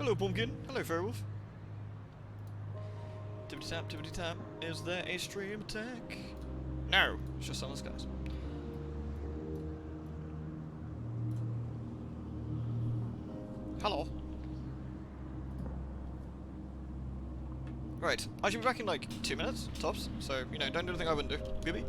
Hello, Pumpkin. Hello, Fairwolf. Tippity tap, tippity tap. Is there a stream attack? No, it's just Sunless, guys. Hello. Right, I should be back in like 2 minutes, tops, so, you know, don't do anything I wouldn't do. BB.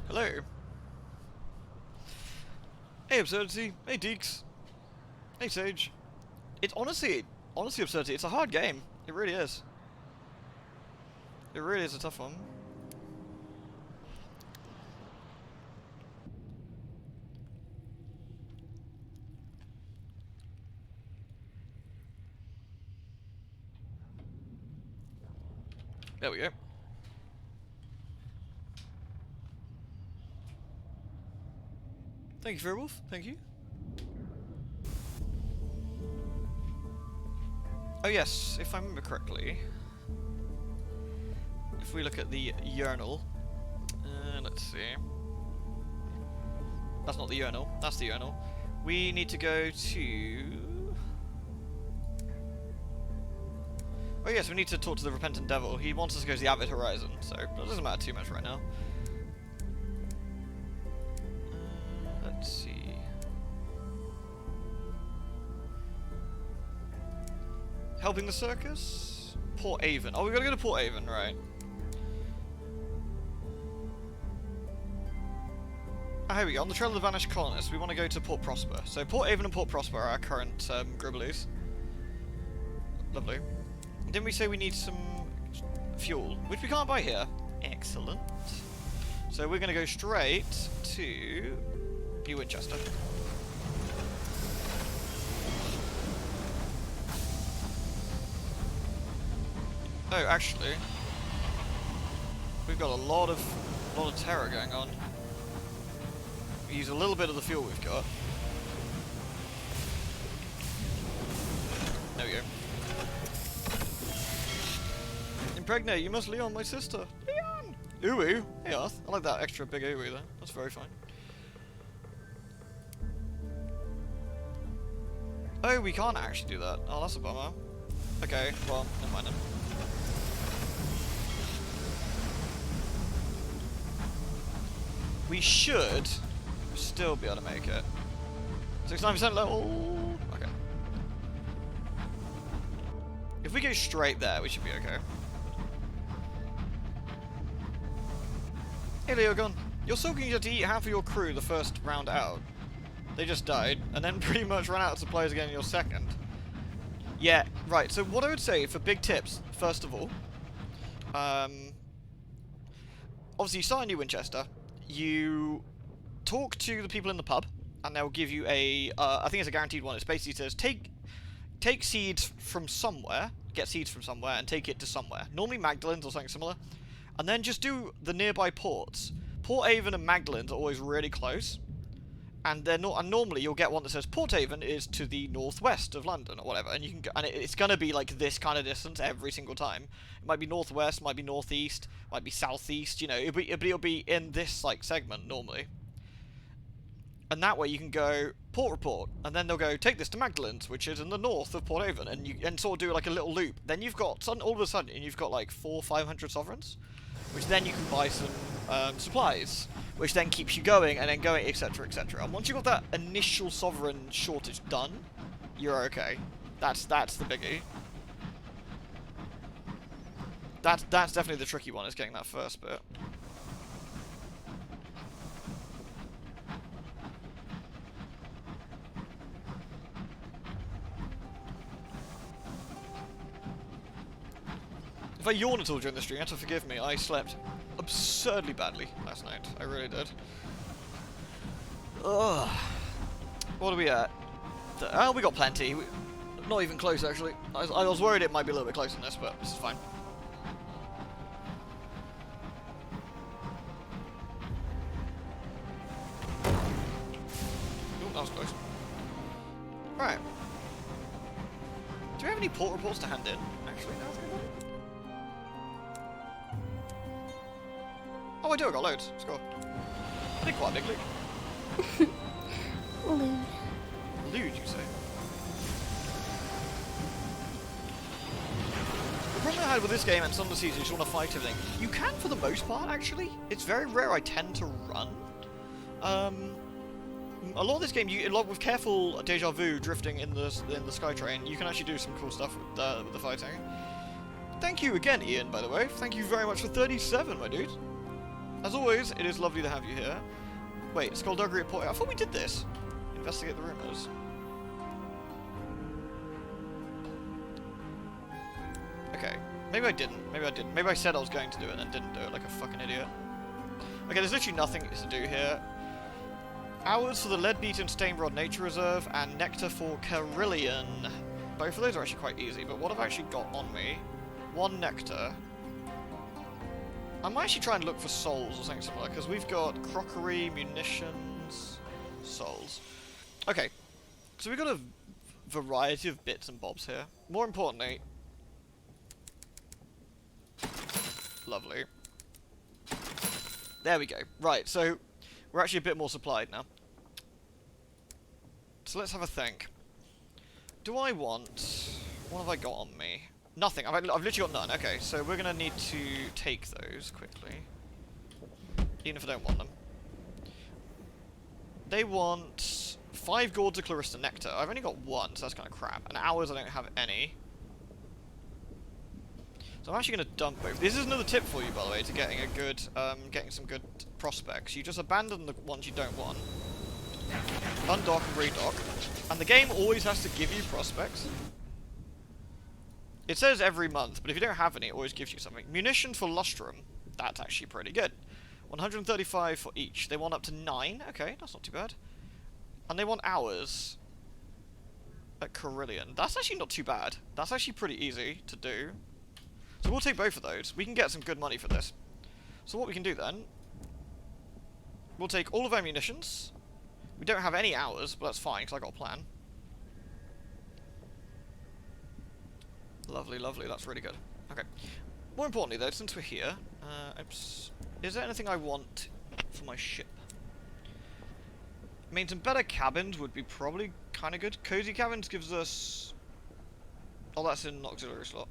Hello. Hey, Absurdity. Hey, Deeks. Hey, Sage. It's honestly, Absurdity, it's a hard game. It really is. It really is a tough one. There we go. Thank you, Fairwolf. Thank you. Oh yes, if I remember correctly, if we look at the urinal, let's see. That's not the urinal. That's the urinal. We need to go to. Oh yes, we need to talk to the Repentant Devil. He wants us to go to the Avid Horizon, so it doesn't matter too much right now. Let's see. Helping the circus? Port Avon. Oh, we gotta go to Port Avon, right. Oh, here we go. On the trail of the vanished colonists, we want to go to Port Prosper. So Port Avon and Port Prosper are our current Gribblies. Lovely. Didn't we say we need some fuel? Which we can't buy here. Excellent. So we're going to go straight to New Winchester. Oh, actually, we've got a lot of terror going on. We use a little bit of the fuel we've got. There we go. Impregnate, you must Leon, my sister. Leon! Ooh, hey Arth. I like that extra big ooh there. That's very fine. Oh, we can't actually do that. Oh, that's a bummer. Okay, well, never mind then. We should still be able to make it. 69% level. Okay. If we go straight there, we should be okay. Hey Leogon, you're soaking you to eat half of your crew the first round out. They just died, and then pretty much ran out of supplies again in your second. Yeah, right, so what I would say for big tips, first of all, obviously you start a New Winchester, you talk to the people in the pub, and they'll give you a, I think it's a guaranteed one. It basically says, take seeds from somewhere, get seeds from somewhere, and take it to somewhere. Normally Magdalene's or something similar. And then just do the nearby ports. Port Avon and Magdalene's are always really close. And they're not, and normally you'll get one that says Port Avon is to the northwest of London or whatever, and you can go, and it's gonna be like this kind of distance every single time. It might be northwest, might be northeast, might be southeast. You know, it'll be in this like segment normally. And that way you can go port report, and then they'll go take this to Magdalene's, which is in the north of Port Avon, and sort of do like a little loop. Then you've got all of a sudden you've got like 400-500 sovereigns, which then you can buy some supplies, which then keeps you going and then going, etc., etc. And once you've got that initial sovereign shortage done, you're okay. That's the biggie. That's definitely the tricky one, is getting that first bit. If I yawn at all during the stream, you have to forgive me. I slept absurdly badly last night. I really did. Ugh. What are we at? Oh, we got plenty. Not even close, actually. I was worried it might be a little bit closer than this, but this is fine. Ooh, that was close. Right. Do we have any port reports to hand in? Actually, no. Oh, I do. I got loads. Let's go. I think quite bigly. Lewd. Lewd, you say? The problem I had with this game and Sunless is you just want to fight everything. You can for the most part, actually. It's very rare I tend to run. A lot of this game, with careful deja vu drifting in the Skytrain, you can actually do some cool stuff with the fighting. Thank you again, Ian, by the way. Thank you very much for 37, my dude. As always, it is lovely to have you here. Wait, Skullduggery at Port... I thought we did this. Investigate the rumours. Okay. Maybe I didn't. Maybe I didn't. Maybe I said I was going to do it and then didn't do it like a fucking idiot. Okay, there's literally nothing to do here. Hours for the Leadbeaten Stainrod Nature Reserve and Nectar for Carillion. Both of those are actually quite easy, but what have I actually got on me? 1 Nectar. I might actually try and look for souls or something similar, because we've got crockery, munitions, souls. Okay, so we've got a variety of bits and bobs here. More importantly... Lovely. There we go. Right, so we're actually a bit more supplied now. So let's have a think. Do I want... What have I got on me? Nothing. I've literally got none. Okay, so we're going to need to take those quickly. Even if I don't want them. They want 5 gourds of Clarista Nectar. I've only got 1, so that's kind of crap. And hours, I don't have any. So I'm actually going to dump both. This is another tip for you, by the way, to getting a good, getting some good prospects. You just abandon the ones you don't want. Undock and redock. And the game always has to give you prospects. It says every month, but if you don't have any, it always gives you something. Munition for Lustrum. That's actually pretty good. 135 for each. They want up to 9. Okay, that's not too bad. And they want hours at Carillion. That's actually not too bad. That's actually pretty easy to do. So we'll take both of those. We can get some good money for this. So what we can do then... We'll take all of our munitions. We don't have any hours, but that's fine, because I got a plan. Lovely, lovely. That's really good. Okay. More importantly, though, since we're here, is there anything I want for my ship? I mean, some better cabins would be probably kind of good. Cozy cabins gives us... Oh, that's in an auxiliary slot.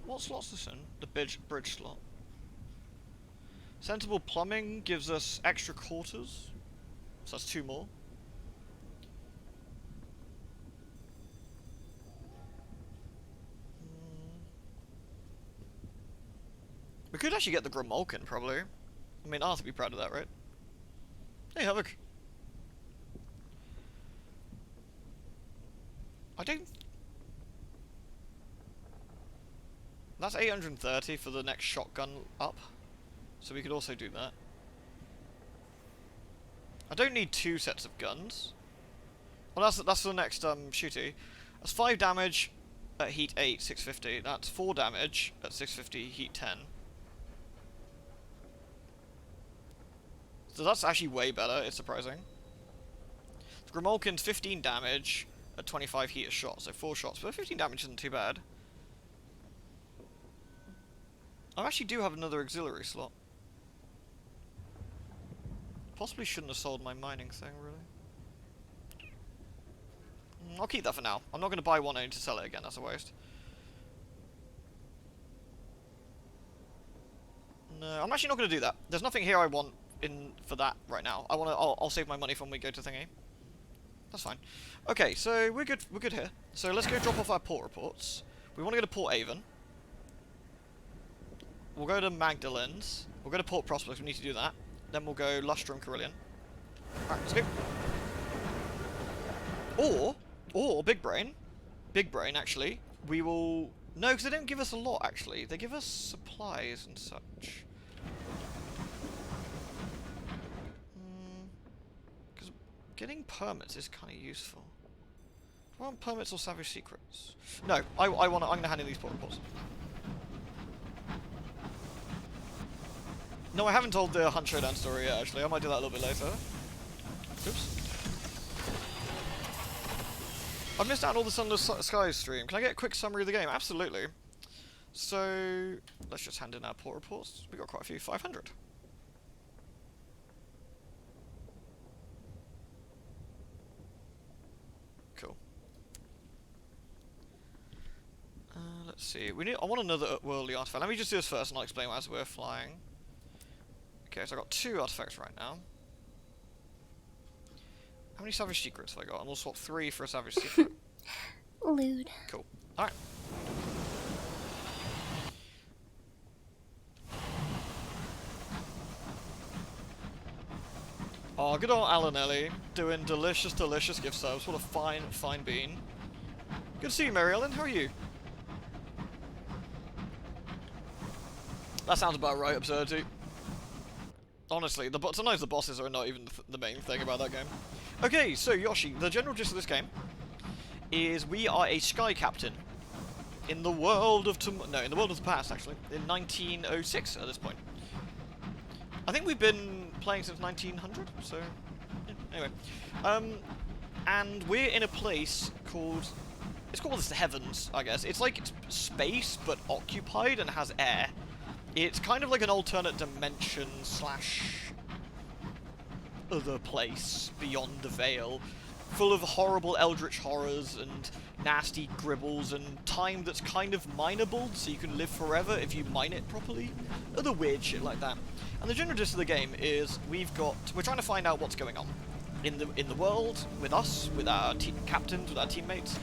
What slot's this in? The bridge slot. Sensible plumbing gives us extra quarters. So that's 2 more. We could actually get the Gromolkin, probably. I mean, Arthur would be proud of that, right? Hey, Havoc. I don't... That's 830 for the next shotgun up. So we could also do that. I don't need 2 sets of guns. Well, that's the next shooty. That's 5 damage at heat 8, 650. That's 4 damage at 650, heat 10. So that's actually way better, it's surprising. Grimolkin's 15 damage at 25 heat a shot, so 4 shots, but 15 damage isn't too bad. I actually do have another auxiliary slot. Possibly shouldn't have sold my mining thing, really. I'll keep that for now. I'm not going to buy one only to sell it again, that's a waste. No, I'm actually not going to do that. There's nothing here I want in for that right now. I'll save my money for when we go to thingy. That's fine. Okay, so we're good here. So let's go drop off our port reports. We want to go to Port Avon. We'll go to Magdalen's. We'll go to Port Prospect, we need to do that. Then we'll go Lustrum, Carillion. Alright, let's go. Or Big Brain. Big Brain, actually. We will... No, because they don't give us a lot, actually. They give us supplies and such. Because getting permits is kind of useful. Do I want permits or Savage Secrets? No, I'm going to hand in these port reports. No, I haven't told the Hunt Showdown story yet, actually. I might do that a little bit later. Oops. I've missed out on all the Sunless Skies stream. Can I get a quick summary of the game? Absolutely. So, let's just hand in our port reports. We got quite a few. 500. Cool. Let's see. I want another worldly artifact. Let me just do this first and I'll explain why as we're flying. Okay, so I've got 2 artifacts right now. How many Savage Secrets have I got? And we'll swap 3 for a Savage Secret. Lewd. Cool. Alright. Oh, good old Alanelli doing delicious, delicious gift subs. What a fine, fine bean. Good to see you, Mary Ellen. How are you? That sounds about right, Absurdity. Honestly, sometimes the bosses are not even the main thing about that game. Okay, so Yoshi, the general gist of this game is we are a sky captain in the world of in the world of the past, actually, in 1906 at this point. I think we've been playing since 1900, so yeah, anyway. And we're in a place called, it's called the Heavens, I guess. It's like space, but occupied and has air. It's kind of like an alternate dimension / other place beyond the veil, full of horrible eldritch horrors and nasty gribbles and time that's kind of mineable, so you can live forever if you mine it properly. Other weird shit like that. And the general gist of the game is we're trying to find out what's going on in the world, with us, with our captains, with our teammates.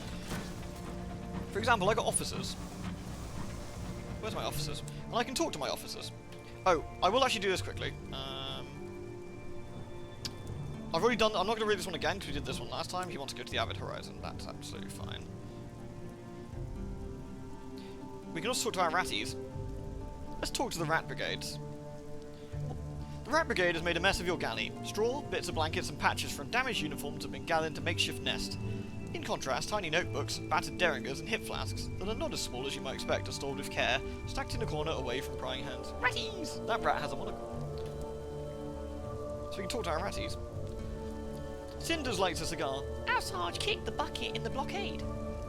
For example, I got officers. Where's my officers? Well, I can talk to my officers. Oh, I will actually do this quickly. I've already done... I'm not going to read this one again, because we did this one last time. He wants to go to the Avid Horizon. That's absolutely fine. We can also talk to our ratties. Let's talk to the Rat Brigades. The Rat Brigade has made a mess of your galley. Straw, bits of blankets, and patches from damaged uniforms have been gathered into makeshift nest. In contrast, tiny notebooks, battered derringers, and hip flasks that are not as small as you might expect are stored with care, stacked in a corner away from prying hands. Ratties! That rat has a monocle. So we can talk to our ratties. Cinders lights a cigar. Our Sarge kicked the bucket in the blockade,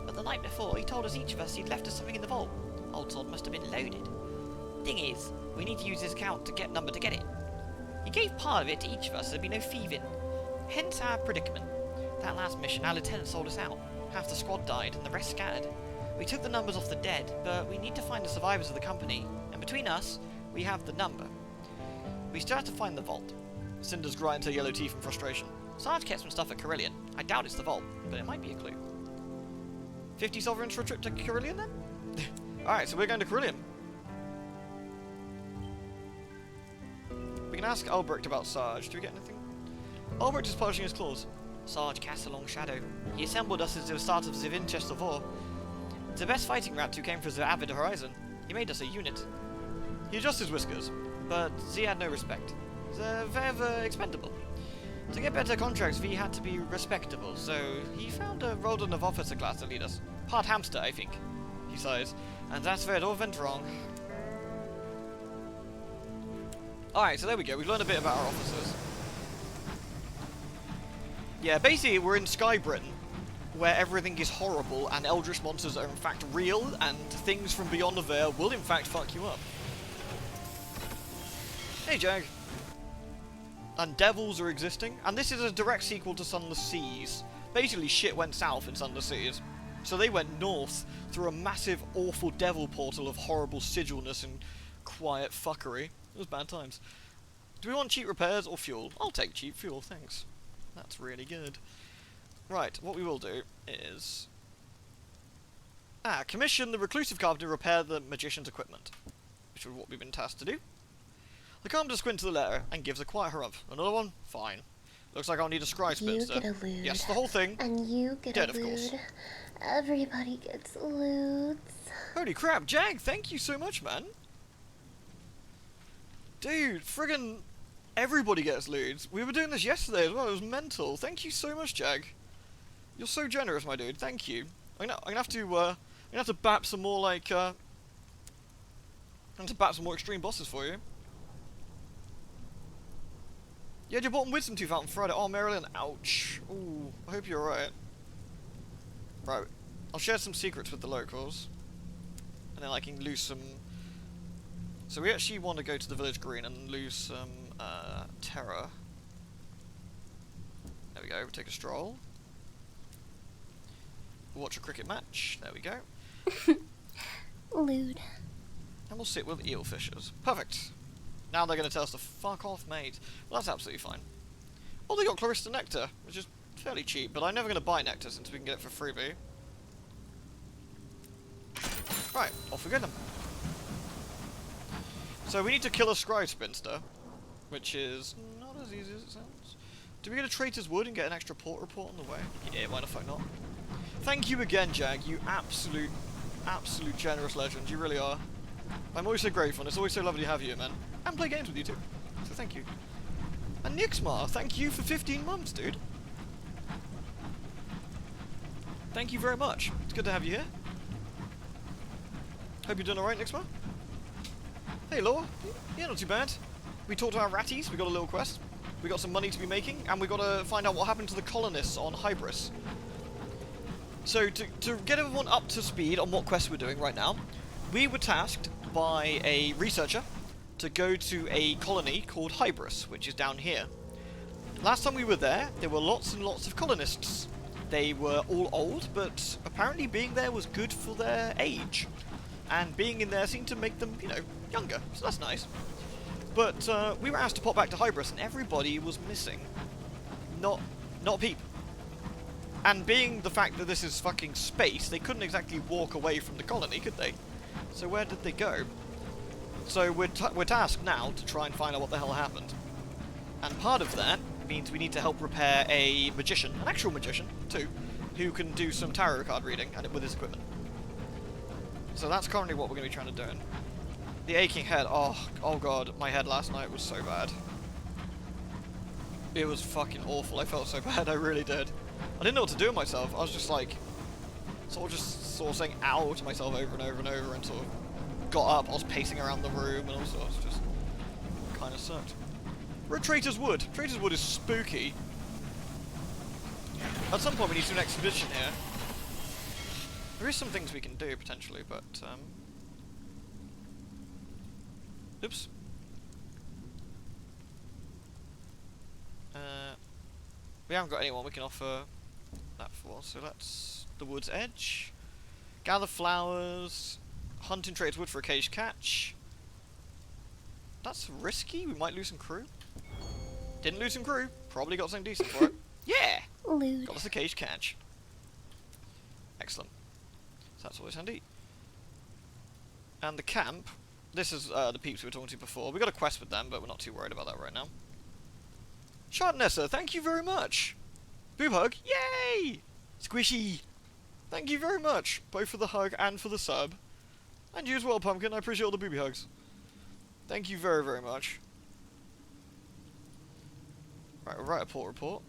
but the night before he told us each of us he'd left us something in the vault. Old sod must have been loaded. Thing is, we need to use his account to get number to get it. He gave part of it to each of us so there'd be no thieving. Hence our predicament. That last mission, our lieutenant sold us out. Half the squad died and the rest scattered. We took the numbers off the dead, but we need to find the survivors of the company, and between us, we have the number. We still have to find the vault. Cinders grind her yellow teeth in frustration. Sarge kept some stuff at Carillion. I doubt it's the vault, but it might be a clue. 50 sovereigns for a trip to Carillion, then? Alright, so we're going to Carillion. We can ask Albrecht about Sarge. Do we get anything? Albrecht is polishing his claws. Sarge casts a long shadow. He assembled us as the start of the Winchester War. The best fighting rat who came from the Avid Horizon. He made us a unit. He adjusts his whiskers. But he had no respect. They're very expendable. To get better contracts, V had to be respectable, so he found a Roldan of officer class to lead us. Part hamster, I think, he sighs. And that's where it all went wrong. Alright, so there we go. We've learned a bit about our officers. Yeah, basically we're in Sky Britain, where everything is horrible and eldritch monsters are in fact real, and things from beyond the veil will in fact fuck you up. Hey, Jag. And devils are existing, and this is a direct sequel to Sunless Seas. Basically, shit went south in Sunless Seas, so they went north through a massive, awful devil portal of horrible sigilness and quiet fuckery. It was bad times. Do we want cheap repairs or fuel? I'll take cheap fuel, thanks. That's really good. Right, what we will do is... commission the reclusive carpenter to repair the magician's equipment, which is what we've been tasked to do. The carpenter squints to the letter and gives a quiet harumph. Another one? Fine. Looks like I'll need a scry spinster. You get a loot. Yes, the whole thing. And you get Dead, a of course. loot. Everybody gets loots. Holy crap, Jag, thank you so much, man. Dude, friggin' everybody gets loots. We were doing this yesterday as well, it was mental. Thank you so much, Jag. You're so generous, my dude, thank you. I'm gonna have to bap some more, like, I'm gonna have to bap some more extreme bosses for you. You had your bottom wisdom tooth out on Friday. Oh, Marilyn, ouch. Ooh, I hope you're alright. Right, I'll share some secrets with the locals. And then I can lose some... So we actually want to go to the village green and lose some, terror. There we go, we'll take a stroll. Watch a cricket match. There we go. Loot. And we'll sit with eelfishers. Perfect. Now they're going to tell us to fuck off, mate. Well, that's absolutely fine. Oh, they got Clarista Nectar, which is fairly cheap, but I'm never going to buy Nectar since we can get it for freebie. Right, off we go then. So we need to kill a Scry Spinster, which is not as easy as it sounds. Do we get a Traitor's Wood and get an extra port report on the way? Yeah, why the fuck not? Thank you again, Jag, you absolute generous legend, you really are. I'm always so grateful, and it's always so lovely to have you, man. And play games with you too. So thank you. And Nixmar, thank you for 15 months, dude. Thank you very much. It's good to have you here. Hope you're doing alright, Nixmar. Hey, Law. Yeah, not too bad. We talked to our ratties, we got a little quest. We got some money to be making, and we got to find out what happened to the colonists on Hybris. So, to get everyone up to speed on what quest we're doing right now, we were tasked by a researcher to go to a colony called Hybris, which is down here. Last time we were there were lots and lots of colonists. They were all old, but apparently being there was good for their age. And being in there seemed to make them, you know, younger, so that's nice. But we were asked to pop back to Hybris, and everybody was missing. Not a peep. And being the fact that this is fucking space, they couldn't exactly walk away from the colony, could they? So where did they go? So we're tasked now to try and find out what the hell happened. And part of that means we need to help repair a magician, an actual magician, too, who can do some tarot card reading and with his equipment. So that's currently what we're going to be trying to do. The aching head, oh god, my head last night was so bad. It was fucking awful, I felt so bad, I really did. I didn't know what to do with myself, I was just like, sort of saying ow to myself over and over and over, and sort of got up, I was pacing around the room and all sorts, just kind of sucked. We're at Traitor's Wood. Traitor's Wood is spooky. At some point we need to do an expedition here. There is some things we can do, potentially, but, oops. We haven't got anyone we can offer that for, so that's the wood's edge. Gather flowers. Hunt in Traitor's Wood for a caged catch. That's risky, we might lose some crew. Didn't lose some crew, probably got something decent for it. Yeah! Loot. Got us a caged catch. Excellent. So that's always handy. And the camp, this is the peeps we were talking to before. We got a quest with them, but we're not too worried about that right now. Sharpnessa, thank you very much! Boob hug, yay! Squishy! Thank you very much, both for the hug and for the sub. And you as well, Pumpkin, I appreciate all the booby hugs. Thank you very, very much. Right, we'll write a port report.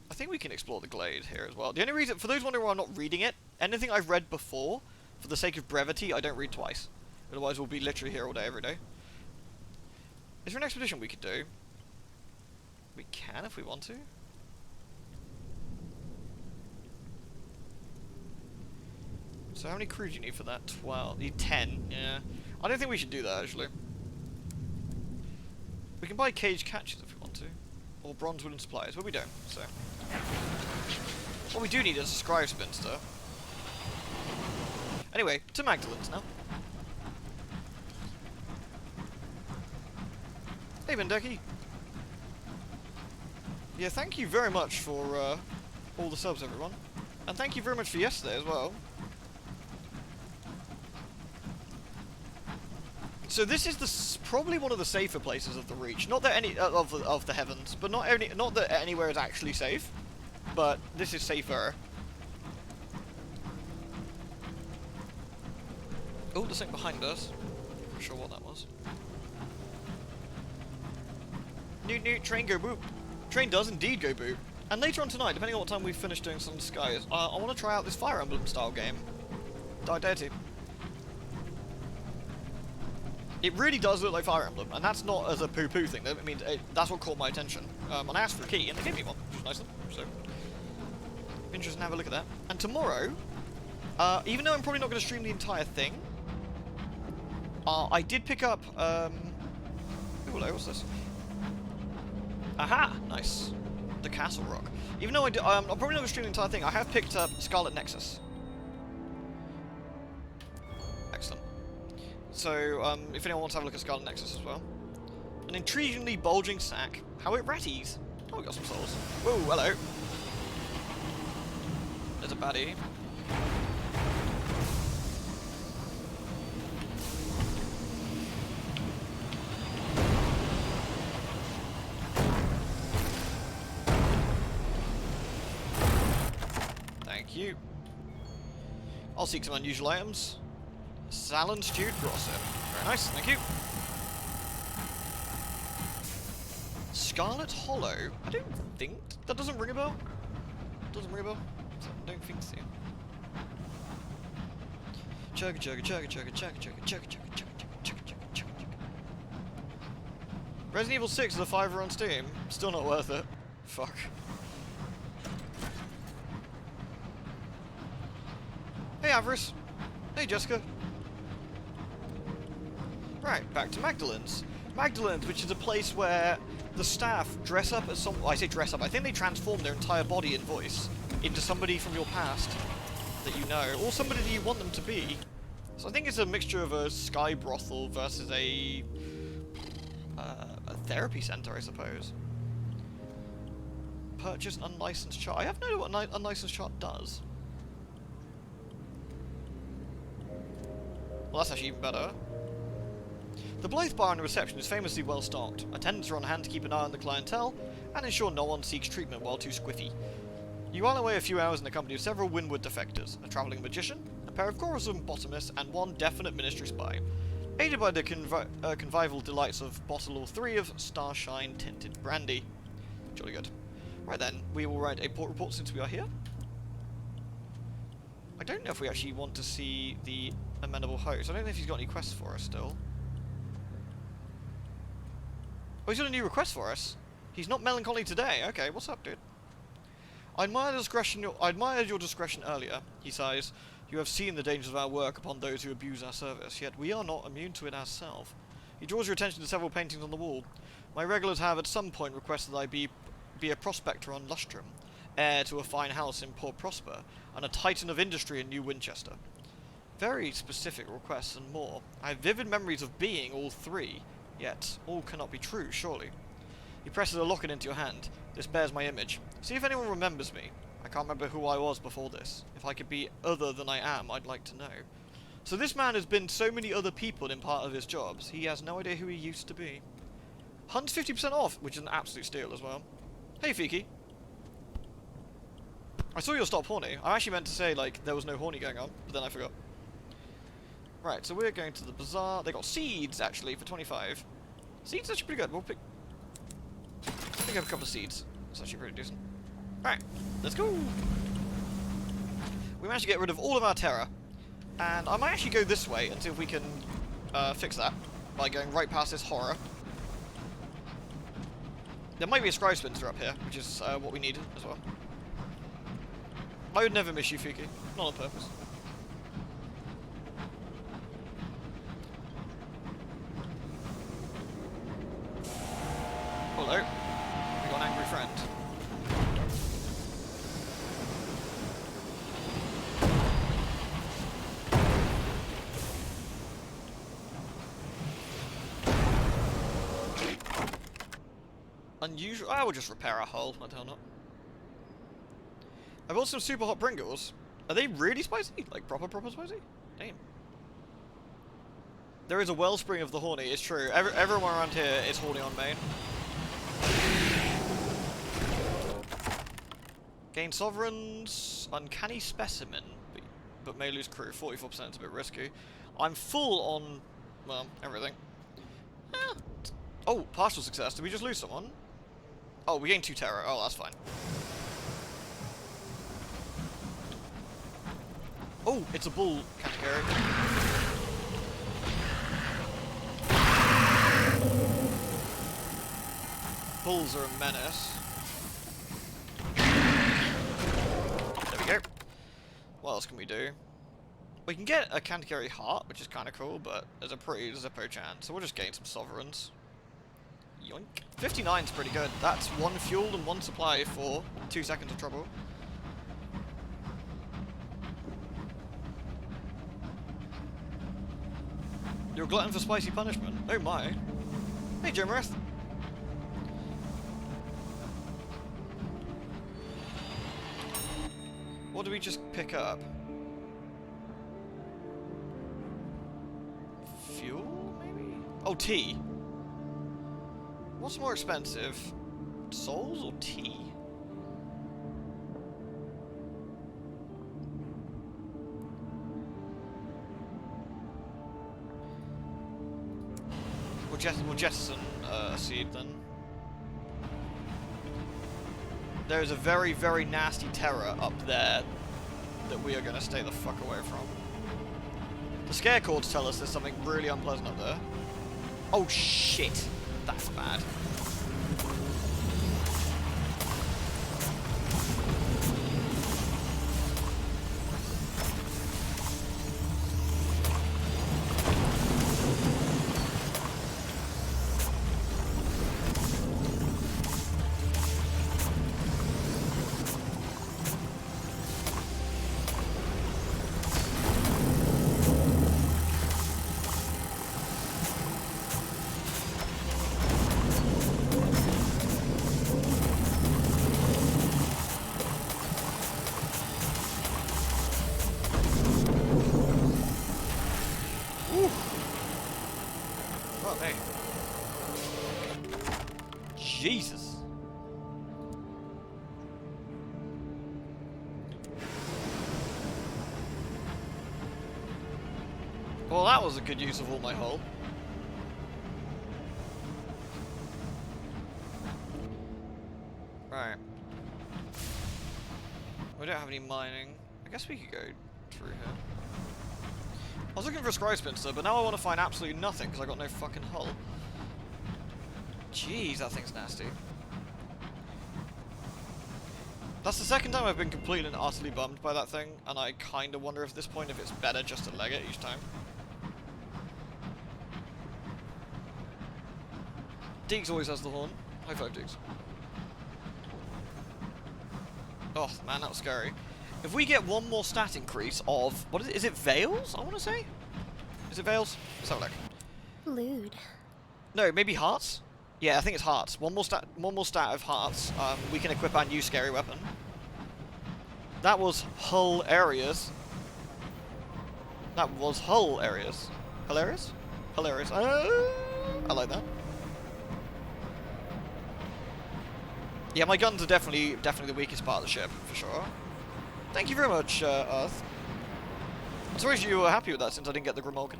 I think we can explore the glade here as well. The only reason, for those wondering why I'm not reading it, anything I've read before, for the sake of brevity, I don't read twice. Otherwise we'll be literally here all day, every day. Is there an expedition we could do? We can if we want to. So how many crew do you need for that? 12. You need 10, yeah. I don't think we should do that, actually. We can buy cage catches if we want to. Or bronze wooden supplies, but we don't, so. What we do need is a scribe spinster. Anyway, to Magdalene's now. Hey, Bendeki. Yeah, thank you very much for all the subs, everyone. And thank you very much for yesterday as well. So this is probably one of the safer places of the Reach. Not that any of the heavens, but not that anywhere is actually safe. But this is safer. Oh, there's something behind us. Not sure what that was. Newt, train go boop. Train does indeed go boop. And later on tonight, depending on what time we finish doing some skies, I want to try out this Fire Emblem style game. Deity. It really does look like Fire Emblem, and that's not as a poo-poo thing. I mean, that's what caught my attention. And I asked for a key, and they gave me one, which was nice of them. So, interesting to have a look at that. And tomorrow, even though I'm probably not going to stream the entire thing, I did pick up. Ooh, hello, what's this? Aha! Nice. The Castle Rock. Even though I'm probably not going to stream the entire thing, I have picked up Scarlet Nexus. Excellent. So, if anyone wants to have a look at Scarlet Nexus as well. An intriguingly bulging sack. How it ratties. Oh, we got some souls. Whoa, hello. There's a baddie. Thank you. I'll seek some unusual items. Salon stewed gossip. Very nice, thank you. Scarlet Hollow. I don't think that doesn't ring a bell. Doesn't ring a bell. I don't think so. Chugga chugga chugga chugga chugga chugga chugga chugga chugga chugga chugga chugga. Resident Evil 6 is a $5 on Steam. Still not worth it. Fuck. Hey Avarice. Hey Jessica. Right, back to Magdalene's. Magdalene's, which is a place where the staff dress up as some... Well, I say dress up, I think they transform their entire body and voice into somebody from your past that you know, or somebody that you want them to be. So I think it's a mixture of a sky brothel versus a therapy center, I suppose. Purchase unlicensed chart. I have no idea what an unlicensed chart does. Well, that's actually even better. The Blythe Bar and the reception is famously well stocked. Attendants are on hand to keep an eye on the clientele and ensure no one seeks treatment while too squiffy. You while away a few hours in the company of several Windward defectors, a travelling magician, a pair of Coruscant bottomists, and one definite ministry spy, aided by the convivial delights of bottle or 3 of Starshine tinted brandy. Jolly good. Right then, we will write a port report since we are here. I don't know if we actually want to see the amenable host. I don't know if he's got any quests for us still. Oh, he's got a new request for us. He's not melancholy today. Okay, what's up, dude? I admired your discretion earlier, he sighs. You have seen the dangers of our work upon those who abuse our service, yet we are not immune to it ourselves. He draws your attention to several paintings on the wall. My regulars have at some point requested that I be a prospector on Lustrum, heir to a fine house in Port Prosper, and a titan of industry in New Winchester. Very specific requests and more. I have vivid memories of being all 3, yet all cannot be true, surely. He presses a locket into your hand. This bears my image. See if anyone remembers me. I can't remember who I was before this. If I could be other than I am, I'd like to know. So this man has been so many other people in part of his jobs, he has no idea who he used to be. Hunt's 50% off, which is an absolute steal as well. Hey, Fiki. I saw your stop horny. I actually meant to say, like, there was no horny going on, but then I forgot. Right, so we're going to the bazaar. They got seeds, actually, for 25. Seeds actually pretty good. We'll pick... I think I have a couple of seeds. That's actually pretty decent. Right, let's go! We managed to get rid of all of our terror. And I might actually go this way and see if we can fix that by going right past this horror. There might be a scribe splinter up here, which is what we needed as well. I would never miss you, Fuki. Not on purpose. Hello. We got an angry friend. Unusual. I will just repair our hull. I don't know. I bought some super hot Pringles. Are they really spicy? Like proper spicy? Damn. There is a wellspring of the horny. It's true. Everyone around here is horny on main. Gain sovereigns. Uncanny specimen, but may lose crew. 44% is a bit risky. I'm full on, well, everything. Oh, partial success. Did we just lose someone? Oh, we gained 2 terror. Oh, that's fine. Oh, it's a bull category. Bulls are a menace. There we go. What else can we do? We can get a Canterbury Heart, which is kind of cool, but there's a pretty zippo chance, so we'll just gain some sovereigns. Yoink. 59's pretty good. That's 1 fuel and 1 supply for 2 seconds of trouble. You're a glutton for spicy punishment. Oh my. Hey, Jimmerith. What did we just pick up? Fuel, maybe? Oh, tea. What's more expensive? Souls or tea? We'll jettison a seed then. There is a very, very nasty terror up there that we are going to stay the fuck away from. The scare cords tell us there's something really unpleasant up there. Oh shit! That's bad. Jesus. Well, that was a good use of all my hull. Right. We don't have any mining. I guess we could go through here. I was looking for a scry spinster, but now I want to find absolutely nothing because I got no fucking hull. Jeez, that thing's nasty. That's the second time I've been completely and utterly bummed by that thing, and I kind of wonder at this point if it's better just to leg it each time. Deeks always has the horn. High five, Deeks. Oh, man, that was scary. If we get one more stat increase of... what is it? Is it Veils, I want to say? Is it Veils? Let's have a look. Lewd. No, maybe Hearts? Yeah, I think it's Hearts. One more stat of Hearts. We can equip our new scary weapon. That was hull areas. That was hull areas. Hilarious? Hilarious. I like that. Yeah, my guns are definitely the weakest part of the ship, for sure. Thank you very much, Earth. I'm sorry you were happy with that since I didn't get the Grimalkin.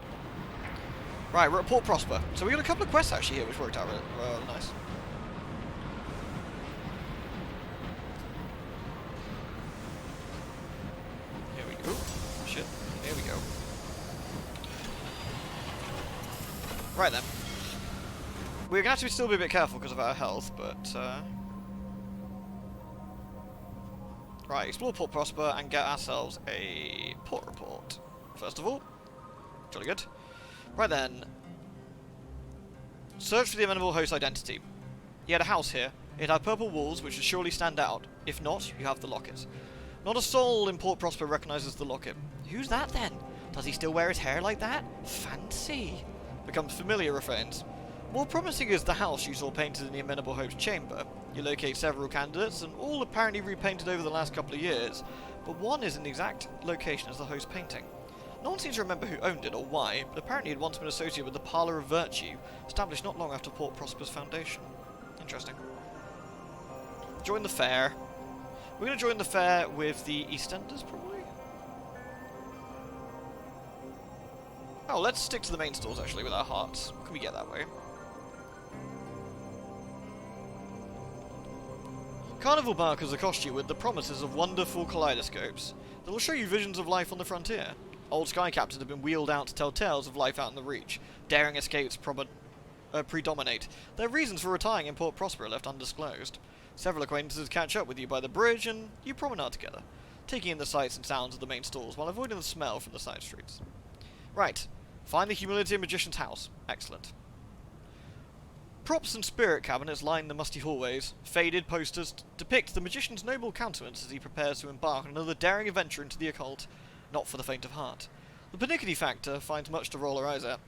Right, we're at Port Prosper. So we got a couple of quests actually here, which worked out really nice. Shit. Here we go. Right then. We're going to have to still be a bit careful because of our health, but... Right, explore Port Prosper and get ourselves a port report. First of all. Jolly good. Right then. Search for the amenable host identity. He had a house here. It had purple walls, which would surely stand out. If not, you have the locket. Not a soul in Port Prosper recognises the locket. Who's that then? Does he still wear his hair like that? Fancy. Becomes familiar, refrains. More promising is the house you saw painted in the amenable hope's chamber. You locate several candidates, and all apparently repainted over the last couple of years, but one is in the exact location as the host painting. No one seems to remember who owned it or why, but apparently it had once been associated with the Parlour of Virtue, established not long after Port Prosper's foundation. Interesting. Join the fair. We're going to join the fair with the EastEnders, probably? Oh, let's stick to the main stores, actually, with our hearts. What can we get that way? Carnival barkers accost you with the promises of wonderful kaleidoscopes that will show you visions of life on the frontier. Old sky captains have been wheeled out to tell tales of life out in the Reach. Daring escapes predominate. Their reasons for retiring in Port Prosper are left undisclosed. Several acquaintances catch up with you by the bridge, and you promenade together, taking in the sights and sounds of the main stalls while avoiding the smell from the side streets. Right. Find the Humility Magician's house. Excellent. Props and spirit cabinets line the musty hallways. Faded posters depict the magician's noble countenance as he prepares to embark on another daring adventure into the occult. Not for the faint of heart. The pernickety factor finds much to roll her eyes at.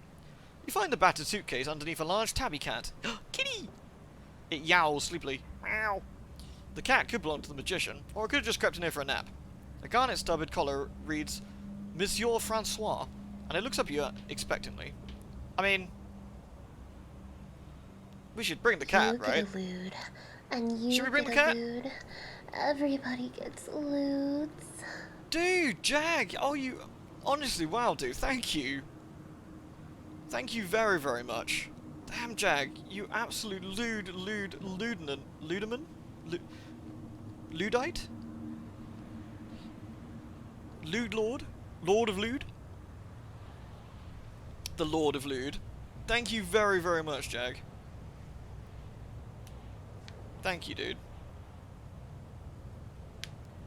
You find the battered suitcase underneath a large tabby cat. Kitty! It yowls sleepily. Meow. The cat could belong to the magician, or it could have just crept in here for a nap. A garnet-stubbed collar reads, Monsieur Francois, and it looks up at you expectantly. I mean... we should bring the cat, right? You get a lewd, and you Should we bring get the cat? a lewd. Everybody gets lewds. Dude, Jag! Oh, you... honestly, wow, dude, thank you. Thank you very, very much. Damn, Jag, you absolute ludeman? Ludite? Lude Lord? Lord of Lude? The Lord of Lude. Thank you very, very much, Jag. Thank you, dude.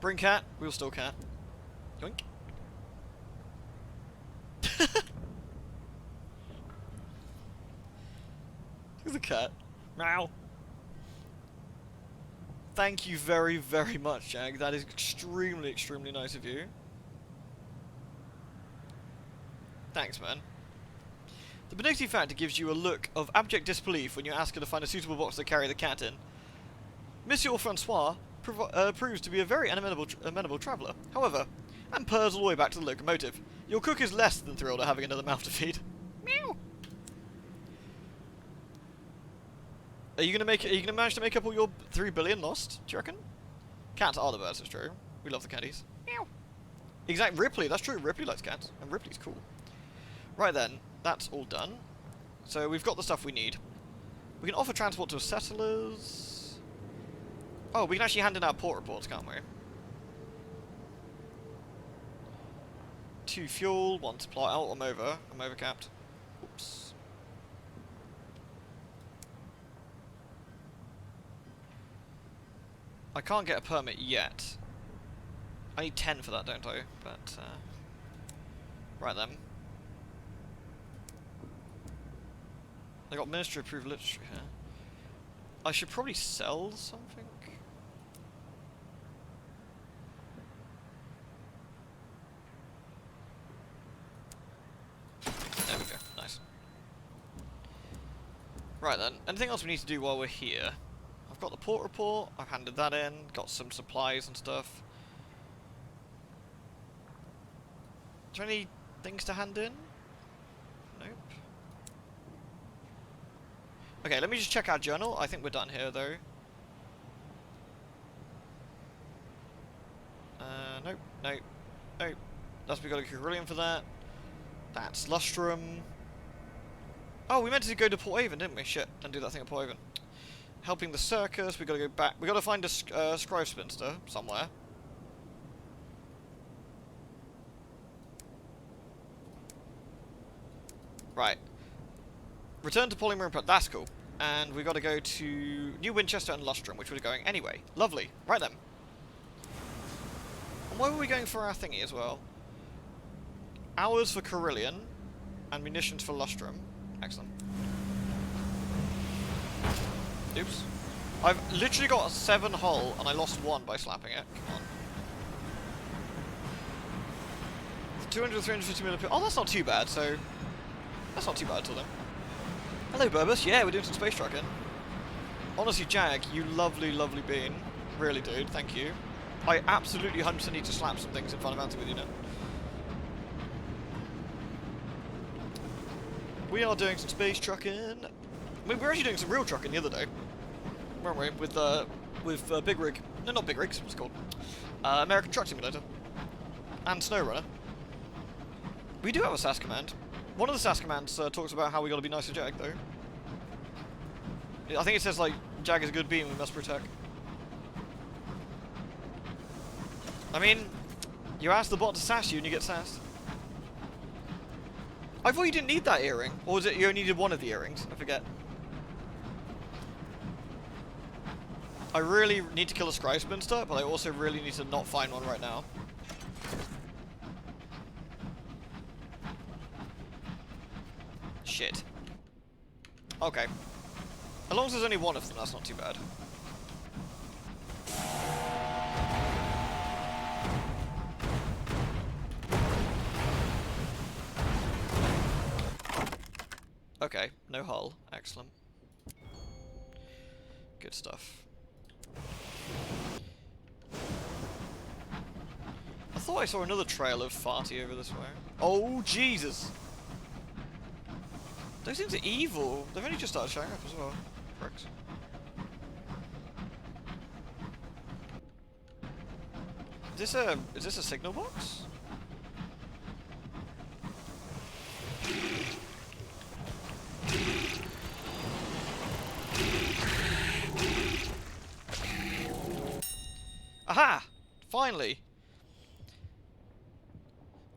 Bring cat, we'll steal cat. Yoink. Look at the cat. Meow. Thank you very, very much, Jag. That is extremely, extremely nice of you. Thanks, man. The benignity factor gives you a look of abject disbelief when you ask her to find a suitable box to carry the cat in. Monsieur Francois proves to be a very amenable traveller, however, and purrs all the way back to the locomotive. Your cook is less than thrilled at having another mouth to feed. Meow. Are you gonna manage to make up all your 3 billion lost? Do you reckon? Cats are the best, it's true. We love the catties. Meow. Exact. Ripley, that's true. Ripley likes cats, and Ripley's cool. Right then, that's all done. So we've got the stuff we need. We can offer transport to settlers. Oh, we can actually hand in our port reports, can't we? 2 fuel, 1 supply. Oh, I'm overcapped. Oops. I can't get a permit yet. I need 10 for that, don't I? But, right then. I got Ministry approved literature here. I should probably sell something. There we go, nice. Right then, anything else we need to do while we're here? I've got the port report, I've handed that in, got some supplies and stuff. Is there any things to hand in? Nope. Okay, let me just check our journal. I think we're done here, though. Nope, nope, nope. We got a Carillion for that. That's Lustrum. Oh, we meant to go to Port Haven, didn't we? Shit, and do that thing at Port Haven. Helping the circus, we gotta go back. We gotta find a Scribe Spinster somewhere. Right. Return to Polymer and that's cool. And we got to go to New Winchester and Lustrum, which we're going anyway. Lovely. Right then. And where were we going for our thingy as well? Hours for Carillion and munitions for Lustrum. Excellent. Oops. I've literally got a 7 hull and I lost 1 by slapping it. Come on. 200, 350 million. Oh, that's not too bad, so... That's not too bad at all then. Hello, Burbus. Yeah, we're doing some space trucking. Honestly, Jag, you lovely, lovely bean. Really, dude. Thank you. I absolutely 100% need to slap some things in Final Fantasy with you now. We are doing some space trucking. I mean, we were actually doing some real trucking the other day, weren't we? With Big Rig. No, not Big Rigs. What's it called? American Truck Simulator. And SnowRunner. We do have a SAS command. One of the SAS commands talks about how we got to be nice to Jag, though. I think it says, like, Jag is a good beam, we must protect. I mean, you ask the bot to sass you and you get sassed. I thought you didn't need that earring. Or was it you only needed one of the earrings? I forget. I really need to kill a Scribe Spinster, but I also really need to not find one right now. Shit. Okay. As long as there's only one of them, that's not too bad. Okay, no hull. Excellent. Good stuff. I thought I saw another trail of Farty over this way. Oh, Jesus! Those things are evil. They've only just started showing up as well. Pricks. Is this a signal box? Aha! Finally!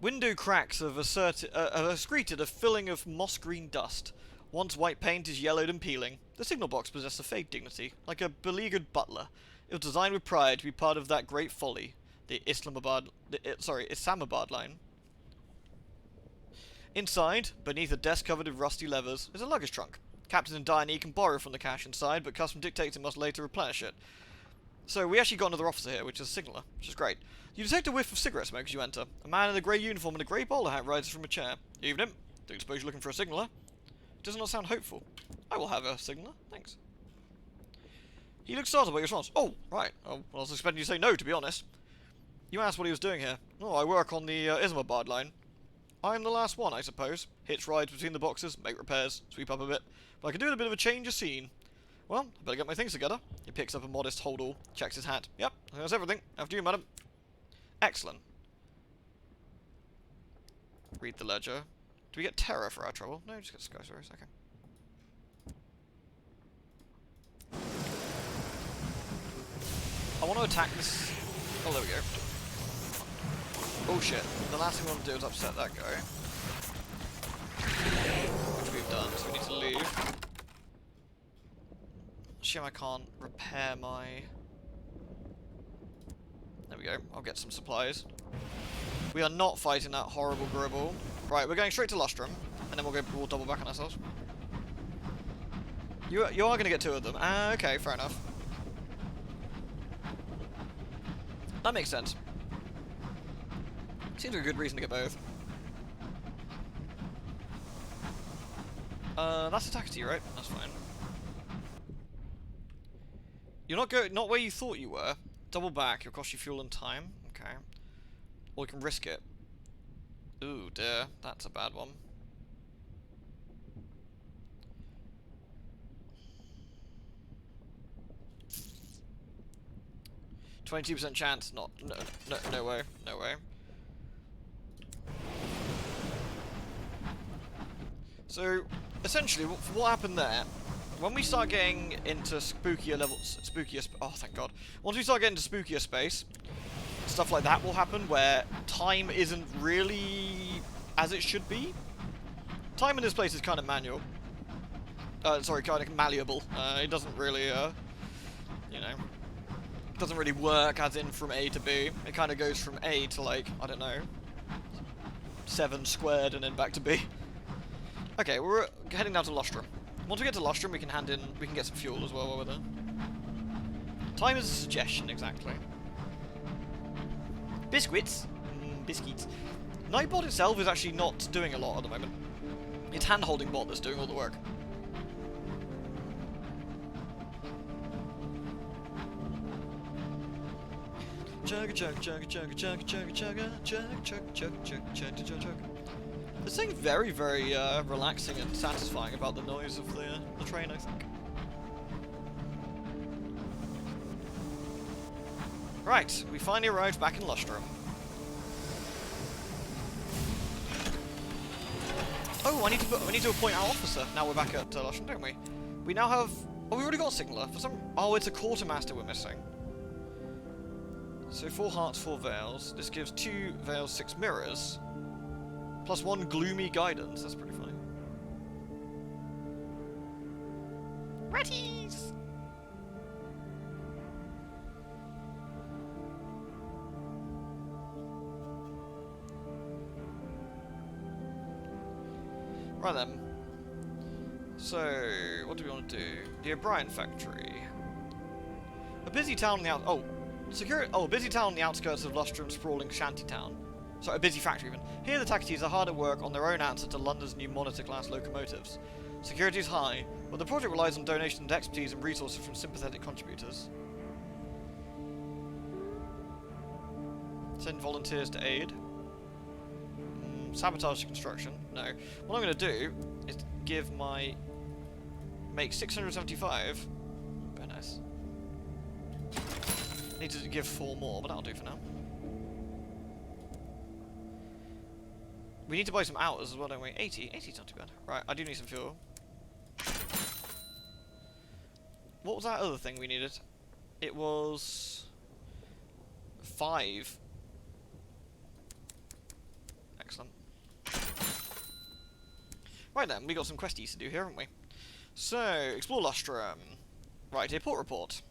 Window cracks have excreted a filling of moss green dust. Once white paint is yellowed and peeling. The signal box possessed a fade dignity, like a beleaguered butler. It was designed with pride to be part of that great folly, the Islamabad line. Inside, beneath a desk covered with rusty levers, is a luggage trunk. Captain and Diane can borrow from the cash inside, but custom dictates it must later replenish it. So we actually got another officer here, which is a signaller, which is great. You detect a whiff of cigarette smoke as you enter. A man in a grey uniform and a grey bowler hat rises from a chair. Evening. Don't suppose you're looking for a signaller? Does not sound hopeful. I will have a signaller, thanks. He looked startled by your response. Oh, right. Oh, well, I was expecting you to say no, to be honest. You asked what he was doing here. Oh, I work on the Islamabad line. I'm the last one, I suppose. Hitch rides between the boxes, make repairs, sweep up a bit. But I can do with a bit of a change of scene. Well, I better get my things together. He picks up a modest hold-all, checks his hat. Yep, that's everything. After you, madam. Excellent. Read the ledger. Do we get terror for our trouble? No, just get Sky Stories. Okay. I want to attack this... Oh, there we go. Oh, shit. The last thing we want to do is upset that guy. Which we've done, so we need to leave. Shame I can't repair my... There we go. I'll get some supplies. We are not fighting that horrible gribble. Right, we're going straight to Lustrum, and then we'll double back on ourselves. You are going to get 2 of them. Ah, okay, fair enough. That makes sense. Seems like a good reason to get both. That's a taxi, right? That's fine. You're not where you thought you were. Double back, it'll cost you fuel and time. Okay. Or you can risk it. Ooh, dear. That's a bad one. %, chance. No way. No way. So, essentially, what happened there, when we start getting into spookier levels, oh, thank God. Once we start getting to spookier space, stuff like that will happen where time isn't really as it should be. Time in this place is kind of manual. Sorry, kind of malleable. It doesn't really, you know, doesn't really work as in from A to B. It kind of goes from A to, like, I don't know, 7 squared and then back to B. Okay, we're heading down to Lustrum. Once we get to Lustrum, we can get some fuel as well while we're there. Time is a suggestion, exactly. Biscuits? Biscuits. Nightbot itself is actually not doing a lot at the moment. It's hand-holding bot that's doing all the work. Chugga chugga chugga chugga chugga chugga chugga chugga chugga chugga chugga chugga chugga. There's something very, very relaxing and satisfying about the noise of the train, I think. Right, we finally arrived back in Lustrum. Oh, we need to appoint our officer. Now we're back at Lustrum, don't we? We now have. Oh, we already got a signaler. Oh, it's a quartermaster we're missing. So 4 hearts, 4 veils. This gives 2 veils, 6 mirrors. Plus 1 gloomy guidance. That's pretty funny. Ratties! Right then. So, what do we want to do? The O'Brien factory. A busy town on the a busy town on the outskirts of Lustrum's sprawling shantytown. Sorry, a busy factory even. Here the taxis are hard at work on their own answer to London's new monitor-class locomotives. Security is high, but the project relies on donations, expertise and resources from sympathetic contributors. Send volunteers to aid. Sabotage construction. No. What I'm going to do is make 675. Very nice. Need to give 4 more, but that'll do for now. We need to buy some hours as well, don't we? 80. 80's not too bad. Right, I do need some fuel. What was that other thing we needed? It was 5. Excellent. Right then, we got some questies to do here, haven't we? So, explore Lustrum. Right, a port report.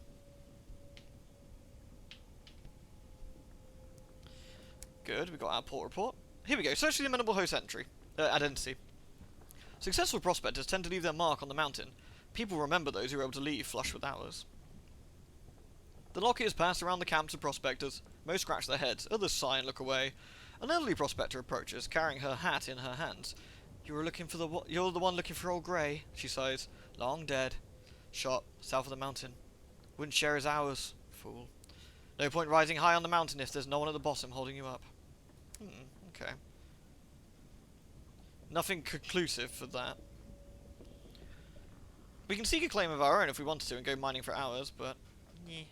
Good, we got our port report. Here we go, search the amenable host identity. Successful prospectors tend to leave their mark on the mountain. People remember those who are able to leave flush with hours. The locket is passed around the camps of prospectors. Most scratch their heads, others sigh and look away. An elderly prospector approaches, carrying her hat in her hands. You're the one looking for old Grey, she sighs. Long dead. Shot, south of the mountain. Wouldn't share his hours, fool. No point rising high on the mountain if there's no one at the bottom holding you up. Okay. Nothing conclusive for that. We can seek a claim of our own if we wanted to and go mining for hours, but... yeah.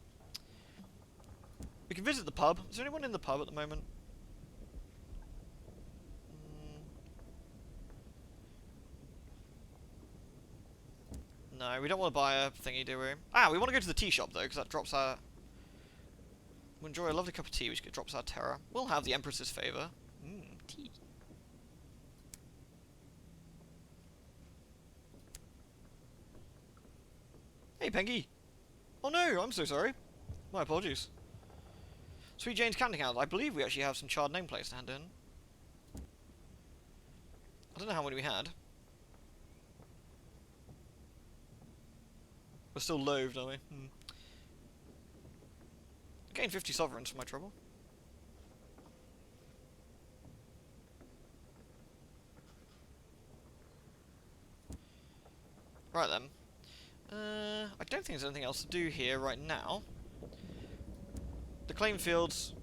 We can visit the pub. Is there anyone in the pub at the moment? No, we don't want to buy a thingy, do we? Ah, we want to go to the tea shop, though, because that drops our... We'll enjoy a lovely cup of tea, which drops our terror. We'll have the Empress's favour. Tea. Hey, Pengy! Oh no, I'm so sorry. My apologies. Sweet Jane's Canting House. I believe we actually have some charred nameplates to hand in. I don't know how many we had. We're still loathed, are we? Gained 50 sovereigns for my trouble. Right then. I don't think there's anything else to do here right now. The claim fields.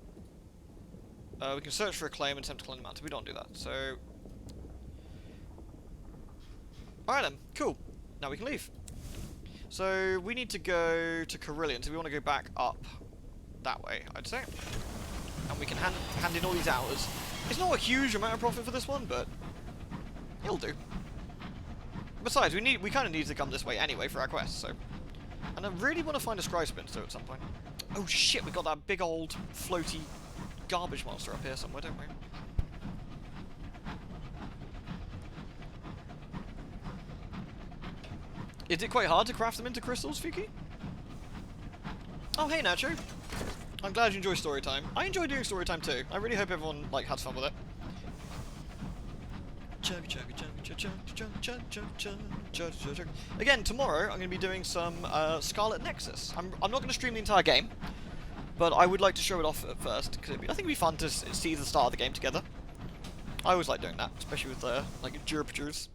We can search for a claim and attempt to climb the mountain. We don't do that, so... Alright then, cool. Now we can leave. So, we need to go to Carillion, so we want to go back up that way, I'd say. And we can hand in all these hours. It's not a huge amount of profit for this one, but it'll do. Besides, we kind of need to come this way anyway for our quest, so... And I really want to find a Scry Spinster at some point. Oh shit, we got that big old floaty garbage monster up here somewhere, don't we? Is it quite hard to craft them into crystals, Fuki? Oh, hey, Nacho. I'm glad you enjoy story time. I enjoy doing story time too. I really hope everyone like has fun with it. Again, tomorrow I'm going to be doing some Scarlet Nexus. I'm not going to stream the entire game, but I would like to show it off at first because I think it'd be fun to see the start of the game together. I always like doing that, especially with like Jupiters.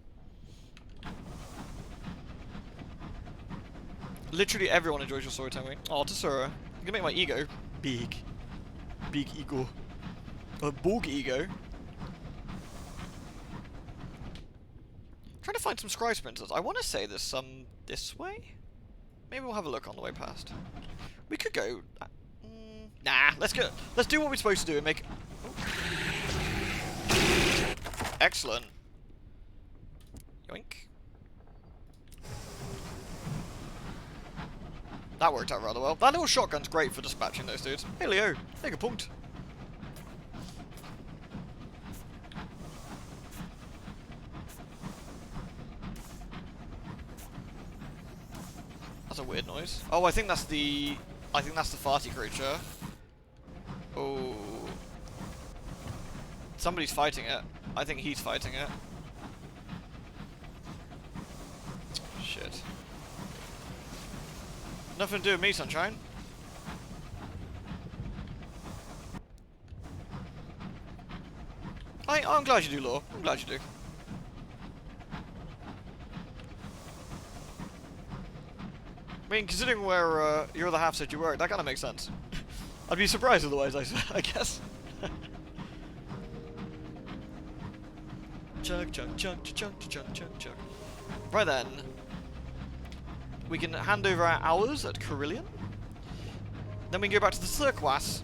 Literally everyone enjoys your story time. Oh, Tesura, you can make my ego big, big ego, a bog ego. Trying to find some scry sprinters. I want to say there's some this way. Maybe we'll have a look on the way past. We could go. Nah, let's go. Let's do what we're supposed to do and make. Excellent. Yoink. That worked out rather well. That little shotgun's great for dispatching those dudes. Hey Leo, take a punkt. That's a weird noise. Oh, I think that's the farty creature. Oh. Somebody's fighting it. I think he's fighting it. Shit. Nothing to do with me, sunshine. I'm glad you do, Law. I'm glad you do. I mean, considering where your other half said you were, that kind of makes sense. I'd be surprised otherwise, I guess. Chug, chug, chug, chug, chug, chug, chug. Right then. We can hand over our hours at Carillion. Then we can go back to the Cirquas.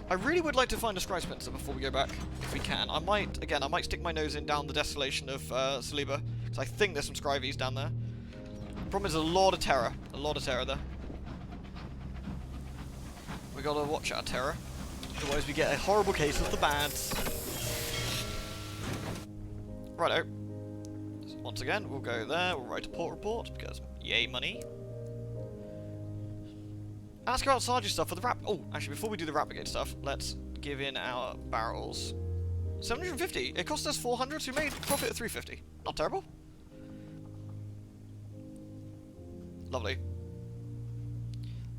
I really would like to find a Scry Spencer before we go back, if we can. I might stick my nose in down the desolation of Saliba, because I think there's some Scrivies down there. Problem is a lot of terror. A lot of terror there. We gotta watch our terror. Otherwise we get a horrible case of the bads. Righto. So once again, we'll go there, we'll write a port report, because yay money. Ask about Sarge's stuff for the rap. Oh, actually, before we do the Rat Brigade stuff, let's give in our barrels. 750. It cost us 400, so we made a profit of 350. Not terrible. Lovely.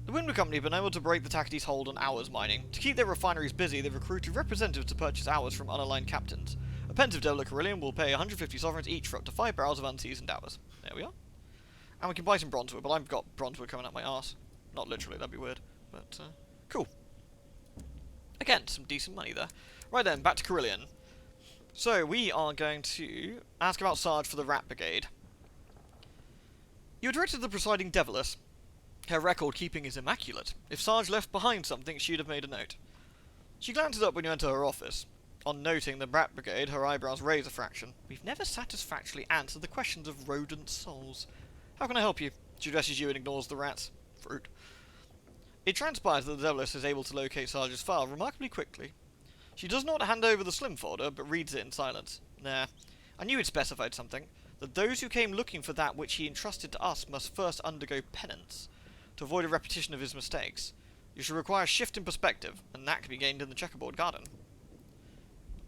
The Windward Company have been able to break the Tacites' hold on hours mining. To keep their refineries busy, they've recruited representatives to purchase hours from unaligned captains. A pensive devil at Carillion will pay 150 sovereigns each for up to 5 barrels of unseasoned hours. There we are. And we can buy some bronzewood, but I've got bronzewood coming out my arse. Not literally, that'd be weird. But, cool. Again, some decent money there. Right then, back to Carillion. So, we are going to ask about Sarge for the Rat Brigade. You are directed the presiding Deviless. Her record keeping is immaculate. If Sarge left behind something, she'd have made a note. She glances up when you enter her office. On noting the Rat Brigade, her eyebrows raise a fraction. We've never satisfactorily answered the questions of rodent souls. How can I help you? She addresses you and ignores the rats. Fruit. It transpires that the Deviless is able to locate Sarge's file remarkably quickly. She does not hand over the Slim folder, but reads it in silence. Nah. I knew it specified something. That those who came looking for that which he entrusted to us must first undergo penance, to avoid a repetition of his mistakes. You should require a shift in perspective, and that can be gained in the checkerboard garden.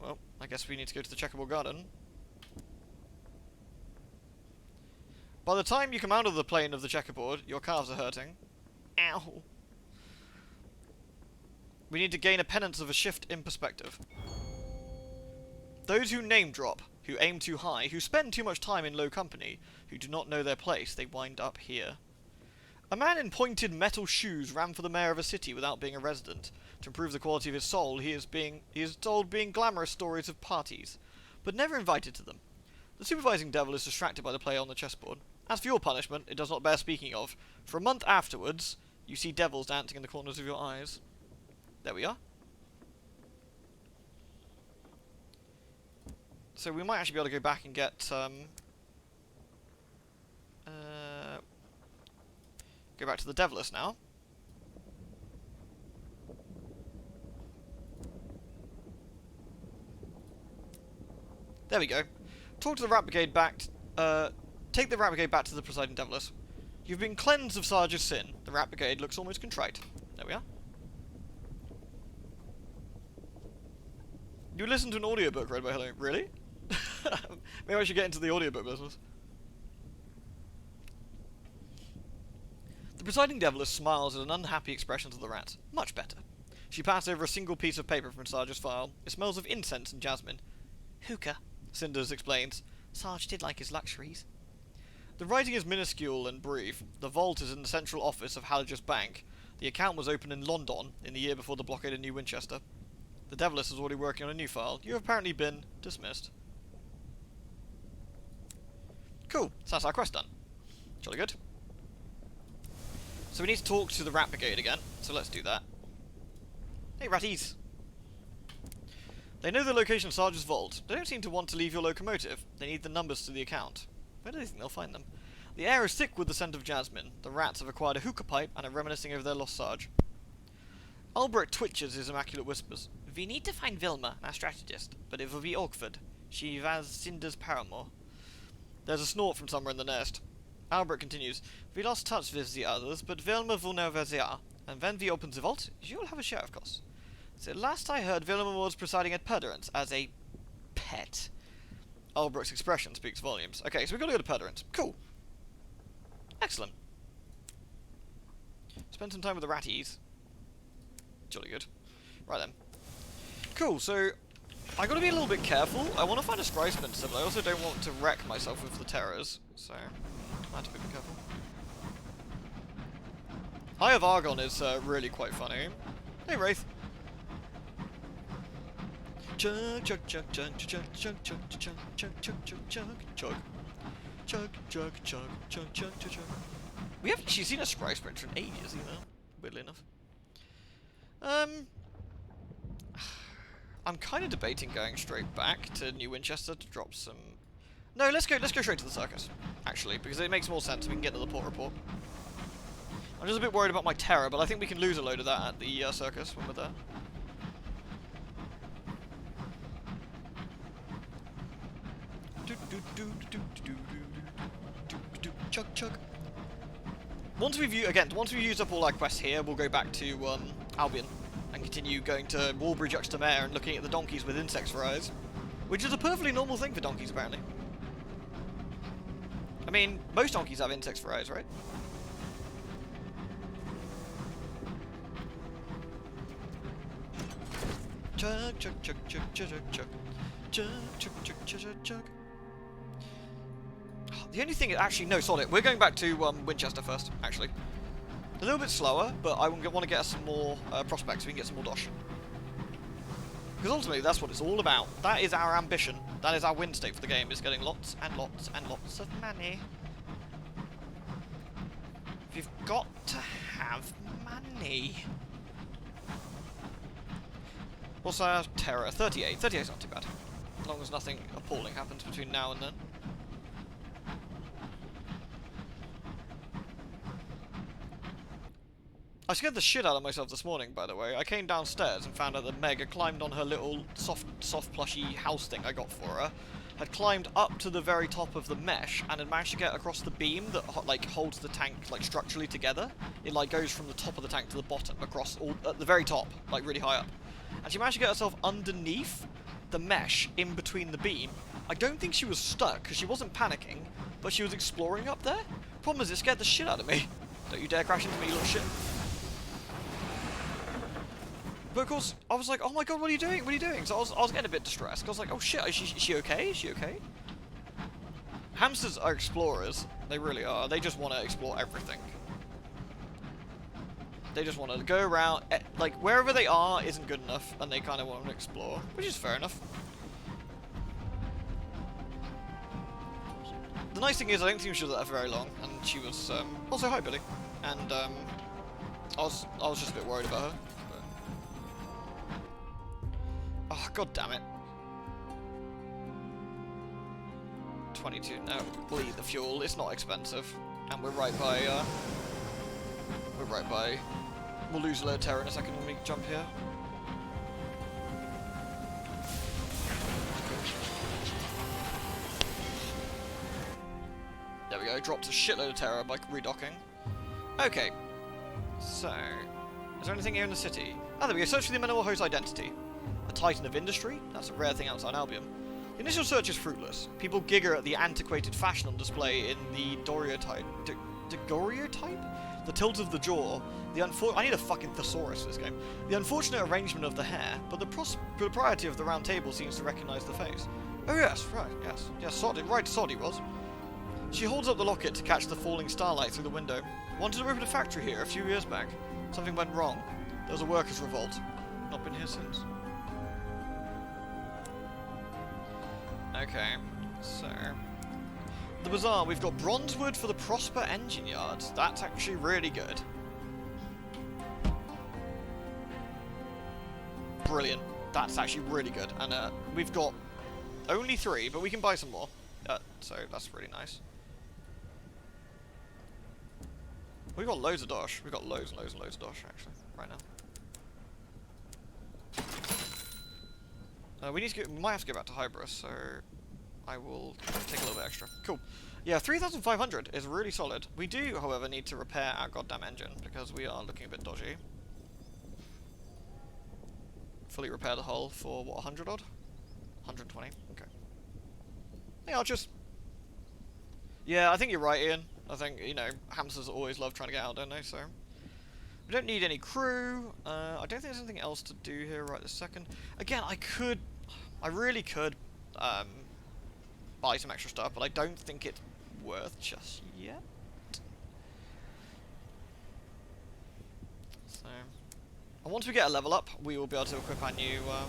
Well, I guess we need to go to the checkerboard garden. By the time you come out of the plane of the checkerboard, your calves are hurting. Ow. We need to gain a penance of a shift in perspective. Those who name drop, who aim too high, who spend too much time in low company, who do not know their place, they wind up here. A man in pointed metal shoes ran for the mayor of a city without being a resident. To improve the quality of his soul, he is told being glamorous stories of parties, but never invited to them. The supervising devil is distracted by the play on the chessboard. As for your punishment, it does not bear speaking of. For a month afterwards, you see devils dancing in the corners of your eyes. There we are. So we might actually be able to go back and get, go back to the Deviless now. There we go. Talk to the Rat Brigade back, Take the Rat Brigade back to the Presiding Deviless. You've been cleansed of Sarge's sin. The Rat Brigade looks almost contrite. There we are. You listen to an audiobook read by Hello. Really? Maybe I should get into the audiobook business. The Presiding Deviless smiles at an unhappy expression to the rat. Much better. She passed over a single piece of paper from Sarge's file. It smells of incense and jasmine. Hookah, Cinders explains. Sarge did like his luxuries. The writing is minuscule and brief. The vault is in the central office of Halliger's Bank. The account was opened in London in the year before the blockade of New Winchester. The Deviless is already working on a new file. You have apparently been dismissed. Cool, so that's our quest done. Jolly good. So we need to talk to the Rat Brigade again, so let's do that. Hey ratties! They know the location of Sarge's vault. They don't seem to want to leave your locomotive. They need the numbers to the account. Where do they think they'll find them? The air is thick with the scent of jasmine. The rats have acquired a hookah pipe and are reminiscing over their lost Sarge. Albrecht twitches his immaculate whispers. We need to find Vilma, our strategist, but it will be awkward. She was Cinder's paramour. There's a snort from somewhere in the nest. Albrecht continues. We lost touch with the others, but Vilma will know where they are. And when we open the vault, you'll have a share, of course. The last I heard, Vilma was presiding at Purderance as a pet. Albrecht's expression speaks volumes. Okay, so we've got to go to Purderance. Cool. Excellent. Spend some time with the ratties. Jolly good. Right then. Cool, so I gotta be a little bit careful. I want to find a Scrysplinter, but I also don't want to wreck myself with the terrors, so I have to be a bit careful. Eye of Argon is really quite funny. Hey Wraith. Chug chug chug chug chug chug chug chug chug chug chug chug chug chug chug chug chug chug chug. We haven't actually seen a Scrysplinter in ages either, weirdly enough. I'm kind of debating going straight back to New Winchester to drop some. No, let's go straight to the circus, actually, because it makes more sense. We can get to the port report. I'm just a bit worried about my terror, but I think we can lose a load of that at the circus when we're there. Chug chug. Once we've used up all our quests here, we'll go back to Albion and continue going to Walbury Juxtamare and looking at the donkeys with insects for eyes, which is a perfectly normal thing for donkeys, apparently. I mean, most donkeys have insects for eyes, right? Chug chug chug chug chug chug chug chug chug chug chug chug. The only thing, actually, no, solid. We're going back to Winchester first, actually. A little bit slower, but I want to get us some more prospects so we can get some more dosh. Because ultimately, that's what it's all about. That is our ambition. That is our win state for the game, is getting lots and lots and lots of money. We've got to have money. What's our terror? 38. 38 is not too bad. As long as nothing appalling happens between now and then. I scared the shit out of myself this morning, by the way. I came downstairs and found out that Meg had climbed on her little soft plushy house thing I got for her, had climbed up to the very top of the mesh, and had managed to get across the beam that like holds the tank like structurally together. It like goes from the top of the tank to the bottom, across all at the very top, like really high up. And she managed to get herself underneath the mesh in between the beam. I don't think she was stuck because she wasn't panicking, but she was exploring up there. Problem is, it scared the shit out of me. Don't you dare crash into me, you little shit. But of course, I was like, oh my god, what are you doing? What are you doing? So I was getting a bit distressed. I was like, oh shit, is she okay? Is she okay? Hamsters are explorers. They really are. They just want to explore everything. They just want to go around, like, wherever they are isn't good enough, and they kind of want to explore, which is fair enough. The nice thing is, I don't think she was there for very long, and she was, also, hi Billy. And, I was just a bit worried about her. Oh, god damn it. 22. No, we'll eat the fuel. It's not expensive. And we're right by, we'll lose a load of terror in a second when we jump here. we go, dropped a shitload of terror by redocking. Okay, so, is there anything here in the city? Ah, there we go, search for the Manor host identity. A titan of industry? That's a rare thing outside Albion. The initial search is fruitless. People giggle at the antiquated fashion on display in the daguerreotype? The tilt of the jaw, I need a fucking thesaurus for this game. The unfortunate arrangement of the hair, but the propriety of the round table seems to recognise the face. Oh yes, right, yes. Yes, Soddy was. She holds up the locket to catch the falling starlight through the window. Wanted to open a factory here a few years back. Something went wrong. There was a workers' revolt. Not been here since. Okay, so... The bazaar, we've got bronze wood for the Prosper engine yards. That's actually really good. Brilliant. That's actually really good. And we've got only 3, but we can buy some more. So that's really nice. We've got loads of dosh. We've got loads and loads and loads of dosh, actually, right now. We might have to go back to Hybris, so I will take a little bit extra. Cool. Yeah, 3,500 is really solid. We do, however, need to repair our goddamn engine, because we are looking a bit dodgy. Fully repair the hull for, what, 100 odd? 120, okay. Yeah, I'll just... Yeah, I think you're right, Ian. I think, you know, hamsters always love trying to get out, don't they, so... We don't need any crew. I don't think there's anything else to do here right this second. Again, I really could buy some extra stuff, but I don't think it's worth just yet. So, and once we get a level up, we will be able to equip our new one.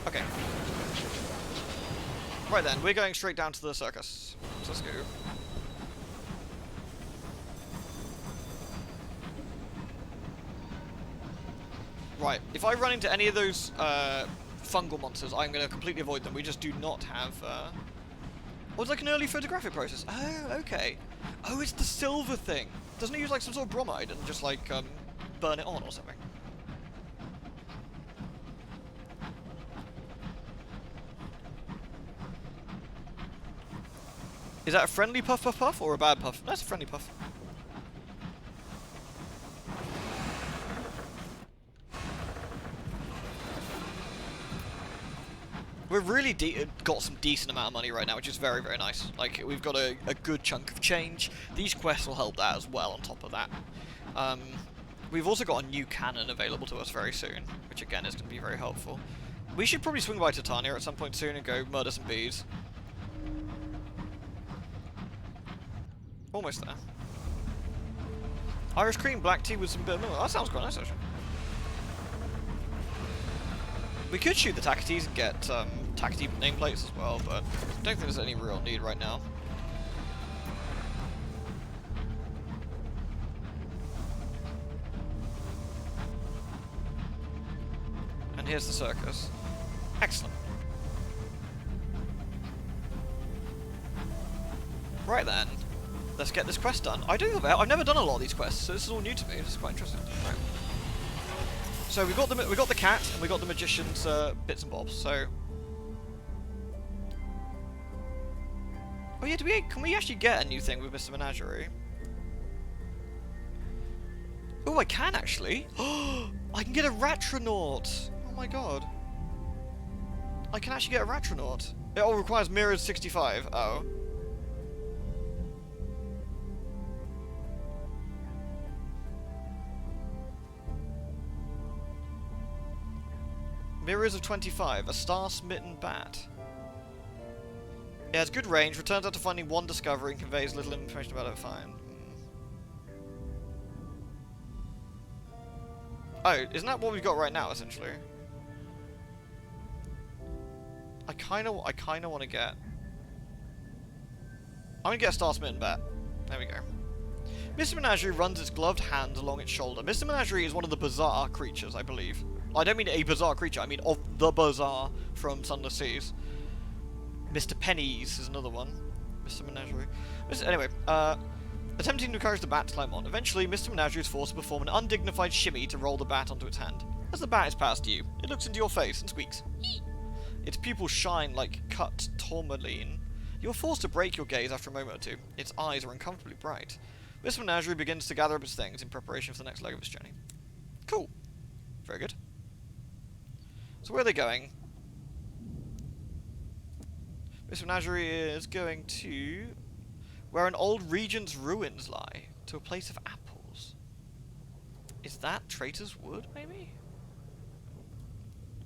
Okay. Right then, we're going straight down to the circus. So let's go. Right, if I run into any of those fungal monsters, I'm going to completely avoid them. We just do not have... Oh, it's like an early photographic process. Oh, okay. Oh, it's the silver thing. Doesn't it use like some sort of bromide and just like burn it on or something? Is that a friendly puff puff puff or a bad puff? That's a friendly puff. We've really got some decent amount of money right now, which is very, very nice. Like, we've got a good chunk of change. These quests will help that as well on top of that. We've also got a new cannon available to us very soon, which again is going to be very helpful. We should probably swing by Titania at some point soon and go murder some bees. Almost there. Irish cream, black tea with some bit of milk. That sounds quite nice, actually. We could shoot the Takatis and get Takati nameplates as well, but I don't think there's any real need right now. And here's the circus. Excellent. Right then, let's get this quest done. I've never done a lot of these quests, so this is all new to me. This is quite interesting. Right. So we got the cat and we got the magician's bits and bobs. So, oh yeah, can we actually get a new thing with Mr. Menagerie? Oh, I can actually. Oh, I can get a Ratronaut. Oh my god, I can actually get a Ratronaut. It all requires mirrors 65. Oh. Mirrors of 25, a star-smitten bat. It has good range, returns after finding one discovery and conveys little information about it. Fine. Oh, isn't that what we've got right now, essentially? I kinda want to get... I'm gonna get a star-smitten bat. There we go. Mr. Menagerie runs its gloved hand along its shoulder. Mr. Menagerie is one of the bizarre creatures, I believe. I don't mean a bizarre creature, I mean of the bazaar from Sunless Seas. Mr. Pennies is another one. Mr. Menagerie. Anyway, attempting to encourage the bat to climb on. Eventually, Mr. Menagerie is forced to perform an undignified shimmy to roll the bat onto its hand. As the bat is passed you, it looks into your face and squeaks. Its pupils shine like cut tourmaline. You're forced to break your gaze after a moment or two. Its eyes are uncomfortably bright. This menagerie begins to gather up its things in preparation for the next leg of its journey. Cool. Very good. So where are they going? This menagerie is going to where an old regent's ruins lie, to a place of apples. Is that Traitor's Wood, maybe?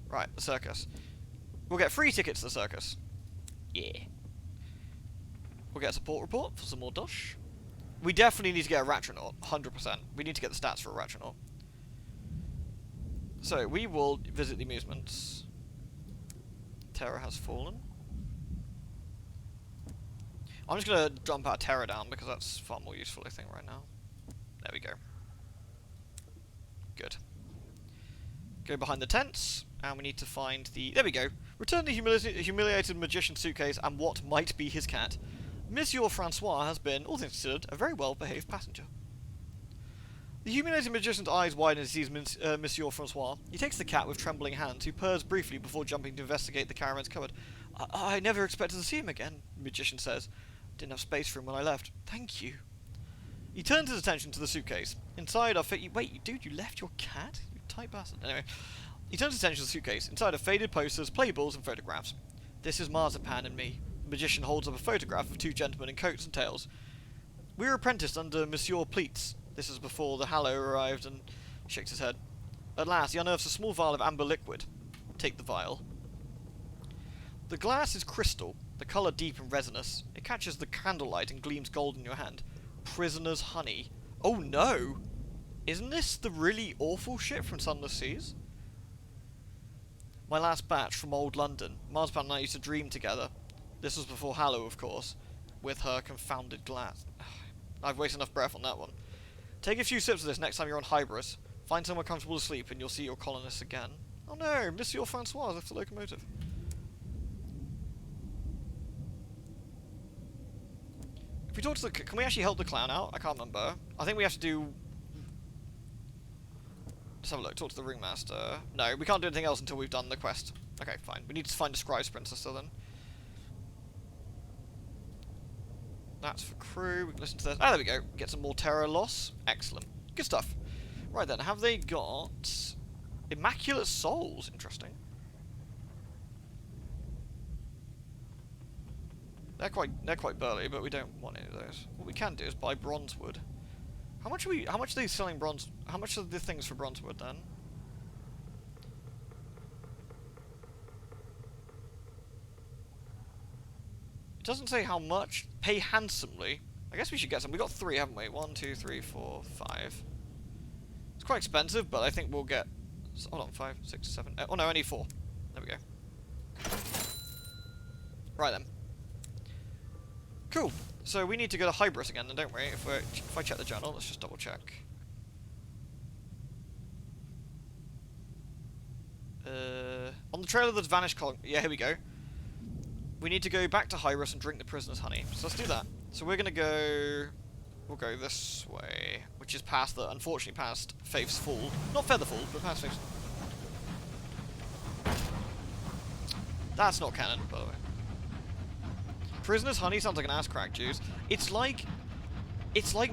Right, the circus. We'll get free tickets to the circus. Yeah. We'll get a support report for some more dosh. We definitely need to get a Ratronaut, 100%. We need to get the stats for a Ratronaut. So, we will visit the amusements. Terror has fallen. I'm just going to dump our Terror down because that's far more useful, I think, right now. There we go. Good. Go behind the tents, and we need to find the... There we go. Return the humiliated magician's suitcase and what might be his cat. Monsieur Francois has been, all things considered, a very well-behaved passenger. The humiliated magician's eyes widen as he sees Monsieur Francois. He takes the cat with trembling hands, who purrs briefly before jumping to investigate the caravan's cupboard. I never expected to see him again, the magician says. Didn't have space for him when I left. Thank you. He turns his attention to the suitcase. Inside are wait, dude, you left your cat? You tight bastard. Anyway, he turns his attention to the suitcase. Inside are faded posters, playbills, and photographs. This is Marzipan and me. The magician holds up a photograph of two gentlemen in coats and tails. We were apprenticed under Monsieur Pleats. This is before the Hallow arrived and shakes his head. At last, he unearths a small vial of amber liquid. Take the vial. The glass is crystal, the colour deep and resinous. It catches the candlelight and gleams gold in your hand. Prisoner's honey. Oh no! Isn't this the really awful shit from Sunless Seas? My last batch from old London. Marzipan and I used to dream together. This was before Hallow, of course. With her confounded glass. I've wasted enough breath on that one. Take a few sips of this next time you're on Hybris. Find somewhere comfortable to sleep and you'll see your colonists again. Oh no, Monsieur Francois left the locomotive. If we talk to the... Can we actually help the clown out? I can't remember. I think we have to do... Let's have a look. Talk to the ringmaster. No, we can't do anything else until we've done the quest. Okay, fine. We need to find a scribe's princess still then. That's for crew. We can listen to this. Ah, there we go. Get some more terror loss. Excellent. Good stuff. Right then, have they got... Immaculate Souls? Interesting. They're quite burly, but we don't want any of those. What we can do is buy bronze wood. How much are they selling bronze? How much are the things for bronze wood then? It doesn't say how much. Pay handsomely. I guess we should get some. We got 3, haven't we? 1, 2, 3, 4, 5. It's quite expensive, but I think we'll get... Hold on, 5, 6, 7... Oh no, only 4. There we go. Right then. Cool. So we need to go to Hybris again then, don't we? If I check the journal, let's just double check. On the trail of the vanished colony... Yeah, here we go. We need to go back to Hybris and drink the prisoner's honey. So let's do that. So we're gonna go... We'll go this way, which is past the... Unfortunately past Faith's Fall. Not Featherfall, but past Faith's... That's not canon, by the way. Prisoner's honey sounds like an ass crack juice. It's like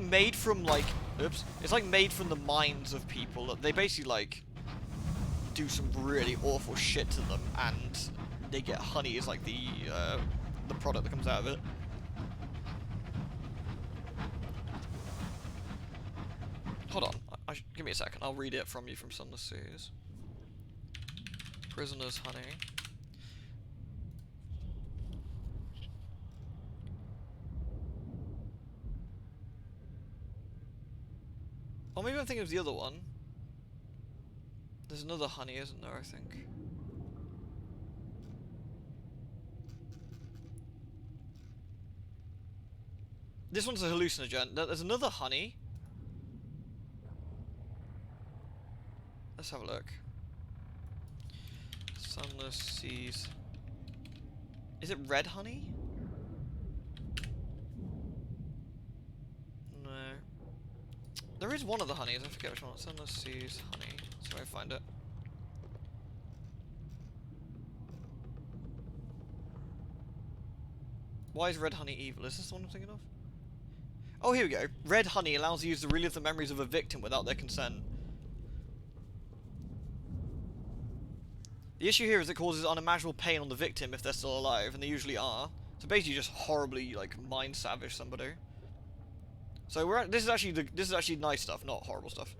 made from like... Oops. It's like made from the minds of people. They basically like... do some really awful shit to them, and they get honey as like the product that comes out of it. Hold on, give me a second. I'll read it from you from Sunless Seas. Prisoner's honey. Or maybe I'm thinking of the other one. There's another honey, isn't there, I think? This one's a hallucinogen. There's another honey. Let's have a look. Sunless Seas. Is it red honey? No. There is one of the honeys, I forget which one. Sunless Seas honey. So I find it. Why is red honey evil? Is this the one I'm thinking of? Oh, here we go. Red honey allows you to relive the memories of a victim without their consent. The issue here is it causes unimaginable pain on the victim if they're still alive, and they usually are. So basically, just horribly like mind savage somebody. So this is actually nice stuff, not horrible stuff.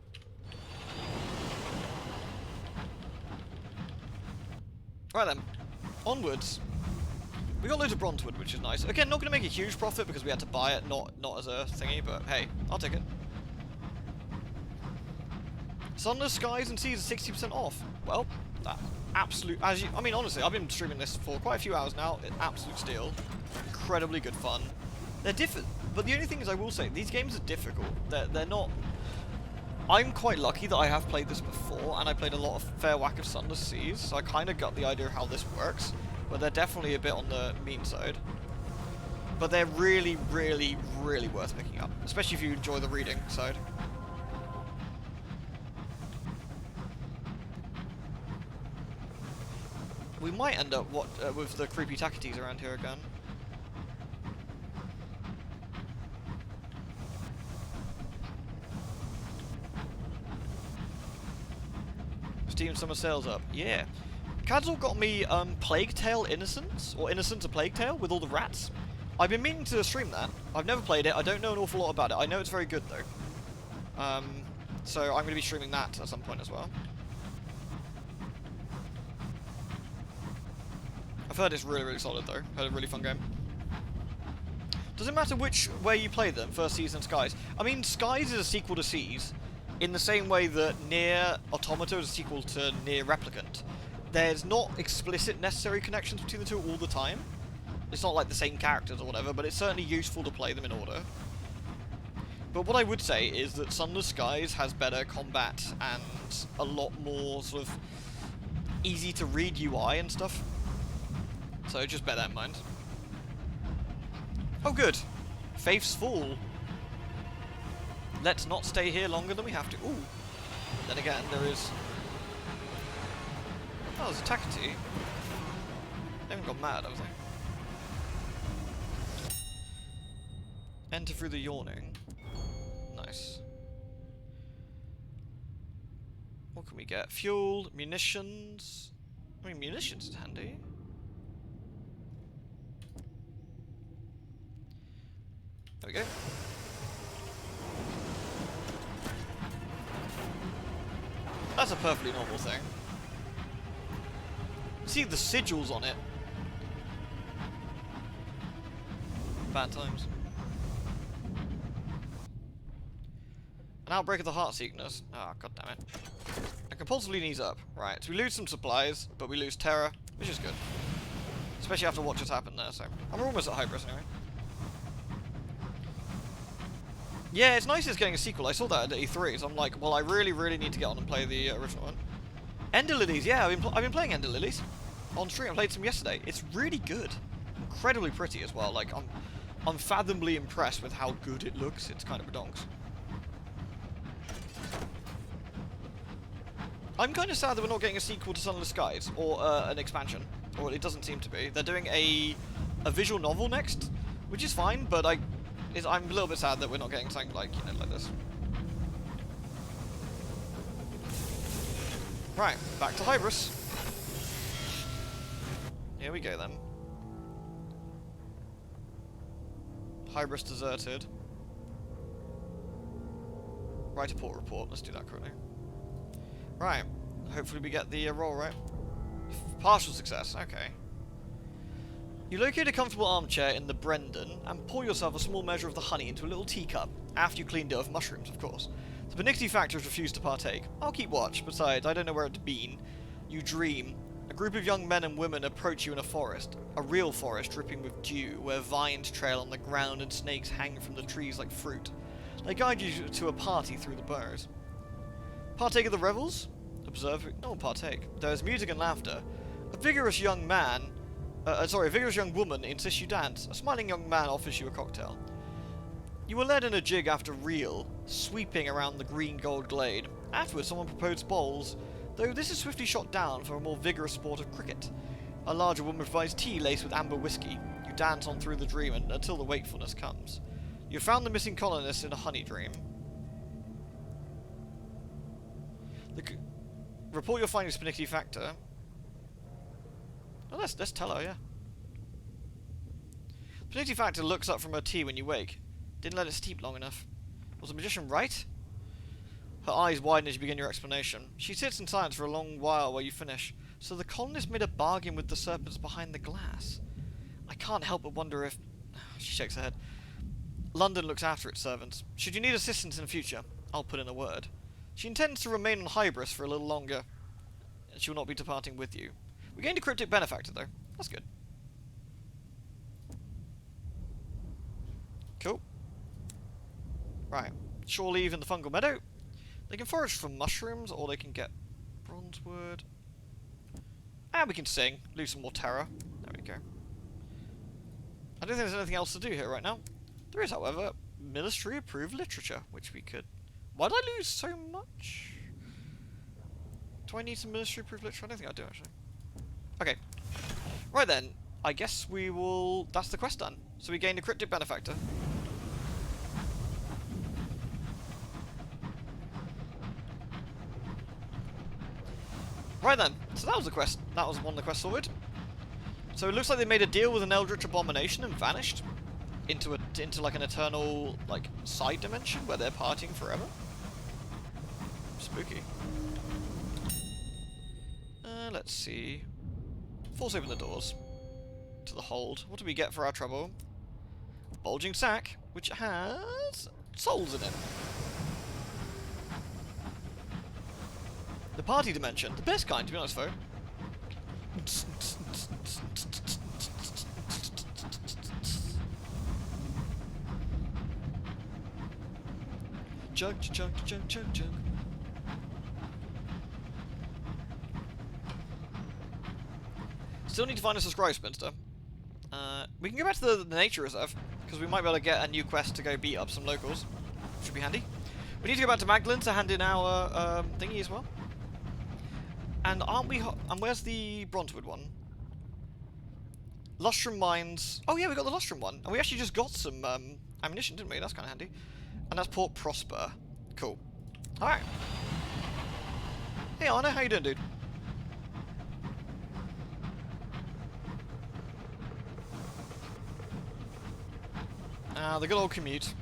Right then, onwards. We got loads of bronze wood, which is nice. Again, not going to make a huge profit because we had to buy it, not as a thingy, but hey, I'll take it. Sunless skies and seas are 60% off. Well, that absolute, I mean, honestly, I've been streaming this for quite a few hours now. Absolute steal. Incredibly good fun. They're different, but the only thing is, I will say, these games are difficult. They're not. I'm quite lucky that I have played this before, and I played a lot of fair whack of Sunless Seas, so I kind of got the idea of how this works. But they're definitely a bit on the mean side. But they're really, really, really worth picking up, especially if you enjoy the reading side. We might end up with the creepy Takatis around here again. Steam Summer Sales up. Yeah. Cadsall got me Plague Tale Innocence, or Innocence of Plague Tale, with all the rats. I've been meaning to stream that. I've never played it. I don't know an awful lot about it. I know it's very good, though. So I'm going to be streaming that at some point as well. I've heard it's really, really solid, though. Heard a really fun game. Doesn't matter which way you play them, First Seas and Skies. I mean, Skies is a sequel to Seas, in the same way that Nier Automata is a sequel to Nier Replicant. There's not explicit necessary connections between the two all the time. It's not like the same characters or whatever, but it's certainly useful to play them in order. But what I would say is that Sunless Skies has better combat and a lot more sort of easy to read UI and stuff. So just bear that in mind. Oh good! Faith's Fall. Let's not stay here longer than we have to. Ooh. Then again, there is... Oh, there's a Takati. They haven't got mad, have they? Enter through the yawning. Nice. What can we get? Fuel, munitions. I mean, munitions is handy. There we go. That's a perfectly normal thing. See the sigils on it. Bad times. An outbreak of the heart sickness. Ah, god damn it. And compulsively knees up. Right, so we lose some supplies, but we lose terror, which is good. Especially after what just happened there, so... I'm almost at Hybris anyway. Yeah, it's nice it's getting a sequel. I saw that at E3, so I'm like, well, I really, really need to get on and play the original one. Ender Lilies, yeah, I've been playing Ender Lilies on stream. I played some yesterday. It's really good. Incredibly pretty as well. Like, I'm unfathomably impressed with how good it looks. It's kind of a donks. I'm kind of sad that we're not getting a sequel to Sunless Skies, or an expansion. Or it doesn't seem to be. They're doing a visual novel next, which is fine, but I'm a little bit sad that we're not getting something like, you know, like this. Right, back to Hybris. Here we go then. Hybris deserted. Write a port report. Let's do that quickly. Right. Hopefully we get the roll right. Partial success. Okay. You locate a comfortable armchair in the Brendan and pour yourself a small measure of the honey into a little teacup, after you cleaned it of mushrooms, of course. The Benignity Factor has refused to partake. I'll keep watch, besides, I don't know where it's been. You dream. A group of young men and women approach you in a forest. A real forest dripping with dew, where vines trail on the ground and snakes hang from the trees like fruit. They guide you to a party through the burrows. Partake of the revels? Observe. No, partake. There is music and laughter. A vigorous young woman insists you dance. A smiling young man offers you a cocktail. You were led in a jig after reel, sweeping around the green gold glade. Afterwards, someone proposed bowls, though this is swiftly shot down for a more vigorous sport of cricket. A larger woman provides tea laced with amber whiskey. You dance on through the dream until the wakefulness comes. You found the missing colonists in a honey dream. Report your findings to Panicky Factor. Oh, let's tell her, yeah. Panicky Factor looks up from her tea when you wake. Didn't let it steep long enough. Was the magician right? Her eyes widen as you begin your explanation. She sits in silence for a long while while you finish. So the colonists made a bargain with the serpents behind the glass. I can't help but wonder if... She shakes her head. London looks after its servants. Should you need assistance in the future, I'll put in a word. She intends to remain on Hybris for a little longer, and she will not be departing with you. We gained a cryptic benefactor, though. That's good. Cool. Right. Shore leave in the fungal meadow. They can forage for mushrooms, or they can get bronze wood. And we can sing. Lose some more terror. There we go. I don't think there's anything else to do here right now. There is, however, ministry-approved literature, which we could... Why did I lose so much? Do I need some ministry-approved literature? I don't think I do, actually. Okay. Right then. I guess we will... That's the quest done. So we gained a cryptic benefactor. Right then. So that was the quest. That was one of the quests sorted. So it looks like they made a deal with an eldritch abomination and vanished into like an eternal like side dimension where they're partying forever. Spooky. Let's see. Force open the doors to the hold. What do we get for our trouble? Bulging sack, which has souls in it. The party dimension, the best kind, to be honest, though. Chug, chug, chug, chug, chug. Still need to find a subscribe spinster. We can go back to the nature reserve, because we might be able to get a new quest to go beat up some locals. Should be handy. We need to go back to Magdalen to hand in our thingy as well. And aren't we... And where's the Bronzewood one? Lustrum Mines... Oh yeah, we got the Lustrum one. And we actually just got some ammunition, didn't we? That's kind of handy. And that's Port Prosper. Cool. Alright. Hey Arna, how you doing, dude? The good old commute.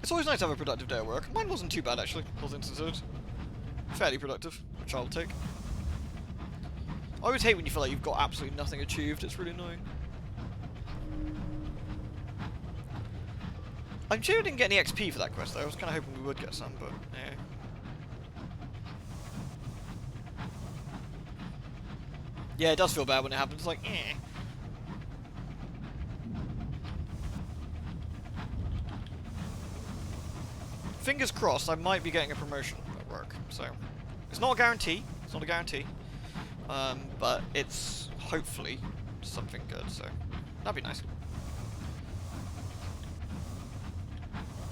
It's always nice to have a productive day at work. Mine wasn't too bad, actually. Wasn't considered. Fairly productive, which I'll take. I always hate when you feel like you've got absolutely nothing achieved. It's really annoying. I'm sure we didn't get any XP for that quest, though. I was kind of hoping we would get some, but yeah. Yeah, it does feel bad when it happens. It's like, eh. Fingers crossed, I might be getting a promotion at work. So, it's not a guarantee. It's not a guarantee. But it's hopefully something good. So, that'd be nice.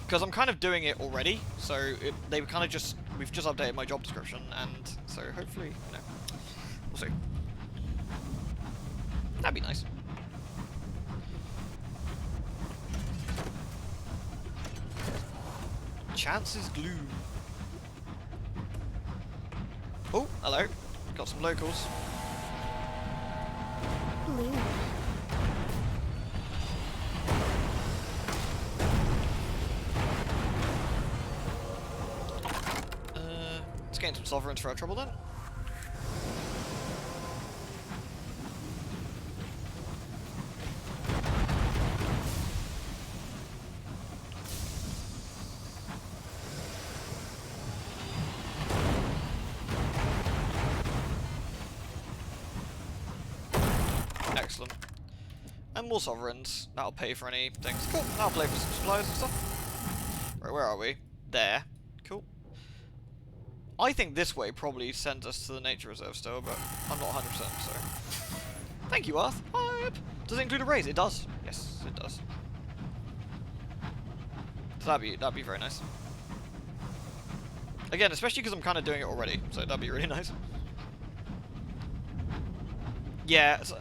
Because I'm kind of doing it already, so they were kind of just... We've just updated my job description, and so hopefully, you know, we'll see. That'd be nice. Chances gloom. Oh, hello. Got some locals. Blue. Let's gain some sovereigns for our trouble then. Excellent. And more sovereigns. That'll pay for any things. Cool. That'll pay for some supplies and stuff. Right, where are we? There. Cool. I think this way probably sends us to the nature reserve still, but I'm not 100%, so... Thank you, Arth. Does it include a raise? It does. Yes, it does. So that'd be very nice. Again, especially because I'm kind of doing it already, so that'd be really nice. Yeah, so,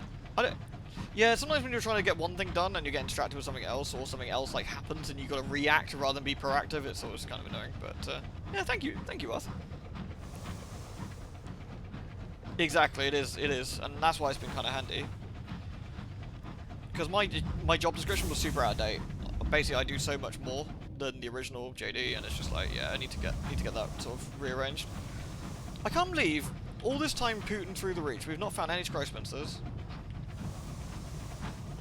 Yeah, sometimes when you're trying to get one thing done and you're getting distracted with something else, or something else like happens and you got to react rather than be proactive, it's always kind of annoying. But yeah, thank you, Arth. Exactly, it is, and that's why it's been kind of handy. Because my job description was super out of date. Basically, I do so much more than the original JD, and it's just like, yeah, I need to get that sort of rearranged. I can't believe all this time pooting through the Reach, we've not found any Scry Spinsters.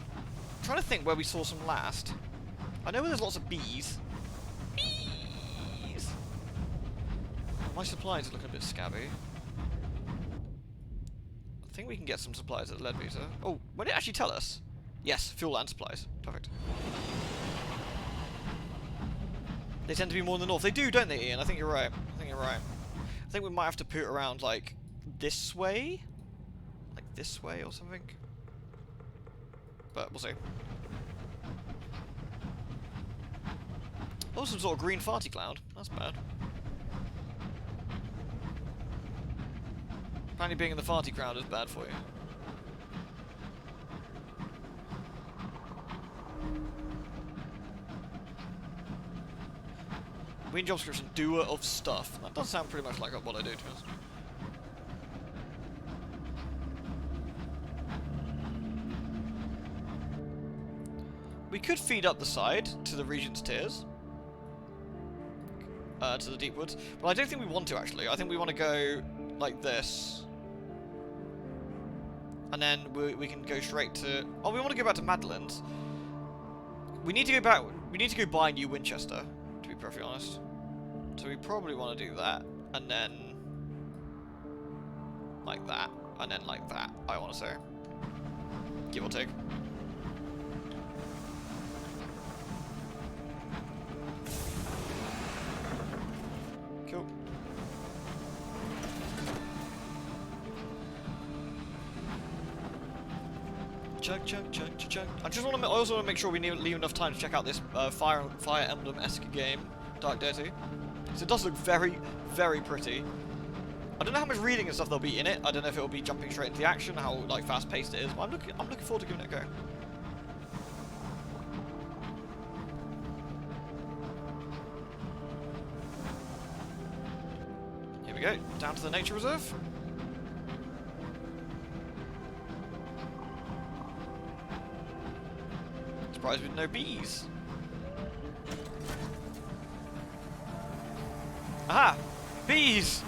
I'm trying to think where we saw some last. I know where there's lots of bees. Bees! My supplies are looking a bit scabby. I think we can get some supplies at the Leadbeater. Oh, what did it actually tell us? Yes, fuel and supplies. Perfect. They tend to be more in the north. They do, don't they, Ian? I think you're right. I think we might have to put around, like, this way? Like this way or something? But we'll see. Oh, some sort of green farty cloud. That's bad. Apparently being in the farty crowd is bad for you. Main job description, doer of stuff. That does sound pretty much like what I do, to be honest. We could feed up the side to the Regent's Tiers. To the Deep Woods. But I don't think we want to, actually. I think we want to go like this. And then we can go straight to... Oh, we want to go back to Madeline's. We need to go back... We need to go buy a new Winchester, to be perfectly honest. So we probably want to do that. And then... like that. And then like that, I want to say. Give or take. Cool. Chug. I just want to. I also want to make sure we leave enough time to check out this Fire Emblem-esque game, Dark Deity. So it does look very, very pretty. I don't know how much reading and stuff there'll be in it. I don't know if it'll be jumping straight into the action, how like fast-paced it is. But I'm looking forward to giving it a go. Here we go, down to the nature reserve. Surprised with no bees. Aha! Bees!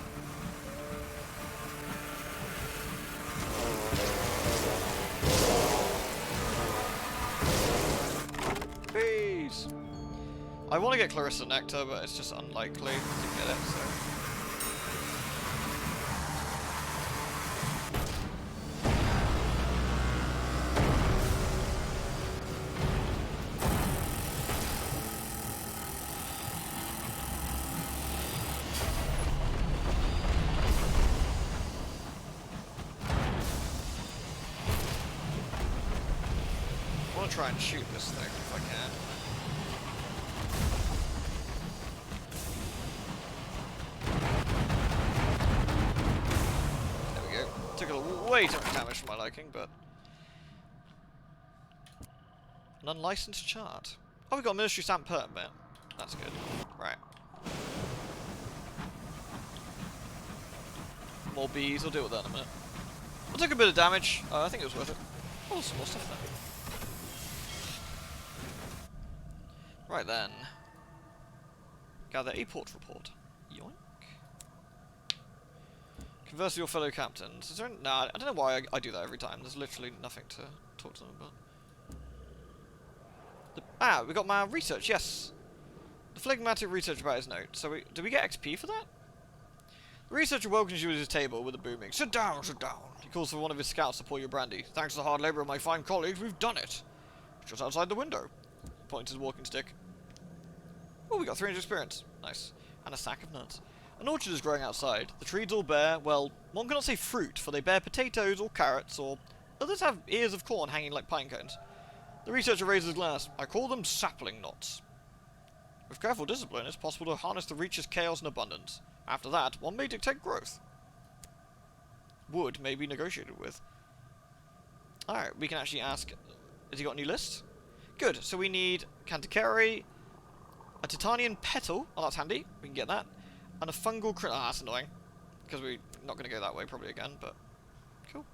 Bees! I want to get Clarissa Nectar, but it's just unlikely to get it, so... I want to try and shoot this thing if I can. There we go. Took a way too much damage for my liking, but... An unlicensed chart. Oh, we got a military stamp permit. That's good. Right. More bees, we'll deal with that in a minute. We'll take a bit of damage. I think it was worth it. Oh, some more stuff there. Right then. Gather a port report. Yoink. Converse with your fellow captains. Is there any... Nah, I don't know why I do that every time. There's literally nothing to talk to them about. We got my research, yes. The phlegmatic research about his note. So do we get XP for that? The researcher welcomes you at his table with a booming, sit down, sit down. He calls for one of his scouts to pour you brandy. Thanks to the hard labour of my fine colleagues, we've done it. Just outside the window. Points his walking stick. Oh, we got 300 experience. Nice. And a sack of nuts. An orchard is growing outside. The trees all bear, well, one cannot say fruit, for they bear potatoes or carrots, or others have ears of corn hanging like pine cones. The researcher raises his glass. I call them sapling knots. With careful discipline, it's possible to harness the Reach's chaos and abundance. After that, one may dictate growth. Wood may be negotiated with. Alright, we can actually ask, has he got a new list? Good, so we need Canticari, a Titanian Petal, oh that's handy, we can get that, and a Fungal Crit, that's annoying, because we're not going to go that way probably again, but cool.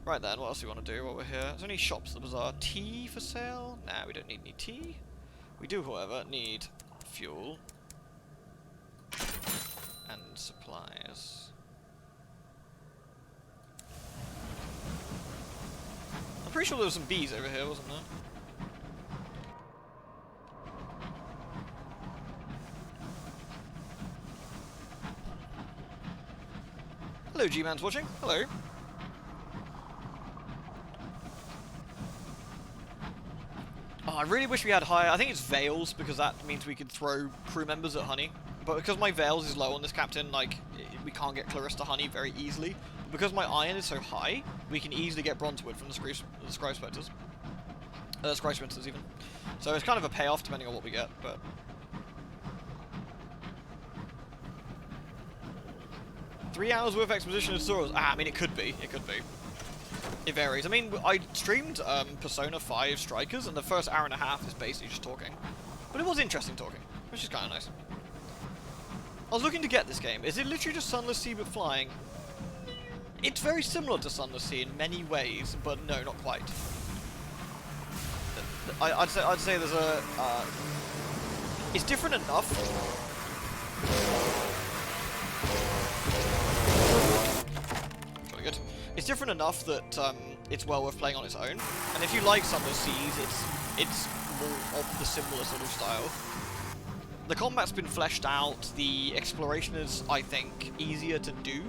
Right then, what else do we want to do while we're here? There's only shops at the bazaar. Tea for sale? Nah, we don't need any tea. We do, however, need fuel and supplies. I'm pretty sure there were some bees over here, wasn't there? Hello, G-Man's watching. Hello. Oh, I really wish we had higher. I think it's Veils, because that means we could throw crew members at Honey. But because my Veils is low on this captain, like, we can't get Clarissa Honey very easily. But because my Iron is so high, we can easily get Bronzewood from the Scribe Spectres. Scribe Sprinters, even. So it's kind of a payoff, depending on what we get, but... 3 hours worth of exposition in Soros. I mean, it could be. It could be. It varies. I mean, I streamed Persona 5 Strikers, and the first hour and a half is basically just talking. But it was interesting talking, which is kind of nice. I was looking to get this game. Is it literally just Sunless Sea but flying? It's very similar to Sunless Sea in many ways, but no, not quite. I'd say there's a... it's different enough. Really good. It's different enough that it's well worth playing on its own. And if you like Sunless Seas, it's more of the similar sort of style. The combat's been fleshed out. The exploration is, I think, easier to do.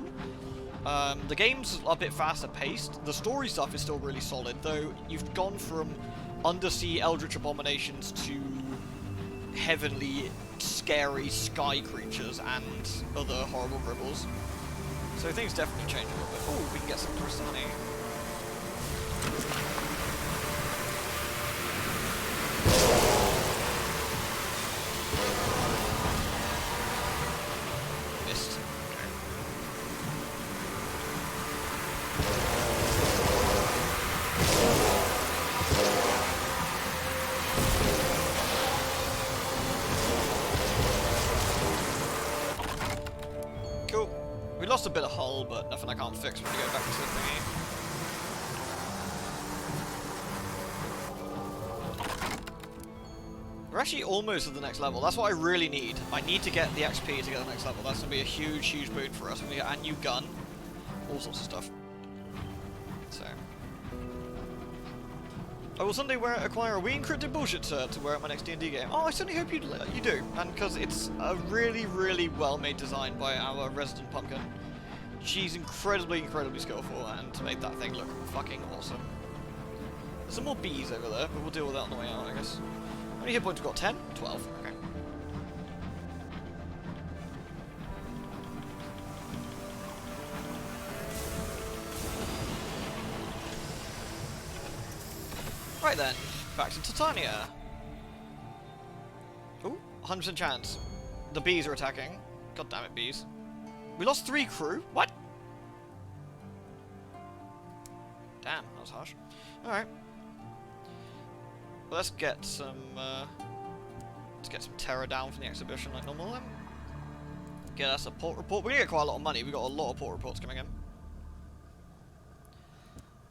The game's a bit faster paced. The story stuff is still really solid, though you've gone from undersea eldritch abominations to heavenly, scary sky creatures and other horrible gribbles. So things definitely change a little bit. Oh, we can get some crystal honey. Missed. Cool. We lost a bit of hull, but nothing I can't fix when we go back to the thingy. We're actually almost at the next level. That's what I really need. I need to get the XP to get the next level. That's going to be a huge, huge boon for us. We're going to get a new gun. All sorts of stuff. So. I will someday acquire a wee encrypted bullshit shirt to wear at my next D&D game. Oh, I certainly hope you do. And because it's a really, really well-made design by our resident pumpkin. She's incredibly, incredibly skillful, and to make that thing look fucking awesome. There's some more bees over there, but we'll deal with that on the way out, I guess. How many hit points we got? 10? 12. Okay. Right then, back to Titania. Ooh, 100% chance. The bees are attacking. God damn it, bees. We lost 3 crew? What? Damn, that was harsh. Alright. Well, let's get some terror down from the exhibition like normal then. Get us a port report. We're gonna get quite a lot of money. We got a lot of port reports coming in.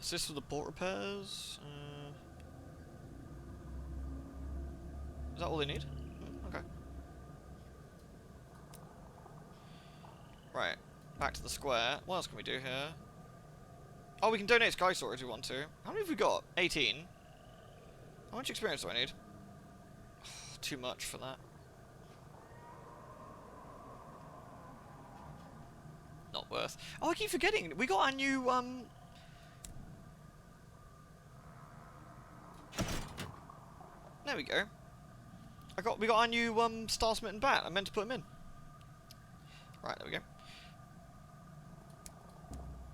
Assist with the port repairs. Is that all they need? Okay. Right, back to the square. What else can we do here? Oh, we can donate Sky Sword if we want to. How many have we got? 18. How much experience do I need? Too much for that. Not worth. Oh, I keep forgetting. We got our new, There we go. We got our new, Starsmitten Bat. I meant to put him in. Right, there we go.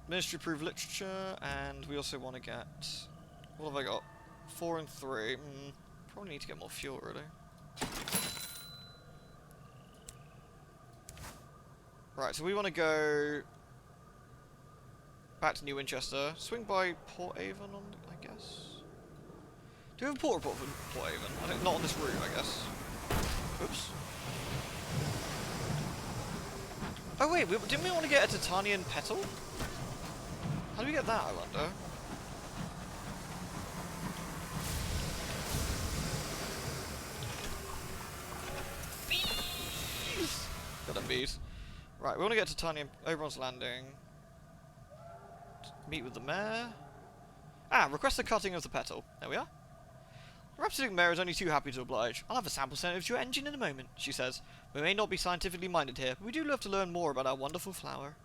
Ministry approved literature, and we also want to get... What have I got? 4 and 3. Probably need to get more fuel, really. Right, so we want to go... Back to New Winchester. Swing by Port Avon, I guess. Do we have a port report for Port Avon? I think not on this route, I guess. Oops. Oh wait, didn't we want to get a Titanian petal? How do we get that, I wonder? Bees! Got them bees. Right, we want to get to Titanian Oberon's Landing. Meet with the mayor. Ah, request the cutting of the petal. There we are. The Rhapsodic Mayor is only too happy to oblige. I'll have a sample sent over to your engine in a moment, she says. We may not be scientifically minded here, but we do love to learn more about our wonderful flower.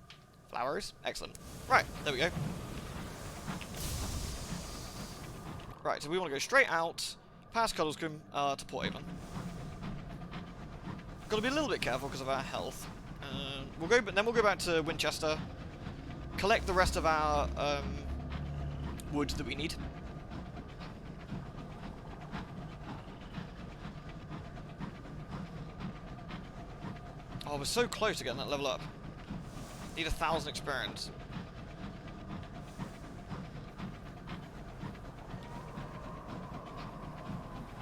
Flowers? Excellent. Right, there we go. Right, so we want to go straight out, past Cuddlescombe, to Port Avon. Got to be a little bit careful because of our health. We'll go back to Winchester, collect the rest of our wood that we need. Oh, we're so close to getting that level up. Need 1,000 experience.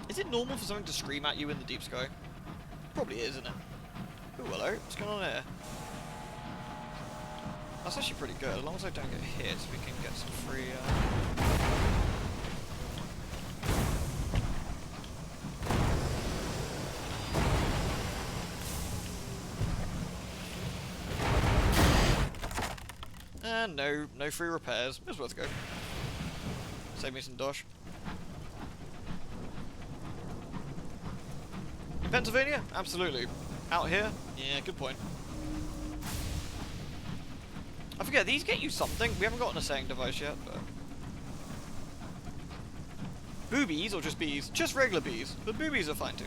Is it normal for something to scream at you in the deep sky? Probably is, isn't it? Oh, hello. What's going on here? That's actually pretty good. As long as I don't get hit, we can get some free... And no free repairs. It's worth a go. Save me some dosh. Pennsylvania? Absolutely. Out here? Yeah, good point. I forget, these get you something. We haven't gotten a saying device yet, but... Boobies, or just bees? Just regular bees, but boobies are fine too.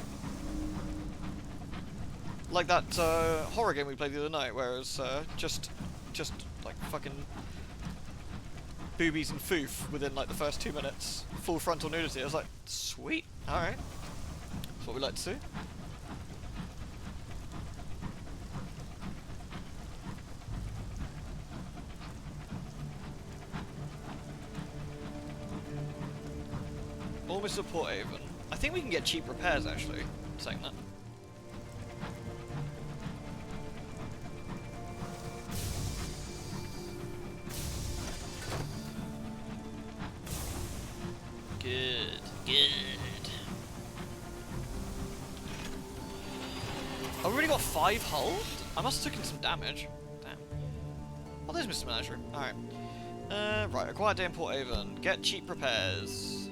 Like that horror game we played the other night, where it was just like fucking boobies and foof within like the first 2 minutes. Full frontal nudity. I was like, sweet, alright. That's what we like to see. Almost at Port Avon. I think we can get cheap repairs actually, saying that. Good, good. Oh, we already got 5 hull? I must have taken some damage. Damn. Oh, there's Mr. Menagerie. Alright. Right, a quiet day in Port Avon. Get cheap repairs.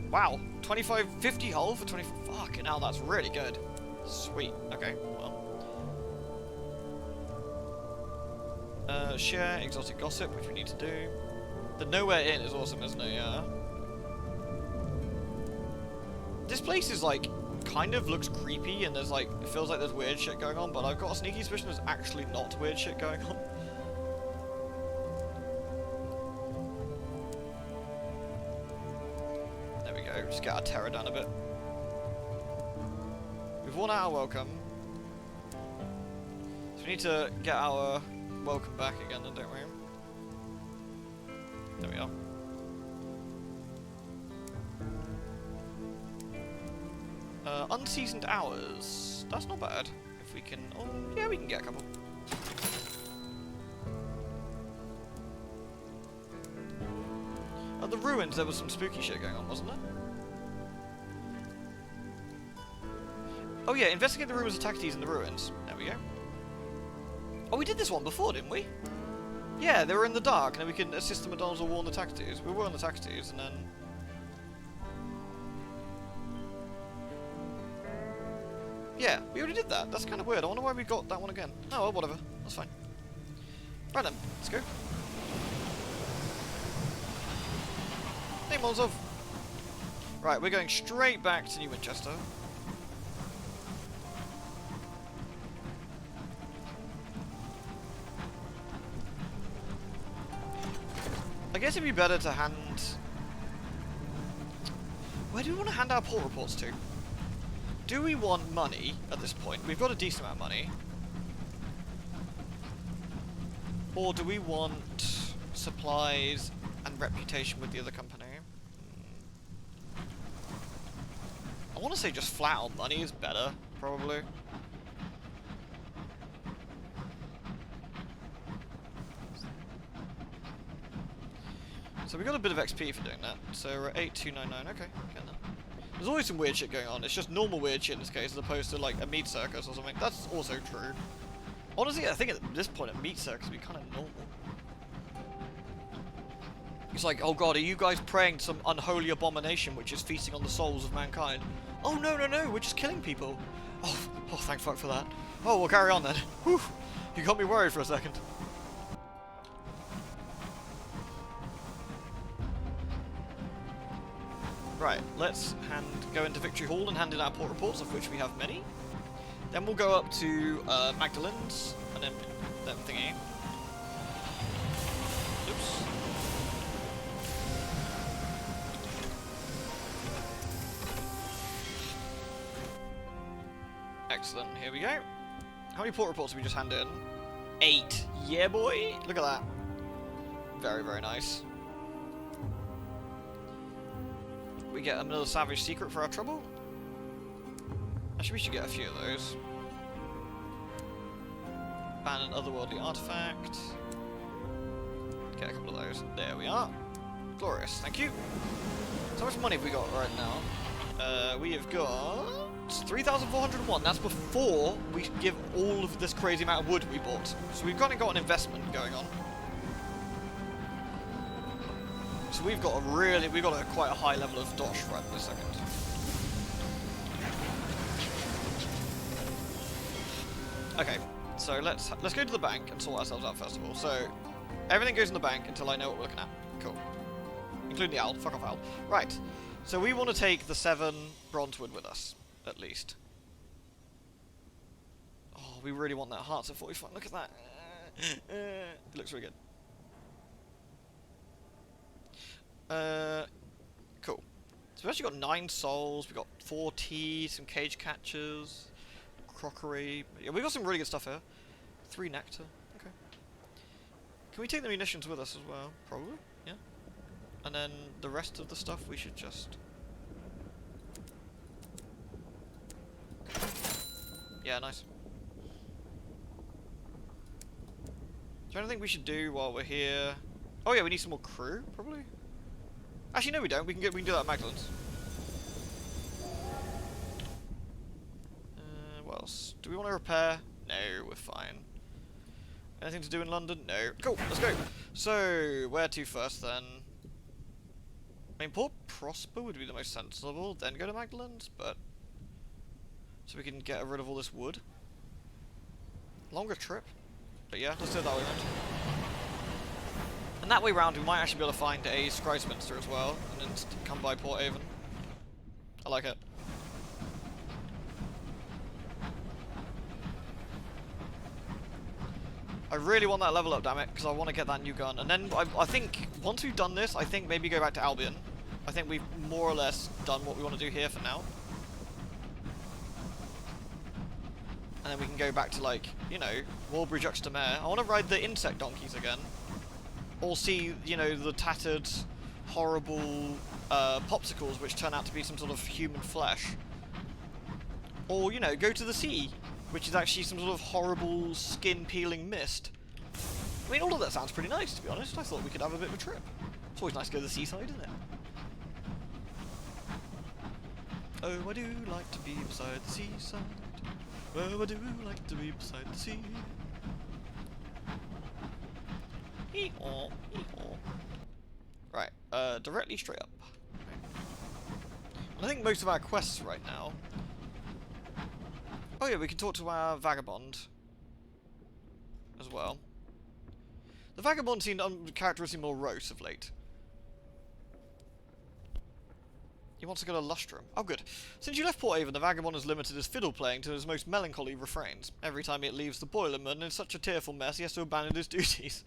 Wow, 50 hull for 20. Fucking hell, that's really good. Sweet. Okay, well. Share exotic gossip, which we need to do. The Nowhere Inn is awesome, isn't it? Yeah. This place is like kind of looks creepy, and there's like it feels like there's weird shit going on, but I've got a sneaky suspicion there's actually not weird shit going on. Just get our terror down a bit. We've won our welcome. So we need to get our welcome back again then, don't we? There we are. Unseasoned hours. That's not bad. If we can... Oh, yeah, we can get a couple. At the ruins, there was some spooky shit going on, wasn't there? Oh yeah, investigate the rumours of Tacites in the ruins. There we go. Oh, we did this one before, didn't we? Yeah, they were in the dark, and then we can assist the McDonald's or warn the Tacites. We were on the Tacites, and then... Yeah, we already did that. That's kind of weird. I wonder why we got that one again. Oh, well, whatever. That's fine. Right then, let's go. Hey, Molotov. Right, we're going straight back to New Winchester. I guess it'd be better to hand... Where do we want to hand our port reports to? Do we want money at this point? We've got a decent amount of money. Or do we want supplies and reputation with the other company? I want to say just flat on money is better, probably. So we got a bit of XP for doing that. So we're at 8299. Okay, getting there. There's always some weird shit going on. It's just normal weird shit in this case, as opposed to like a meat circus or something. That's also true. Honestly, I think at this point a meat circus would be kind of normal. It's like, oh god, are you guys praying to some unholy abomination which is feasting on the souls of mankind? Oh no, no, no, we're just killing people. Oh, thank fuck for that. Oh, we'll carry on then. Whew, you got me worried for a second. Right, let's go into Victory Hall and hand in our port reports, of which we have many. Then we'll go up to Magdalen's and then that thingy. Oops. Excellent, here we go. How many port reports did we just hand in? 8. Yeah, boy! Look at that. Very, very nice. We get another savage secret for our trouble. Actually, we should get a few of those. Ban an otherworldly artifact. Get a couple of those. There we are. Glorious, thank you. So how much money have we got right now? We have got 3,401. That's before we give all of this crazy amount of wood we bought. So we've kind of got an investment going on. So we've got quite a high level of dosh right this second. Okay, so let's go to the bank and sort ourselves out first of all. So everything goes in the bank until I know what we're looking at. Cool. Including the owl. Fuck off, owl. Right. So we want to take the 7 bronze wood with us, at least. Oh, we really want that. Hearts at 45. Look at that. It looks really good. Cool. So we've actually got 9 souls, we've got 4 tea, some cage catchers, crockery. Yeah, we've got some really good stuff here. 3 nectar. Okay. Can we take the munitions with us as well? Probably, yeah. And then the rest of the stuff we should just... Yeah, nice. Is there anything we should do while we're here? Oh yeah, we need some more crew, probably? Actually, no, we don't. We can do that at Magdalen's. What else? Do we want to repair? No, we're fine. Anything to do in London? No. Cool, let's go. So, where to first then? I mean, Port Prosper would be the most sensible, then go to Magdalen's, but... So we can get rid of all this wood. Longer trip. But yeah, let's do it that way around. And that way round, we might actually be able to find a Scrysminster as well, and then come by Port Avon. I like it. I really want that level up, damn it, because I want to get that new gun. And then I think, once we've done this, I think maybe go back to Albion. I think we've more or less done what we want to do here for now. And then we can go back to, like, you know, Walbridge Uxtermere. I want to ride the insect donkeys again. Or see, you know, the tattered, horrible popsicles which turn out to be some sort of human flesh. Or, you know, go to the sea, which is actually some sort of horrible skin-peeling mist. I mean, all of that sounds pretty nice, to be honest. I thought we could have a bit of a trip. It's always nice to go to the seaside, isn't it? Oh, I do like to be beside the seaside. Oh, I do like to be beside the sea. Hee-haw, hee-haw. Right, directly straight up. Okay. I think most of our quests right now... Oh yeah, we can talk to our Vagabond as well. The Vagabond seemed uncharacteristically more morose of late. He wants to go to Lustrum. Oh, good. Since you left Port Avon, the Vagabond has limited his fiddle playing to his most melancholy refrains. Every time it leaves the boilerman in such a tearful mess, he has to abandon his duties.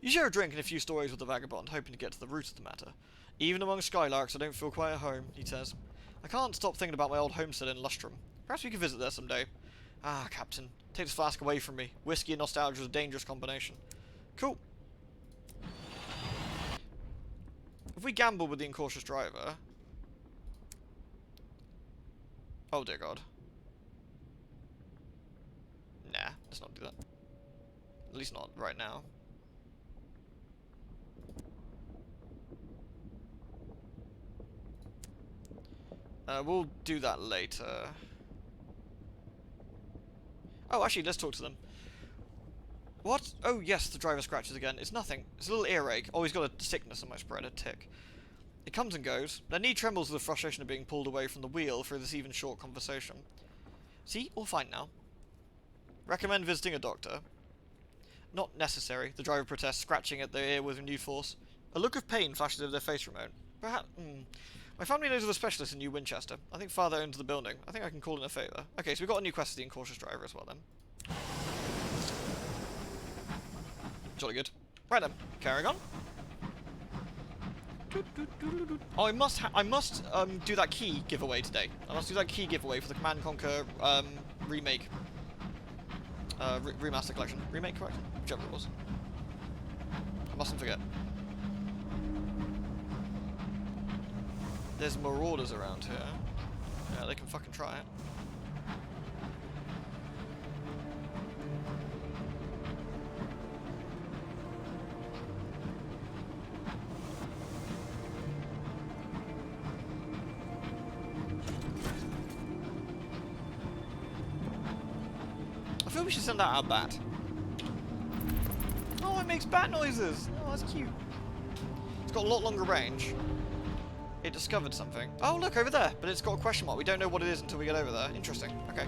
You share a drink and a few stories with the Vagabond, hoping to get to the root of the matter. Even among skylarks, I don't feel quite at home, he says. I can't stop thinking about my old homestead in Lustrum. Perhaps we could visit there someday. Ah, Captain, take this flask away from me. Whiskey and nostalgia is a dangerous combination. Cool. If we gamble with the incautious driver... Oh dear God. Nah, let's not do that. At least not right now. We'll do that later. Oh, actually, let's talk to them. What? Oh, yes, the driver scratches again. It's nothing. It's a little earache. Oh, he's got a sickness on my spread, a tick. It comes and goes. Their knee trembles with the frustration of being pulled away from the wheel through this even short conversation. See? All fine now. Recommend visiting a doctor. Not necessary, the driver protests, scratching at their ear with renewed force. A look of pain flashes over their face for a moment. Perhaps... My family knows of a specialist in New Winchester. I think father owns the building. I think I can call in a favour. Okay, so we've got a new quest as the incautious driver as well then. Jolly good. Right then, carrying on. Oh, I must do that key giveaway today. I must do that key giveaway for the Command & Conquer remake. Remaster collection. Remake collection? Whichever it was. I mustn't forget. There's marauders around here. Yeah, they can fucking try it. I feel we should send out our bat. Oh, it makes bat noises! Oh, that's cute. It's got a lot longer range. It discovered something. Oh, look, over there! But it's got a question mark. We don't know what it is until we get over there. Interesting. Okay.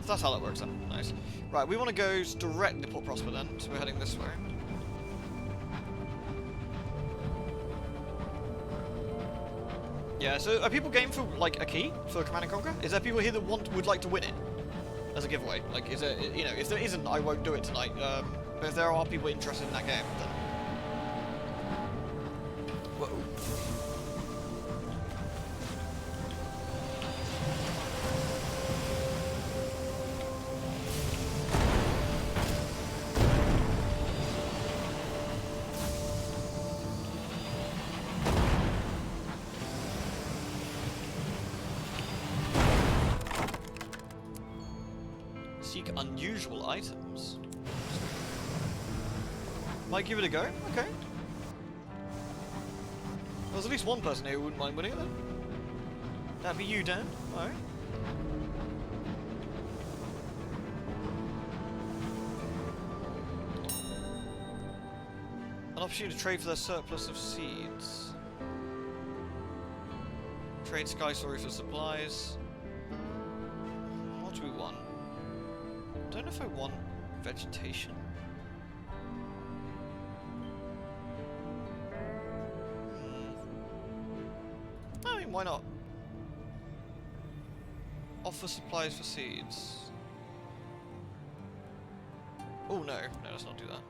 So that's how that works then. Nice. Right, we want to go directly to Port Prosper then, so we're heading this way. Yeah, so are people game for, like, a key for Command & Conquer? Is there people here that would like to win it as a giveaway? Like, is there, you know, if there isn't, I won't do it tonight. But if there are people interested in that game, then... Whoa. Seek unusual items. Might give it a go? Okay. There's at least one person here who wouldn't mind winning it then. That'd be you, Dan. Alright. An opportunity to trade for their surplus of seeds. Trade Sky Story for supplies. What do we want? I don't know if I want vegetation. I mean, why not? Offer supplies for seeds. Oh no, let's not do that.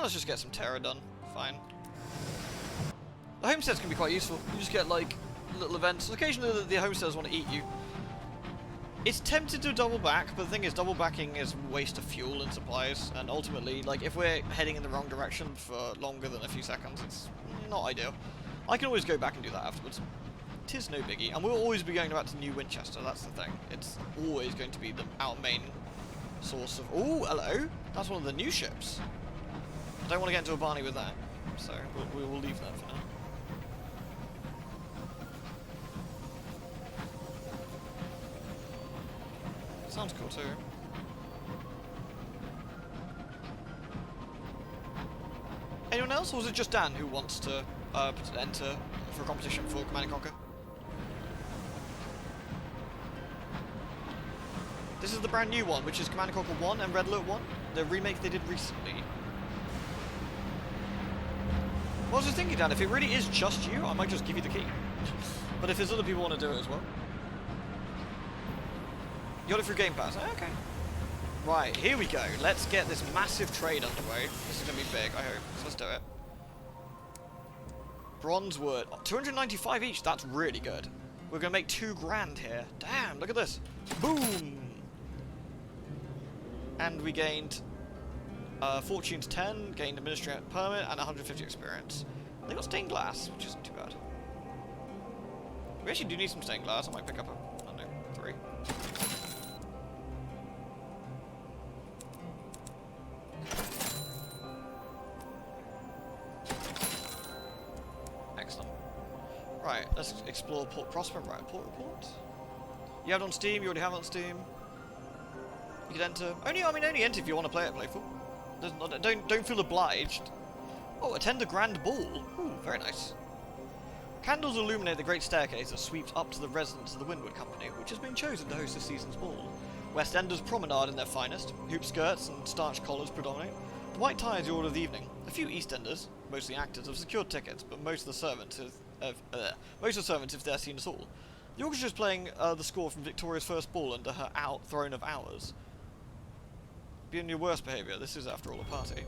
Let's just get some terror done. Fine. The homesteads can be quite useful. You just get like little events. Occasionally the homesteaders want to eat you. It's tempted to double back, but the thing is, double backing is a waste of fuel and supplies, and ultimately, like, if we're heading in the wrong direction for longer than a few seconds, it's not ideal. I can always go back and do that afterwards. 'Tis no biggie, and we'll always be going back to New Winchester, that's the thing. It's always going to be our main source of... Oh, hello! That's one of the new ships. I don't want to get into a Barney with that, so we'll leave that for now. Sounds cool too. Anyone else, or was it just Dan who wants to enter for a competition for Command & Conquer? This is the brand new one, which is Command & Conquer 1 and Red Alert 1, the remake they did recently. What was I thinking, Dan? If it really is just you, I might just give you the key. But if there's other people who want to do it as well. You got it through Game Pass. Okay. Right, here we go. Let's get this massive trade underway. This is going to be big, I hope. So let's do it. Bronze wood. 295 each. That's really good. We're going to make $2 grand here. Damn, look at this. Boom! And we gained Fortune's 10, gained Administrator Permit, and 150 experience. They got stained glass, which isn't too bad. We actually do need some stained glass. I might pick up a, I don't know, 3. Excellent. Right, let's explore Port Prosper. Right, Port Report. You have it on Steam, you already have it on Steam. You can enter. Only enter if you want to play it, Playful. Don't feel obliged. Oh, attend the Grand Ball. Ooh, very nice. Candles illuminate the great staircase that sweeps up to the residence of the Windward Company, which has been chosen to host this season's ball. West Enders promenade in their finest. Hoop skirts and starched collars predominate. The white tie is the order of the evening. A few East Enders, mostly actors, have secured tickets, but most of the servants, if they're seen at all. The orchestra is playing the score from Victoria's first ball under her Throne of Hours. Be on your worst behaviour. This is, after all, a party.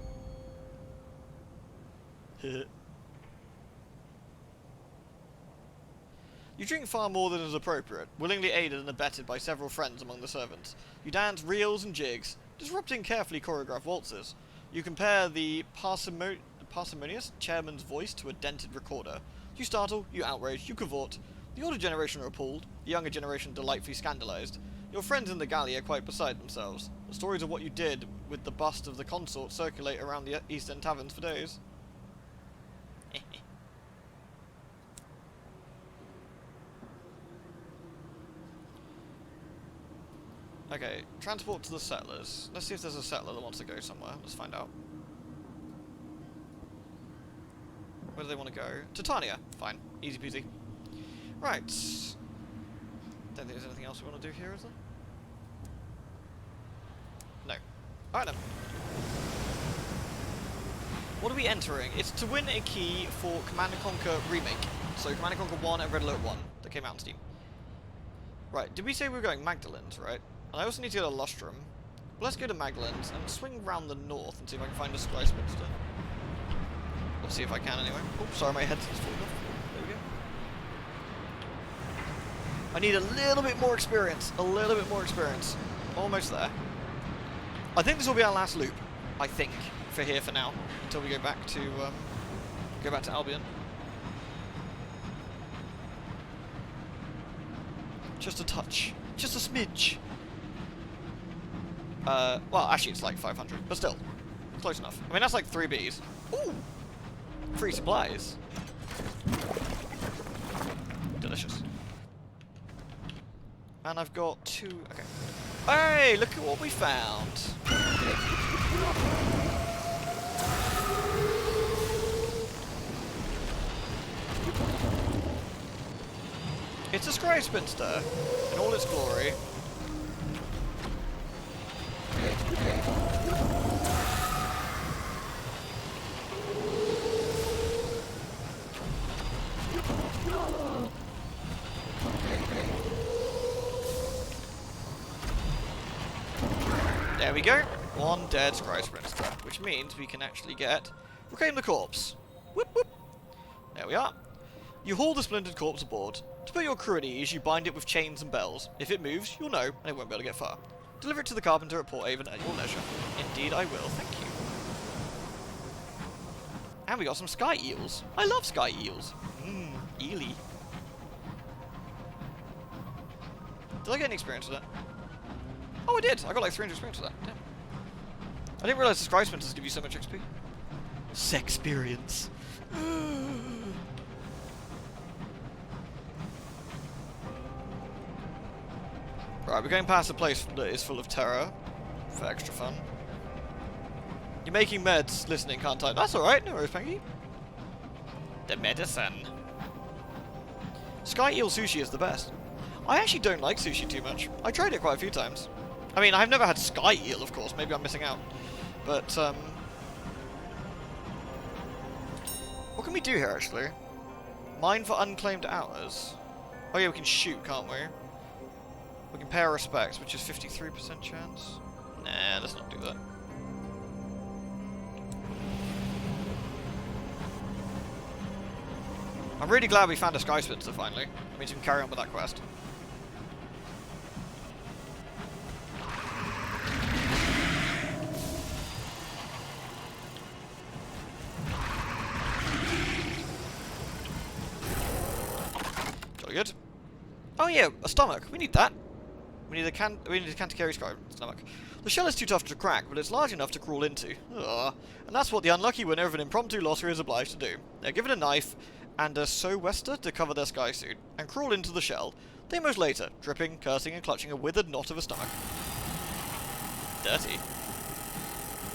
You drink far more than is appropriate, willingly aided and abetted by several friends among the servants. You dance reels and jigs, disrupting carefully choreographed waltzes. You compare the parsimonious chairman's voice to a dented recorder. You startle, you outrage, you cavort. The older generation are appalled, the younger generation delightfully scandalised. Your friends in the galley are quite beside themselves. The stories of what you did with the bust of the consort circulate around the East End taverns for days. Okay, transport to the settlers. Let's see if there's a settler that wants to go somewhere. Let's find out. Where do they want to go? Titania. Fine. Easy peasy. Right. Don't think there's anything else we want to do here, is there? No. Alright then. What are we entering? It's to win a key for Command & Conquer Remake. So Command & Conquer 1 and Red Alert 1 that came out on Steam. Right, did we say we were going Magdalen's, right? And I also need to go to Lustrum. But let's go to Magdalen's and swing round the north and see if I can find a Sky Spinster. Let's see if I can anyway. Oh, sorry, my headset's fallen off. There we go. I need a little bit more experience. A little bit more experience. Almost there. I think this will be our last loop. I think. For here for now. Until we go back to Albion. Just a touch. Just a smidge. Well, actually it's like 500. But still. Close enough. I mean, that's like 3 Bs. Ooh! Free supplies. Delicious. And I've got 2... Okay. Hey! Look at what we found! It's a Sky Spinster in all its glory. There we go. 1 dead Sky Spinster, which means we can actually get Reclaim the Corpse. Whoop whoop. There we are. You haul the splintered corpse aboard. To put your crew at ease, you bind it with chains and bells. If it moves, you'll know, and it won't be able to get far. Deliver it to the carpenter at Port Avon at your leisure. Indeed I will, thank you. And we got some sky eels. I love sky eels. Mmm, eely. Did I get any experience with that? Oh, I did. I got like 300 experience with that. Damn. I didn't realise the Sky Spinners give you so much XP. Sexperience. Right, we're going past a place that is full of terror for extra fun. You're making meds, listening, can't type. That's alright, no worries, Panky. The medicine. Sky eel sushi is the best. I actually don't like sushi too much. I tried it quite a few times. I mean, I've never had sky eel, of course. Maybe I'm missing out. But, what can we do here, actually? Mine for unclaimed hours. Oh yeah, we can shoot, can't we? We can pay our respects, which is 53% chance. Nah, let's not do that. I'm really glad we found a Sky Spinster finally. That means we can carry on with that quest. Oh yeah, a stomach. We need that. We need a can to carry stomach. The shell is too tough to crack, but it's large enough to crawl into. Ugh. And that's what the unlucky winner of an impromptu lottery is obliged to do. They're given a knife and a sou'wester to cover their sky suit, and crawl into the shell. They emerge later, dripping, cursing, and clutching a withered knot of a stomach. Dirty.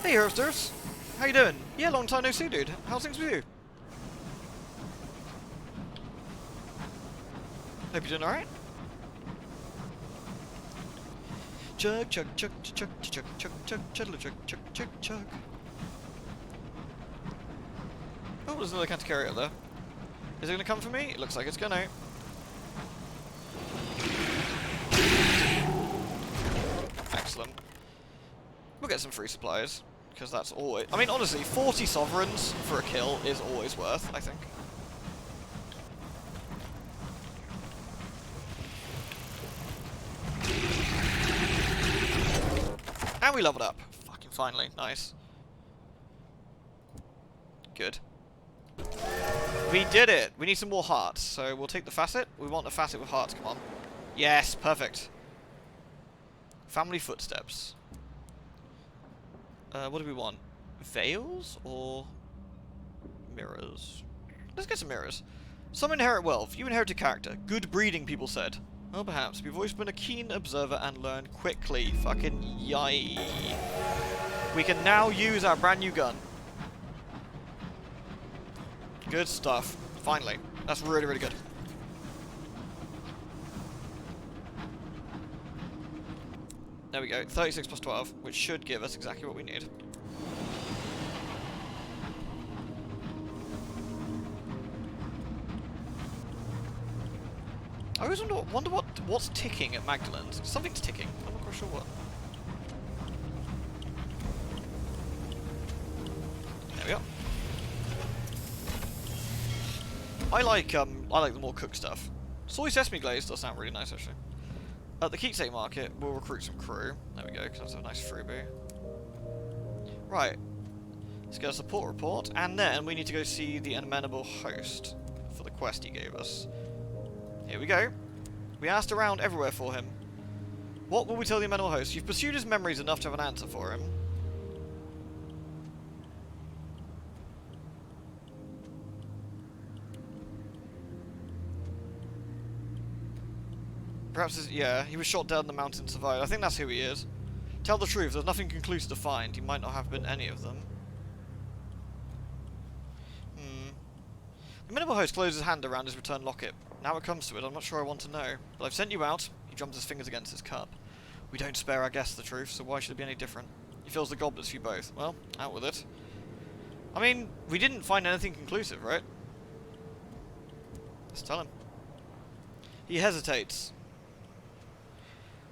Hey, Herbsters. How you doing? Yeah, long time no see, dude. How's things with you? Hope you're doing alright. Chug, chug, chug, chug, chug, chug, chug, chug, chug, chug, chug, chug. Oh, there's another can't-carry up there. Is it gonna come for me? It looks like it's gonna. Excellent. We'll get some free supplies, because that's always... I mean, honestly, 40 sovereigns for a kill is always worth, I think. And we leveled up. Fucking finally. Nice. Good. We did it! We need some more hearts, so we'll take the facet. We want a facet with hearts, come on. Yes, perfect. Family footsteps. What do we want? Veils or mirrors? Let's get some mirrors. Some inherit wealth. You inherit a character. Good breeding, people said. Well, perhaps. We've always been a keen observer and learned quickly. Fucking yay. We can now use our brand new gun. Good stuff. Finally. That's really, really good. There we go. 36 plus 12, which should give us exactly what we need. I always wonder what's ticking at Magdalen's. Something's ticking. I'm not quite sure what. There we go. I like the more cooked stuff. Soy sesame glaze does sound really nice, actually. At the keepsake market, we'll recruit some crew. There we go, because that's a nice freebie. Right. Let's get a support report, and then we need to go see the amenable host for the quest he gave us. Here we go. We asked around everywhere for him. What will we tell the amenable host? You've pursued his memories enough to have an answer for him. Perhaps, yeah, he was shot down in the mountain and survived. I think that's who he is. Tell the truth, there's nothing conclusive to find. He might not have been any of them. The amenable host closed his hand around his return locket. Now it comes to it, I'm not sure I want to know. But I've sent you out. He drums his fingers against his cup. We don't spare our guests the truth, so why should it be any different? He fills the goblets for you both. Well, out with it. I mean, we didn't find anything conclusive, right? Let's tell him. He hesitates.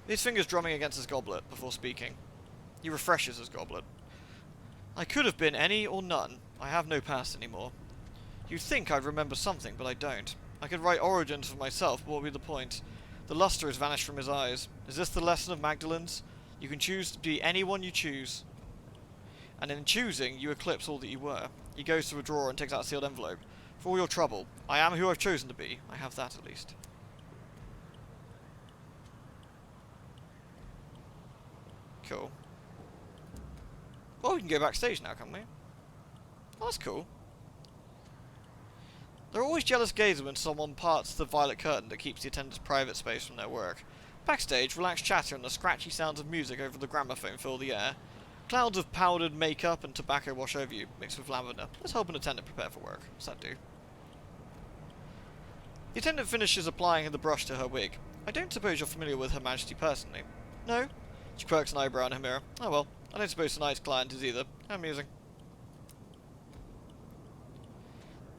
His fingers drumming against his goblet before speaking. He refreshes his goblet. I could have been any or none. I have no past anymore. You'd think I'd remember something, but I don't. I could write origins for myself, but what would be the point? The luster has vanished from his eyes. Is this the lesson of Magdalen's? You can choose to be anyone you choose. And in choosing, you eclipse all that you were. He goes to a drawer and takes out a sealed envelope. For all your trouble, I am who I've chosen to be. I have that, at least. Cool. Well, we can go backstage now, can't we? Oh, that's cool. There are always jealous gazers when someone parts the violet curtain that keeps the attendants' private space from their work. Backstage, relaxed chatter and the scratchy sounds of music over the gramophone fill the air. Clouds of powdered makeup and tobacco wash over you, mixed with lavender. Let's help an attendant prepare for work. What's that do? The attendant finishes applying the brush to her wig. I don't suppose you're familiar with Her Majesty personally. No? She quirks an eyebrow in her mirror. Oh well, I don't suppose tonight's client is either. How amusing.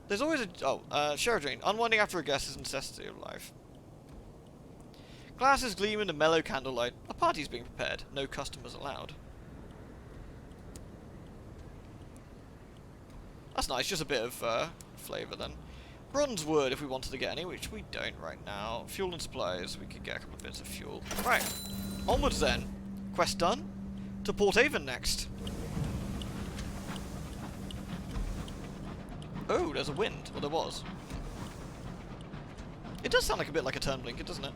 There's always a... Oh, Sheradrine. Unwinding after a guest is a necessity of life. Glasses gleam in the mellow candlelight. A party's being prepared. No customers allowed. That's nice, just a bit of flavour then. Bronze wood if we wanted to get any, which we don't right now. Fuel and supplies, we could get a couple of bits of fuel. Right, onwards then. Quest done. To Port Avon next. Oh, there's a wind. Well, there was. It does sound like a bit like a turn blinker, doesn't it?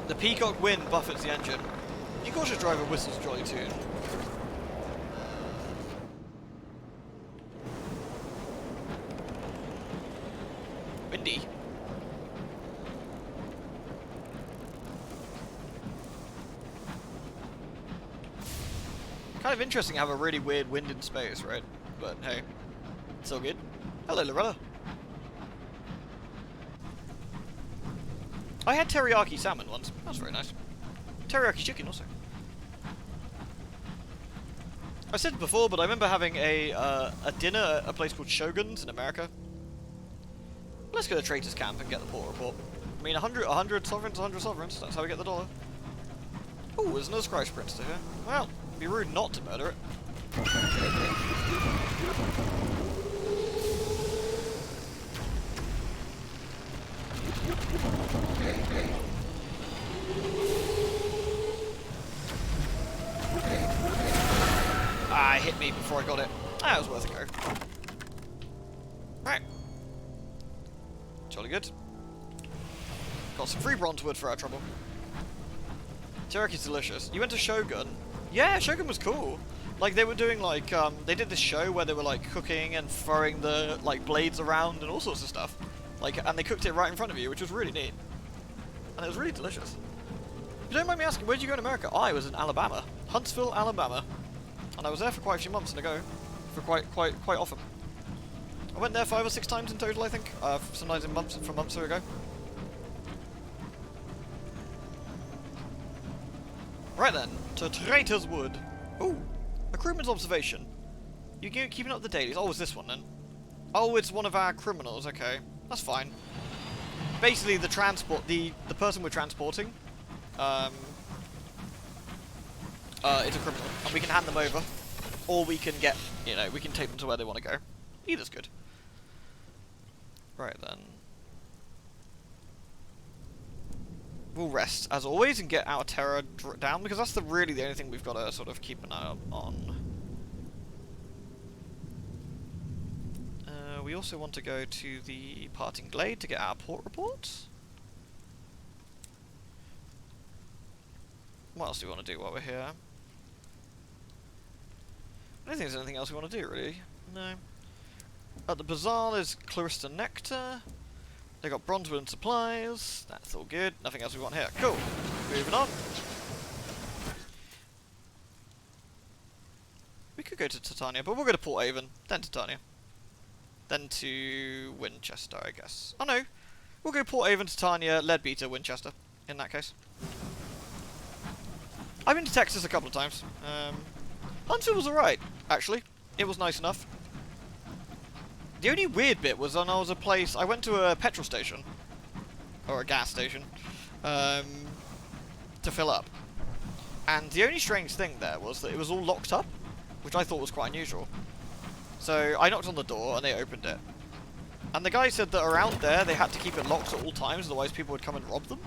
The peacock wind buffets the engine. You cautious driver whistles a jolly tune. Windy. Kind of interesting to have a really weird wind in space, right? But hey, it's all good. Hello, Lorella. I had teriyaki salmon once. That was very nice. Teriyaki chicken also. I said it before, but I remember having a dinner at a place called Shogun's in America. Let's go to Trader's Camp and get the port report. I mean, 100 sovereigns, 100 sovereigns. That's how we get the dollar. Ooh, there's another Scry Sprinter here. Well, it'd be rude not to murder it. Ah, it hit me before I got it. That was worth a go. Right. Jolly good. Got some free bronze wood for our trouble. Teraki's delicious. You went to Shogun? Yeah, Shogun was cool. Like, they were doing, like, they did this show where they were, like, cooking and throwing the, like, blades around and all sorts of stuff. Like, and they cooked it right in front of you, which was really neat. And it was really delicious. If you don't mind me asking, where did you go in America? I was in Alabama. Huntsville, Alabama. And I was there for quite a few months in a go. For quite often. I went there 5 or 6 times in total, I think. Sometimes in months, from months ago. Right then, to Traitor's Wood. Ooh, a crewman's observation. You keeping up the dailies? Oh, it's this one then. Oh, it's one of our criminals. Okay, that's fine. Basically, the person we're transporting, is a criminal, and we can hand them over, or we can get, we can take them to where they want to go. Either's good. Right then. We'll rest, as always, and get our terror down, because that's really the only thing we've got to sort of keep an eye on. We also want to go to the Parting Glade to get our port report. What else do we want to do while we're here? I don't think there's anything else we want to do, really. No. At the bazaar, there's Clarista Nectar. They got bronzewood and supplies. That's all good. Nothing else we want here. Cool. Moving on. We could go to Titania, but we'll go to Port Avon, then Titania. Then to Winchester, I guess. Oh no. We'll go Port Avon, Titania, Leadbeater, Winchester, in that case. I've been to Texas a couple of times. Huntsville was alright, actually. It was nice enough. The only weird bit was when I went to a petrol station, or a gas station, to fill up. And the only strange thing there was that it was all locked up, which I thought was quite unusual. So I knocked on the door and they opened it. And the guy said that around there they had to keep it locked at all times, otherwise people would come and rob them.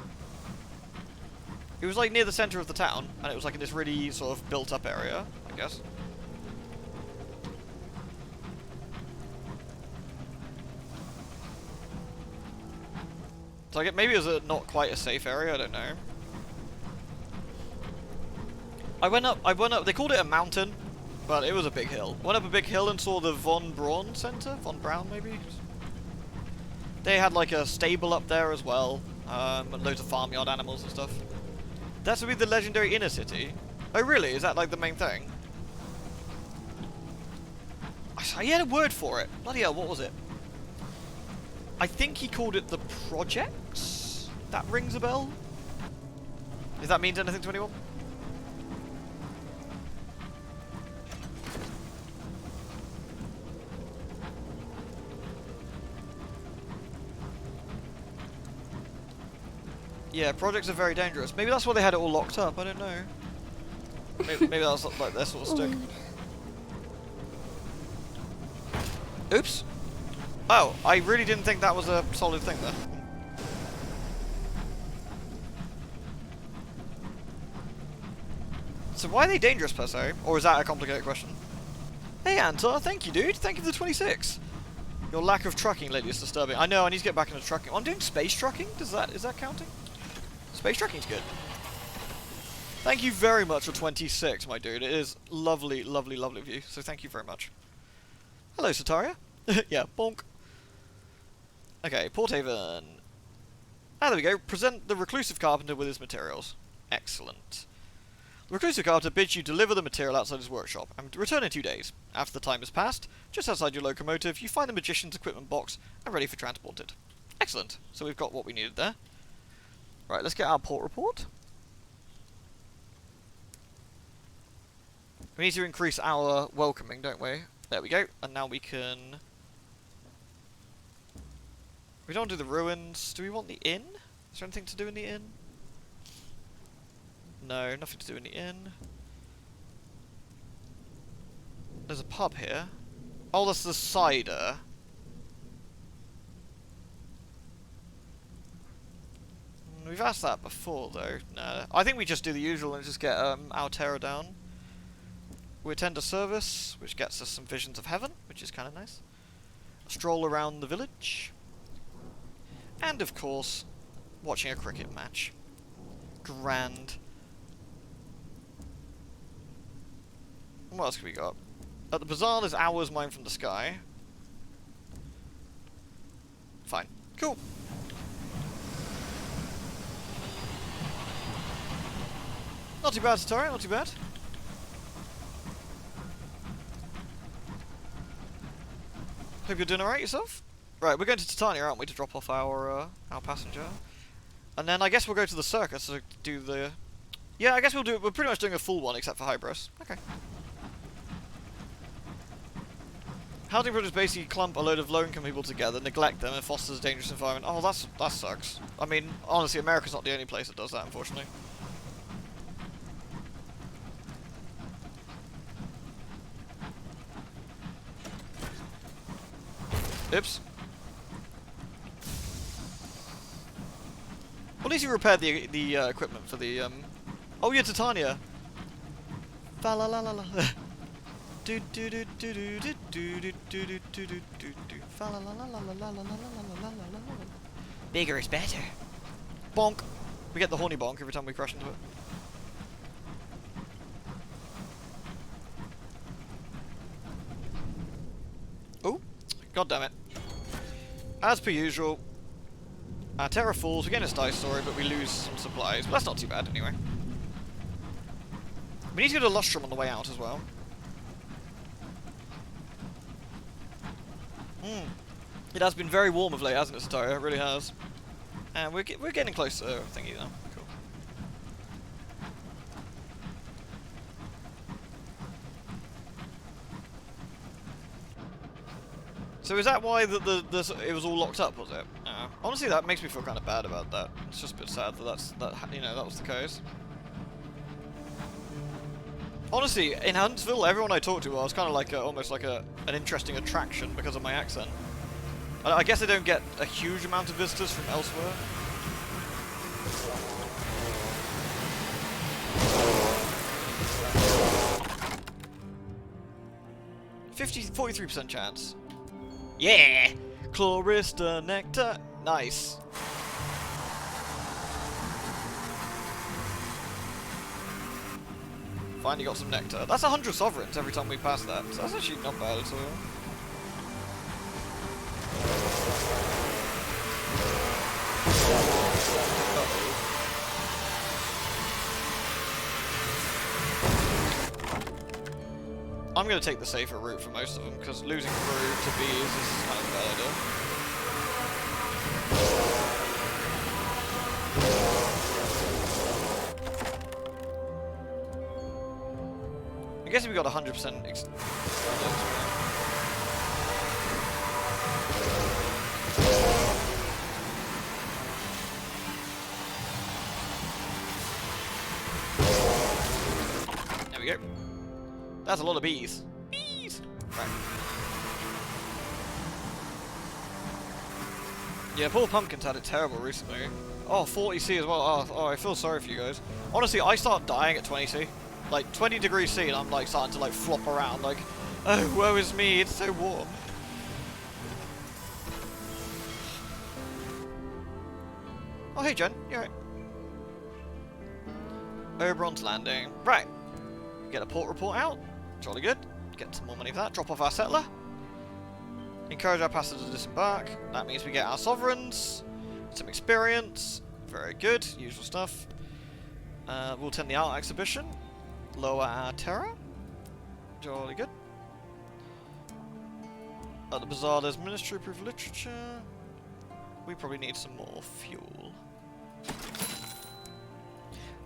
It was like near the centre of the town, and it was like in this really sort of built up area, I guess. So maybe it was not quite a safe area, I don't know. I went up, they called it a mountain, but it was a big hill. Went up a big hill and saw the Von Braun Center? Von Braun, maybe? They had like a stable up there as well, and loads of farmyard animals and stuff. That's to be the legendary inner city. Oh really? Is that like the main thing? He had a word for it. Bloody hell, what was it? I think he called it the Projects? That rings a bell? If that means anything to anyone? Yeah, projects are very dangerous. Maybe that's why they had it all locked up, I don't know. Maybe that's like their sort of stick. Oops. Oh, I really didn't think that was a solid thing there. So why are they dangerous per se? Or is that a complicated question? Hey Antar, thank you dude. Thank you for the 26. Your lack of trucking lately is disturbing. I know, I need to get back into trucking. I'm doing space trucking? Is that counting? Space trucking's good. Thank you very much for 26, my dude. It is lovely, lovely, lovely of you. So thank you very much. Hello, Sataria. Yeah, bonk. Okay, Port Haven. Ah, there we go. Present the Reclusive Carpenter with his materials. Excellent. The Reclusive Carpenter bids you deliver the material outside his workshop, and return in 2 days. After the time has passed, just outside your locomotive, you find the Magician's equipment box and ready for transported. Excellent. So we've got what we needed there. Right, let's get our port report. We need to increase our welcoming, don't we? There we go. And now we can... We don't do the ruins. Do we want the inn? Is there anything to do in the inn? No, nothing to do in the inn. There's a pub here. Oh, that's the cider. We've asked that before, though. No, I think we just do the usual and just get Altera down. We attend a service, which gets us some visions of heaven, which is kind of nice. A stroll around the village. And, of course, watching a cricket match. Grand. What else have we got? At the bazaar, there's hours mine from the sky. Fine. Cool. Not too bad, Satori, not too bad. Hope you're doing alright yourself? Right, we're going to Titania, aren't we, to drop off our passenger. And then I guess we'll go to the circus to do the... Yeah, I guess we're pretty much doing a full one, except for Hybris. Okay. Housing projects basically clump a load of low-income people together, neglect them, and fosters a dangerous environment. Oh, that sucks. I mean, honestly, America's not the only place that does that, unfortunately. Oops. Well, at least you repaired the equipment for the Oh yeah, Titania. Fa la la la la. Do do do do do do do do do do do do do. Fa la la la la la la la la la la la. Bigger is better. Bonk. We get the horny bonk every time we crash into it. Oh, god damn it. As per usual, our Terra falls, we get a dice story, but we lose some supplies. But that's not too bad anyway. We need to go to Lustrum on the way out as well. It has been very warm of late, hasn't it, Sataria? It really has. And we're getting close to thingy now. Cool. So is that why it was all locked up, was it? Honestly, that makes me feel kind of bad about that. It's just a bit sad that that was the case. Honestly, in Huntsville, everyone I talked to was kind of like almost like an interesting attraction because of my accent. I guess I don't get a huge amount of visitors from elsewhere. – 43% chance. Yeah! Chlorista nectar. Nice. Finally got some nectar. That's 100 sovereigns every time we pass that. So that's actually not bad at all. I'm going to take the safer route for most of them, because losing through to bees is kind of a bad idea. I guess if we got 100% there we go. That's a lot of bees. Bees! Right. Yeah, poor Pumpkin's had it terrible recently. Oh, 40C as well. Oh, I feel sorry for you guys. Honestly, I start dying at 20C. Like 20 degrees C, and I'm like starting to like flop around. Like, oh, woe is me! It's so warm. Oh, hey, Jen. You alright? Oberon's Landing. Right. Get a port report out. Jolly good. Get some more money for that. Drop off our settler. Encourage our passengers to disembark. That means we get our sovereigns. Some experience. Very good. Usual stuff. We'll attend the art exhibition. Lower our terror. Jolly good. At the bazaar, there's Ministry of Literature. We probably need some more fuel.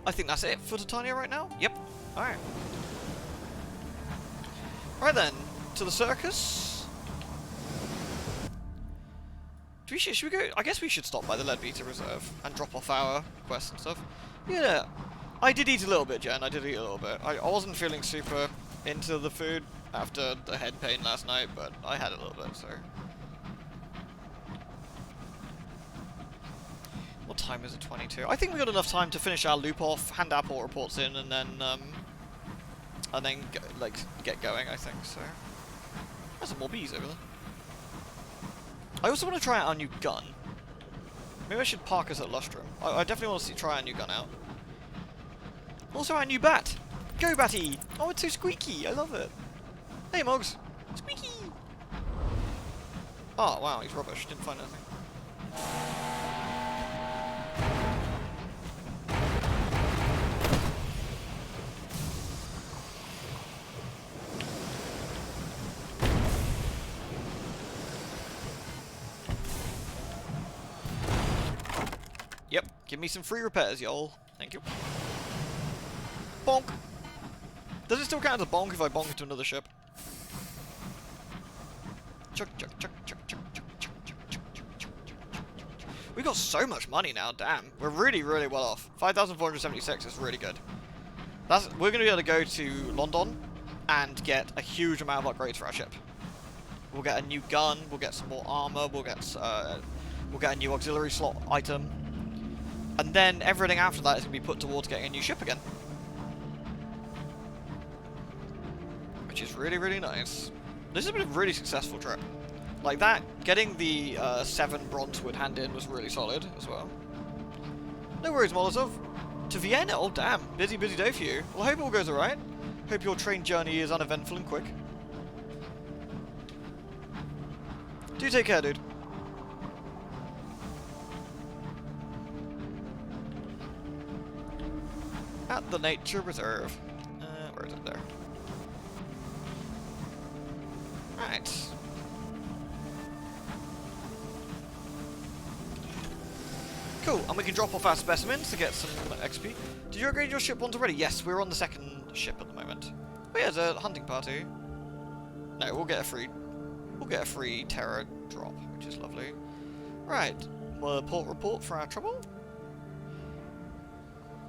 I think that's it for Titania right now. Yep. Alright. Right then, to the circus. Should we go? I guess we should stop by the Leadbeater Reserve and drop off our quests and stuff. Yeah. I did eat a little bit, Jen. I did eat a little bit. I wasn't feeling super into the food after the head pain last night, but I had a little bit, so. What time is it? 22. I think we got enough time to finish our loop off, hand our port reports in, and then get going. I think so. There's some more bees over there. I also want to try out our new gun. Maybe I should park us at Lustrum. I definitely want to try our new gun out. Also our new bat. Go Batty! Oh, it's so squeaky. I love it. Hey, Moggs. Squeaky. Oh wow, he's rubbish. Didn't find anything. Yep, give me some free repairs, y'all. Thank you. Bonk! Does it still count as a bonk if I bonk into another ship? Chuck, chuck, chuck, chuck, chuck, chuck, chuck, chuck, chuck, chuck, chuck, chuck. We got so much money now, damn. We're really, really well off. 5,476 is really good. We're going to be able to go to London and get a huge amount of upgrades for our ship. We'll get a new gun, we'll get some more armor, we'll get a new auxiliary slot item. And then everything after that is going to be put towards getting a new ship again. Which is really, really nice. This has been a really successful trip. Like that, getting the 7 Bronzewood hand in was really solid as well. No worries, Molotov. To Vienna? Oh damn, busy, busy day for you. Well, I hope all goes alright. Hope your train journey is uneventful and quick. Do take care, dude. At the Nature Reserve. Where is it there? Right. Cool, and we can drop off our specimens to get some XP. Did you upgrade your ship once already? Yes, we're on the 2nd ship at the moment. Oh yeah, there's a hunting party. No, we'll get a free terror drop, which is lovely. Right, port report for our trouble.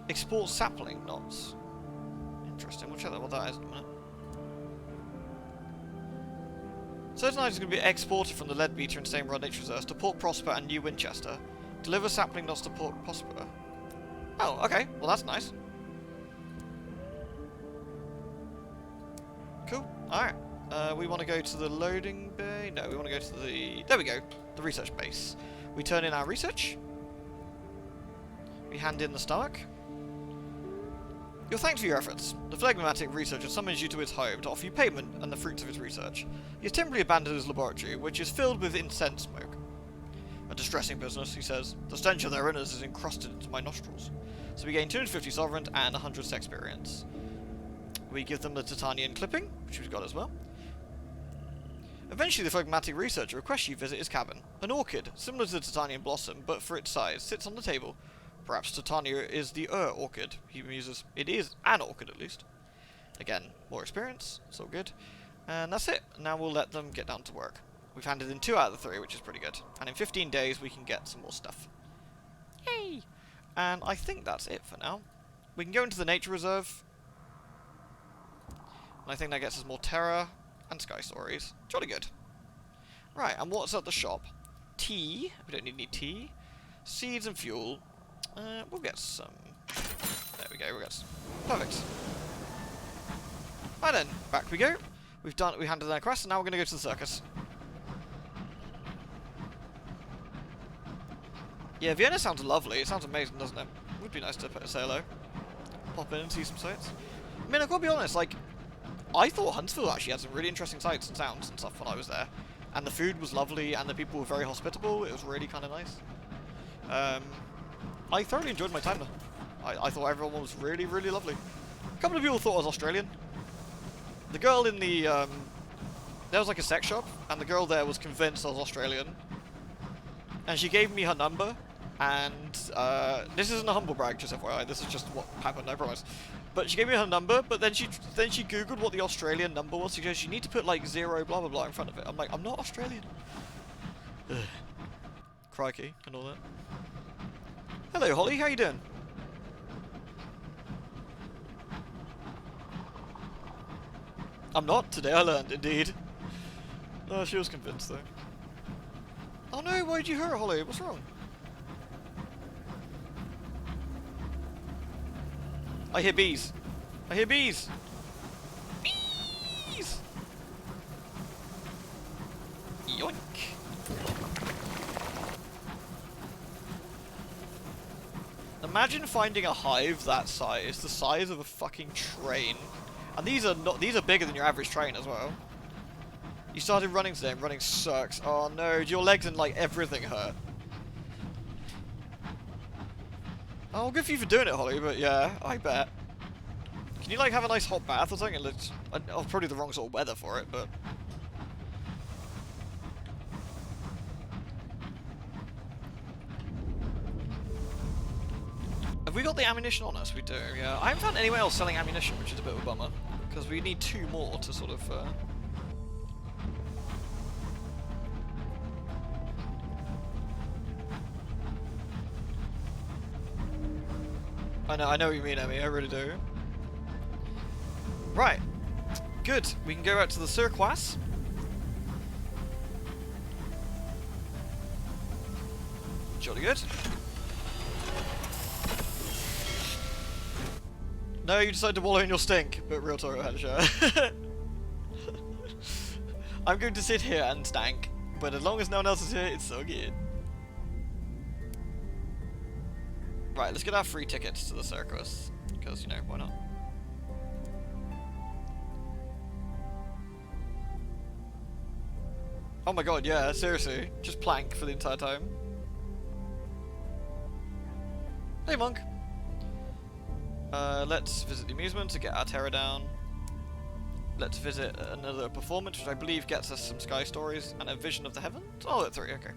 Export sapling knots. Interesting, we'll check what that is in a minute. Certain items are going to be exported from the Leadbeater and Same Rod Nature Reserves to Port Prosper and New Winchester. Deliver sapling knots to Port Prosper. Oh, okay. Well, that's nice. Cool. Alright. We want to go to the loading bay. No, we want to go to the... There we go. The research base. We turn in our research. We hand in the stomach. You're thanked for your efforts. The phlegmatic researcher summons you to his home to offer you payment and the fruits of his research. He has temporarily abandoned his laboratory, which is filled with incense smoke. A distressing business, he says. The stench of their innards is encrusted into my nostrils. So we gain 250 sovereign and 100 experience. We give them the Titanian clipping, which we've got as well. Eventually the phlegmatic researcher requests you visit his cabin. An orchid, similar to the Titanian blossom, but for its size, sits on the table. Perhaps Titania is the orchid. He muses. It is an orchid, at least. Again, more experience. It's all good. And that's it. Now we'll let them get down to work. We've handed in 2 out of the 3, which is pretty good. And in 15 days, we can get some more stuff. Yay! And I think that's it for now. We can go into the Nature Reserve. And I think that gets us more terror and sky stories. Jolly good. Right, and what's at the shop? Tea. We don't need any tea. Seeds and fuel. We'll get some. There we go, we'll get some. Perfect. Right then, back we go. We handled our quest, and now we're going to go to the circus. Yeah, Vienna sounds lovely. It sounds amazing, doesn't it? Would be nice to say hello. Pop in and see some sights. I mean, I've got to be honest, like, I thought Huntsville actually had some really interesting sights and sounds and stuff when I was there. And the food was lovely, and the people were very hospitable. It was really kind of nice. I thoroughly enjoyed my time there. I thought everyone was really, really lovely. A couple of people thought I was Australian. The girl in the, there was like a sex shop, and the girl there was convinced I was Australian. And she gave me her number, and this isn't a humble brag, just FYI, this is just what happened, I promise. But she gave me her number, but then she googled what the Australian number was. She goes, you need to put like 0 blah blah blah in front of it. I'm like, I'm not Australian. Ugh. Crikey, and all that. Hello Holly, how you doing? I'm not, today I learned, indeed. Oh, she was convinced though. Oh no, why'd you hurt Holly? What's wrong? I hear bees. I hear bees. Bees! Yoink. Imagine finding a hive that size, the size of a fucking train. And these are bigger than your average train as well. You started running today and running sucks. Oh no, your legs and like everything hurt. Oh, good for you for doing it, Holly, but yeah, I bet. Can you like have a nice hot bath or something? It looks, oh, probably the wrong sort of weather for it, but... Have we got the ammunition on us? We do, yeah. I haven't found anyone else selling ammunition, which is a bit of a bummer. Because we need 2 more to sort of... I know what you mean, Emmy, I really do. Right. Good. We can go out to the circus. Jolly good. No, you decided to wallow in your stink, but real Toro had a shower. I'm going to sit here and stank, but as long as no one else is here, it's so good. Right, let's get our free tickets to the circus, because, you know, why not? Oh my god, yeah, seriously. Just plank for the entire time. Hey, monk. Let's visit the amusement to get our terror down. Let's visit another performance, which I believe gets us some sky stories and a vision of the heavens. Oh, that's 3, okay.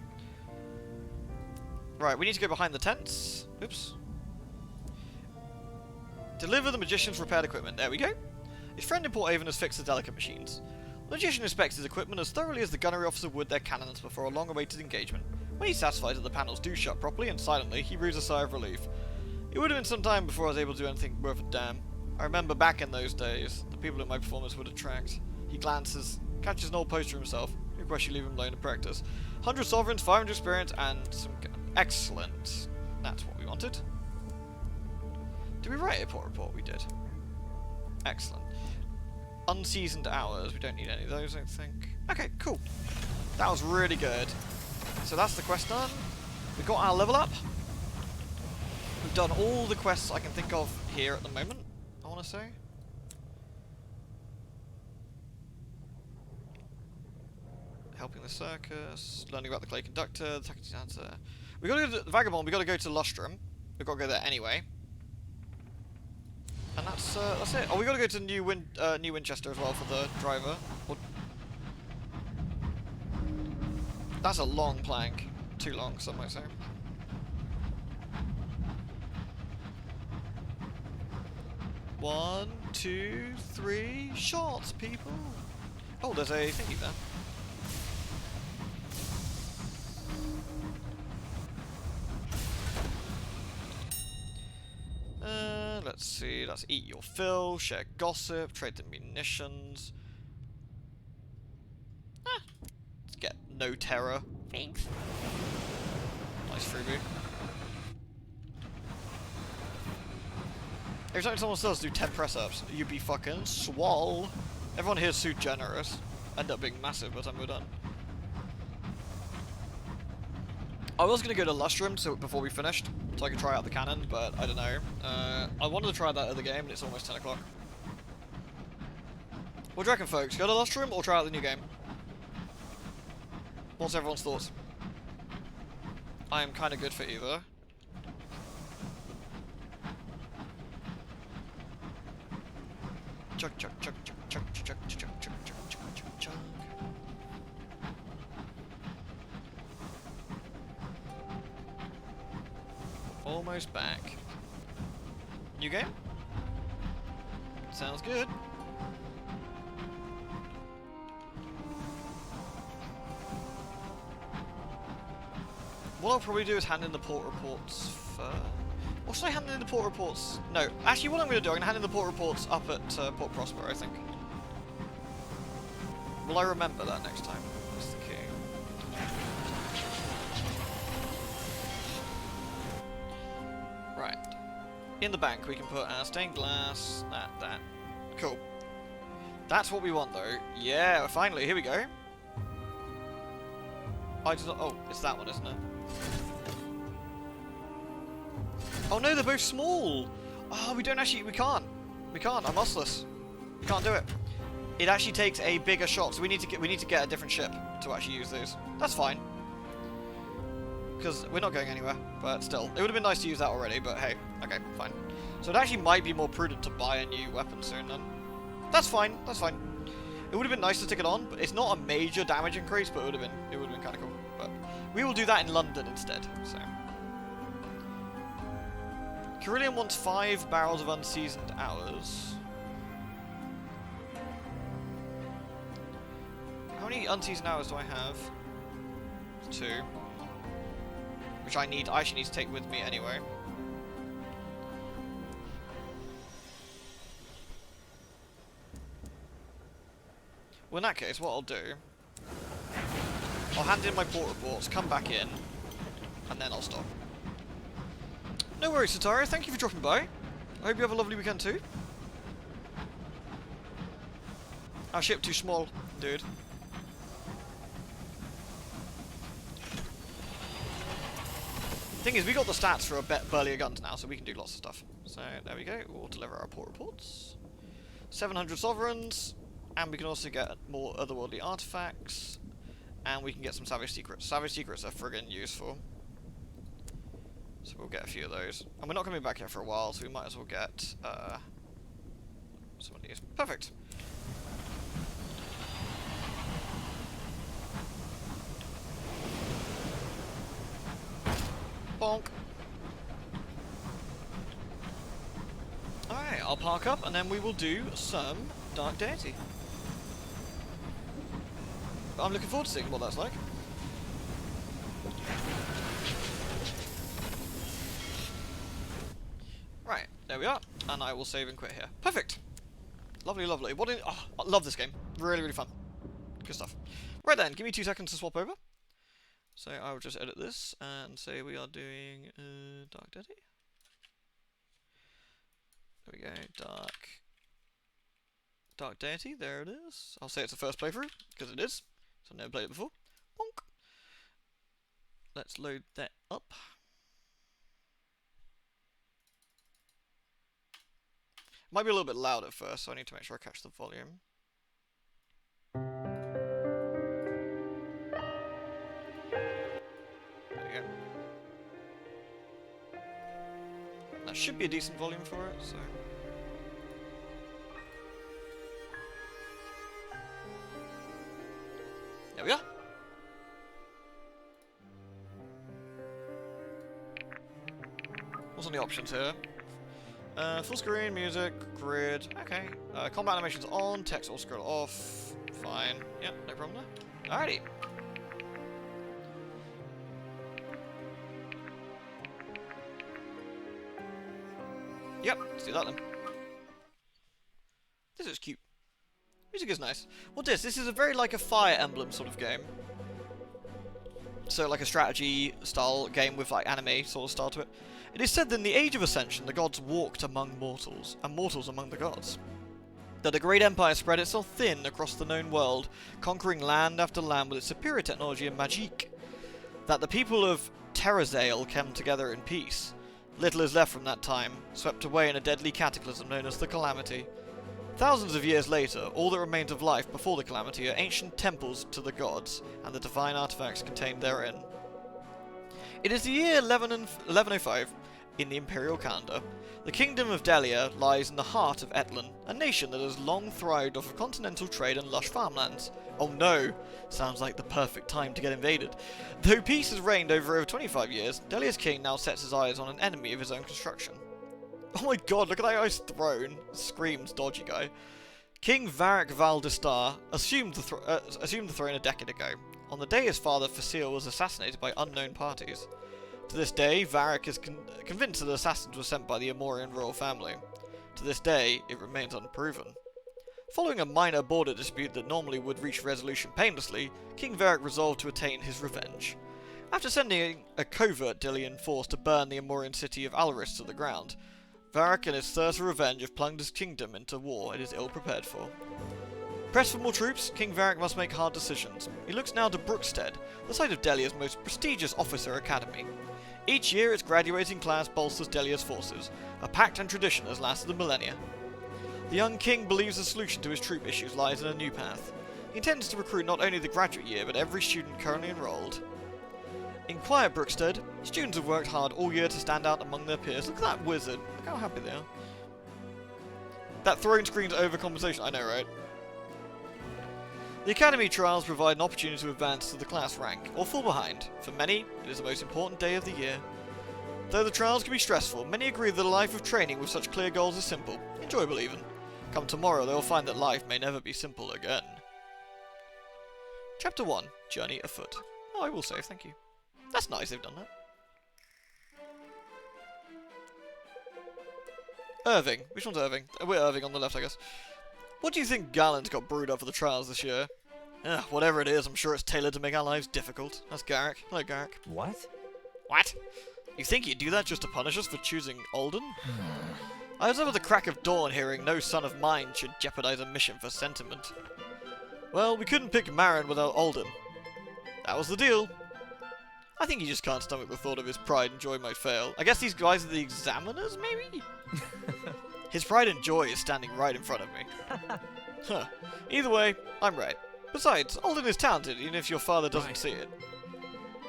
Right, we need to go behind the tents. Oops. Deliver the magician's repaired equipment. There we go. His friend in Port Haven has fixed the delicate machines. The magician inspects his equipment as thoroughly as the gunnery officer would their cannons before a long-awaited engagement. When he's satisfied that the panels do shut properly and silently, he breathes a sigh of relief. It would have been some time before I was able to do anything worth a damn. I remember back in those days, the people in my performance would attract. He glances, catches an old poster himself. Request you leave him alone to practice. 100 sovereigns, 500 experience, and some... Excellent. That's what we wanted. Did we write a report? We did. Excellent. Unseasoned hours. We don't need any of those, I don't think. Okay, cool. That was really good. So that's the quest done. We got our level up. We've done all the quests I can think of here at the moment, I want to say. Helping the circus, learning about the clay conductor, the taxi dancer. We gotta go to the Vagabond, we gotta go to Lustrum. We've gotta go there anyway. And that's it. Oh, we gotta go to New Winchester as well for the driver. That's a long plank. Too long, some might say. One, 2, 3, shots, people! Oh, there's a thingy there. Let's see, let's eat your fill, share gossip, trade the munitions. Let's get no terror. Thanks. Nice freebie. Every time someone says do 10 press-ups, you'd be fucking swole. Everyone here is so generous. End up being massive by the time we're done. I was going to go to Lustrum before we finished, so I could try out the cannon, but I don't know. I wanted to try that other game, and it's almost 10 o'clock. What do you reckon, folks? Go to Lustrum or try out the new game? What's everyone's thoughts? I am kind of good for either. Chug, chug, chug, chug, chug, chug, chug, chug, chug, chug, chug, chug. Almost back. New game? Sounds good. What I'll probably do is hand in the port reports first. Or should I hand in the port reports? No, actually what I'm going to do, I'm going to hand in the port reports up at Port Prosper, I think. Will I remember that next time? That's the key. Right. In the bank we can put our stained glass, that. Cool. That's what we want though. Yeah, finally, here we go. Oh, it's that one, isn't it? Oh no, they're both small! Oh, we can't. I'm usseless. We can't do it. It actually takes a bigger shot, so we need to get a different ship to actually use these. That's fine. Because we're not going anywhere, but still. It would have been nice to use that already, but hey, okay, fine. So it actually might be more prudent to buy a new weapon soon then. That's fine, that's fine. It would have been nice to stick it on, but it's not a major damage increase, but it would have been kind of cool. But we will do that in London instead, so. Carillion wants 5 barrels of unseasoned hours. How many unseasoned hours do I have? 2. Which I actually need to take with me anyway. Well, in that case, what I'll do, I'll hand in my port reports, come back in, and then I'll stop. No worries, Satara. Thank you for dropping by. I hope you have a lovely weekend too. Our ship too small, dude. Thing is, we got the stats for a burlier guns now, so we can do lots of stuff. So there we go. We'll deliver our port reports. 700 sovereigns, and we can also get more otherworldly artifacts, and we can get some savage secrets. Savage secrets are friggin' useful. So we'll get a few of those. And we're not coming back here for a while, so we might as well get some of these. Perfect. Bonk. Alright, I'll park up and then we will do some Dark Deity. I'm looking forward to seeing what that's like. Right, there we are, and I will save and quit here. Perfect! Lovely, lovely. Oh, I love this game. Really, really fun. Good stuff. Right then, give me 2 seconds to swap over. So I will just edit this and say we are doing Dark Deity. There we go, Dark Deity, there it is. I'll say it's the first playthrough, because it is. So I've never played it before. Bonk! Let's load that up. Might be a little bit loud at first, so I need to make sure I catch the volume. There we go. That should be a decent volume for it, so... There we are! What's on the options here? Full screen, music, grid, okay. Combat animations on, text or scroll off, fine. Yep, no problem there. Alrighty. Yep, let's do that then. This is cute. Music is nice. What's this? This is a very like a Fire Emblem sort of game. So like a strategy style game with like anime sort of style to it. It is said that in the Age of Ascension, the gods walked among mortals, and mortals among the gods. That the great empire spread itself thin across the known world, conquering land after land with its superior technology and magique. That the people of Terrazale came together in peace. Little is left from that time, swept away in a deadly cataclysm known as the Calamity. Thousands of years later, all that remains of life before the Calamity are ancient temples to the gods, and the divine artifacts contained therein. It is the year 1105 in the imperial calendar. The kingdom of Delia lies in the heart of Etlan, a nation that has long thrived off of continental trade and lush farmlands. Oh no! Sounds like the perfect time to get invaded. Though peace has reigned over 25 years, Delia's king now sets his eyes on an enemy of his own construction. Oh my god, look at that guy's throne! Screams dodgy guy. King Varric Valdistar assumed the throne a decade ago, on the day his father Facile was assassinated by unknown parties. To this day, Varric is convinced that the assassins were sent by the Amorian royal family. To this day, it remains unproven. Following a minor border dispute that normally would reach resolution painlessly, King Varric resolved to attain his revenge. After sending a covert Delian force to burn the Amorian city of Alaris to the ground, Varric in his thirst for revenge have plunged his kingdom into war it is ill prepared for. Pressed for more troops, King Varric must make hard decisions. He looks now to Brookstead, the site of Delia's most prestigious officer academy. Each year its graduating class bolsters Delia's forces, a pact and tradition that has lasted a millennia. The young king believes the solution to his troop issues lies in a new path. He intends to recruit not only the graduate year, but every student currently enrolled. In quiet Brookstead, students have worked hard all year to stand out among their peers. Look at that wizard. Look how happy they are. That throne screen's overcompensation, I know, right? The Academy trials provide an opportunity to advance to the class rank, or fall behind. For many, it is the most important day of the year. Though the trials can be stressful, many agree that a life of training with such clear goals is simple, enjoyable even. Come tomorrow, they will find that life may never be simple again. Chapter 1, Journey Afoot. Oh, I will save, thank you. That's nice they've done that. Irving. Which one's Irving? We're Irving on the left, I guess. What do you think Garland's got brewed up for the trials this year? Whatever it is, I'm sure it's tailored to make our lives difficult. That's Garrick. Hello, Garrick. What? What? You think he'd do that just to punish us for choosing Alden? I was up at the crack of dawn hearing no son of mine should jeopardize a mission for sentiment. Well, we couldn't pick Marin without Alden. That was the deal. I think he just can't stomach the thought of his pride and joy might fail. I guess these guys are the examiners, maybe? His pride and joy is standing right in front of me. Huh. Either way, I'm right. Besides, Alden is talented, even if your father doesn't see it.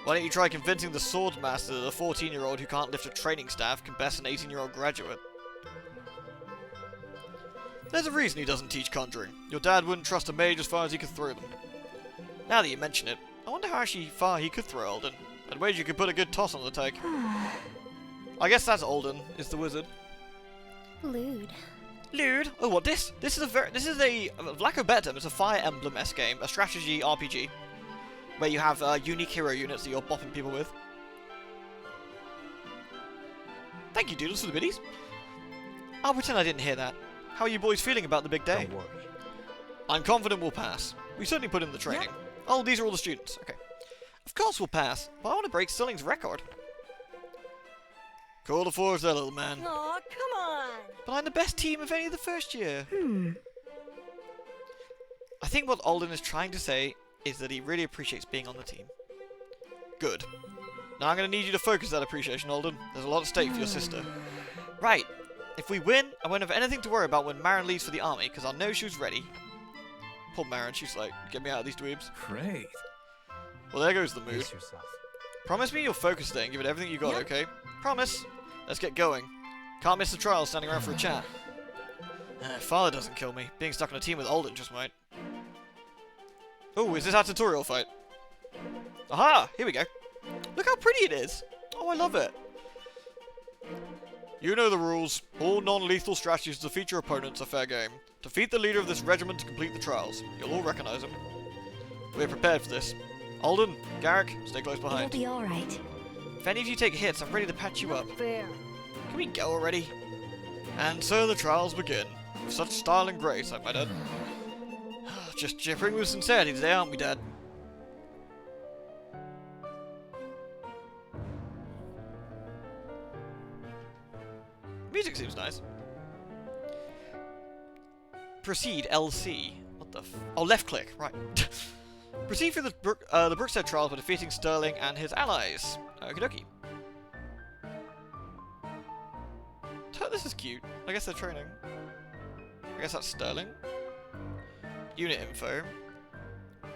Why don't you try convincing the Swordmaster that a 14-year-old who can't lift a training staff can best an 18-year-old graduate? There's a reason he doesn't teach conjuring. Your dad wouldn't trust a mage as far as he could throw them. Now that you mention it, I wonder how actually far he could throw Alden. I'd wager you could put a good toss on the take. I guess that's Alden, is the wizard. Lewd. Lewd? Oh, what this? This is a lack of better term, it's a Fire Emblem-esque game, a strategy RPG, where you have unique hero units that you're bopping people with. Thank you, Doodles, for the biddies. I'll pretend I didn't hear that. How are you boys feeling about the big day? Don't worry. I'm confident we'll pass. We certainly put in the training. Oh, these are all the students. Okay. Of course we'll pass, but I want to break Stilling's record. Call the force there, little man. Aw, come on! But I'm the best team of any of the first year. I think what Alden is trying to say is that he really appreciates being on the team. Good. Now I'm going to need you to focus that appreciation, Alden. There's a lot at stake for your sister. Right. If we win, I won't have anything to worry about when Marin leaves for the army, because I'll know she was ready. Poor Marin, she's like, get me out of these dweebs. Great. Well, there goes the mood. Pace yourself. Promise me you'll focus there and give it everything you got, okay? Promise. Let's get going. Can't miss the trial standing around for a chat. Father doesn't kill me. Being stuck on a team with Alden just might. Oh, is this our tutorial fight? Aha! Here we go. Look how pretty it is. Oh, I love it. You know the rules. All non-lethal strategies to defeat your opponents are fair game. Defeat the leader of this regiment to complete the trials. You'll all recognize him. We're prepared for this. Alden, Garrick, stay close behind. It'll be alright. If any of you take hits, I'm ready to patch you up. Fair. Can we go already? And so the trials begin. With such style and grace, I might add. Just jippering with sincerity today, aren't we, Dad? Music seems nice. Proceed, LC. What the f... Oh, left click, right. Proceed through the Brookstead trials by defeating Sterling and his allies. Okie dokie. This is cute. I guess they're training. I guess that's Sterling. Unit info.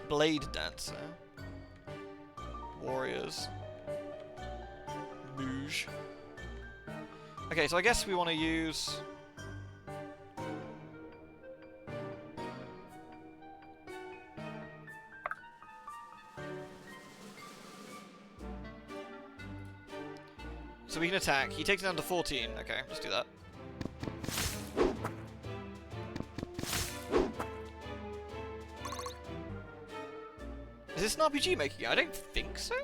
Blade Dancer. Warriors. Bouge. Okay, so I guess we want to use... So we can attack. He takes it down to 14. Okay, let's do that. Is this an RPG making it? I don't think so.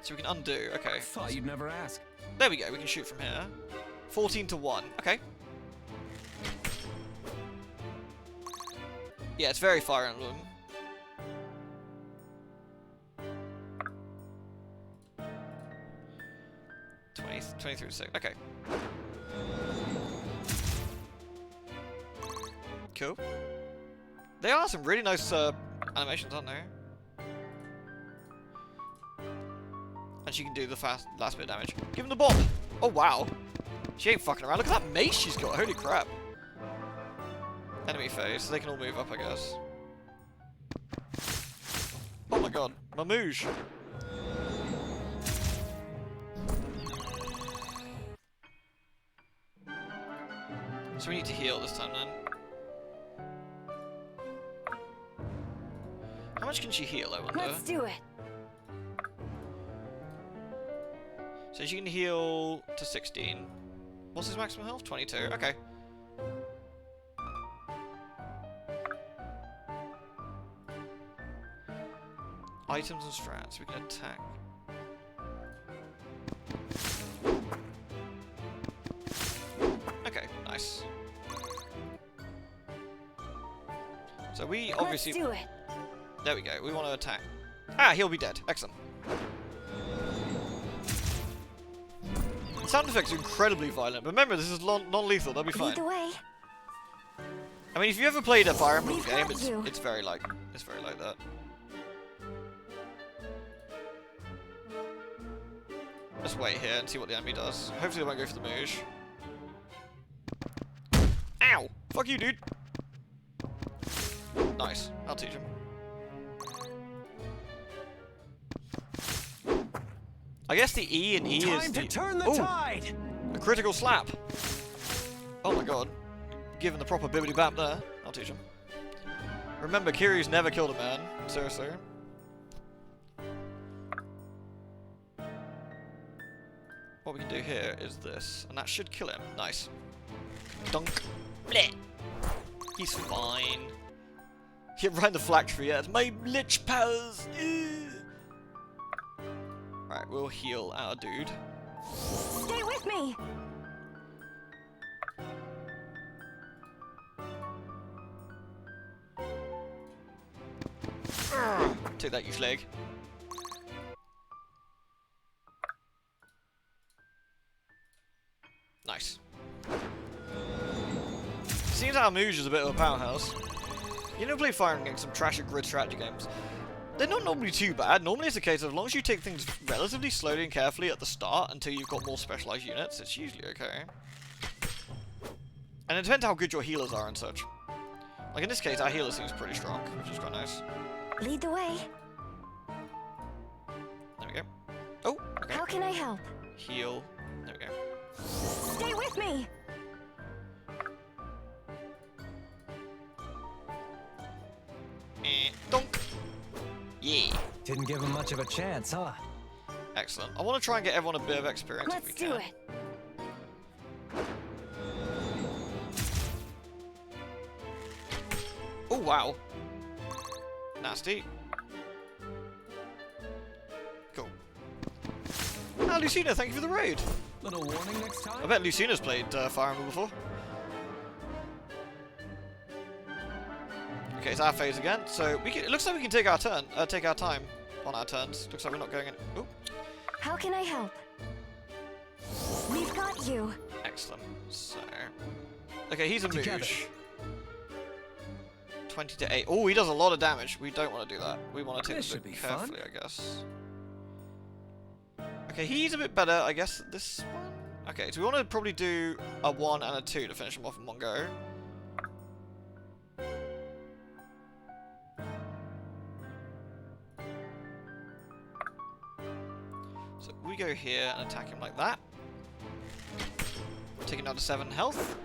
So we can undo. Okay. I thought you'd never ask. There we go. We can shoot from here. 14 to 1. Okay. Yeah, it's very Fire Emblem. Twenty through 6. Okay. Cool. They are some really nice animations, aren't they? And she can do the last bit of damage. Give him the bomb! Oh wow! She ain't fucking around. Look at that mace she's got. Holy crap! Enemy phase. So they can all move up, I guess. Oh my god. Mamouche! So we need to heal this time then. How much can she heal, I wonder? Let's do it. So she can heal to 16. What's his maximum health? 22. Okay. Items and strats. We can attack. Okay, nice. So we obviously... Let's do it. There we go. We want to attack. Ah, he'll be dead. Excellent. The sound effects are incredibly violent, but remember, this is non-lethal. They'll be fine. Lead the way. I mean, if you ever played a Fire Emblem We've game, got it's very like that. Let's wait here and see what the enemy does. Hopefully they won't go for the Mouge. Ow! Fuck you, dude! Nice. I'll teach him. I guess the E and E is Time the... to turn the Ooh, tide! a critical slap! Oh my god. Given the proper bibbity bap there. I'll teach him. Remember, Kiryu's never killed a man. Seriously. What we can do here is this, and that should kill him. Nice. Dunk. Blech. He's fine. Get right in the factory, yeah. It's my lich powers. Right, we'll heal our dude. Stay with me. Take that, you slag. Nice. Seems our Mouge is a bit of a powerhouse. You know, play Fire Emblem games, some trashy grid strategy games. They're not normally too bad. Normally it's a case of as long as you take things relatively slowly and carefully at the start until you've got more specialized units, it's usually okay. And it depends how good your healers are and such. Like in this case, our healer seems pretty strong, which is quite nice. Lead the way. There we go. Oh, okay. How can I help? Heal. There we go. Stay with me. Donk. Yeah. Didn't give him much of a chance, huh? Excellent. I want to try and get everyone a bit of experience if we Let's can. do it. Oh, wow. Nasty. Cool. Ah, Lucina, thank you for the raid. Little warning next time? I bet Lucina's played Fire Emblem before. Okay, it's our phase again. So we can, it looks like we can take our turn, take our time. on our turns. Looks like we're not going in. Oh, How can I help? We've got you. excellent. So, okay, he's a Together. moosh. 20 to 8. Oh, he does a lot of damage. We don't want to do that. We want to take This this a should bit be fun. carefully, I guess. Okay, he's a bit better, I guess. This one. Okay, so we want to probably do a 1 and a 2 to finish him off in one go. So we go here and attack him like that. Taking down to 7 health.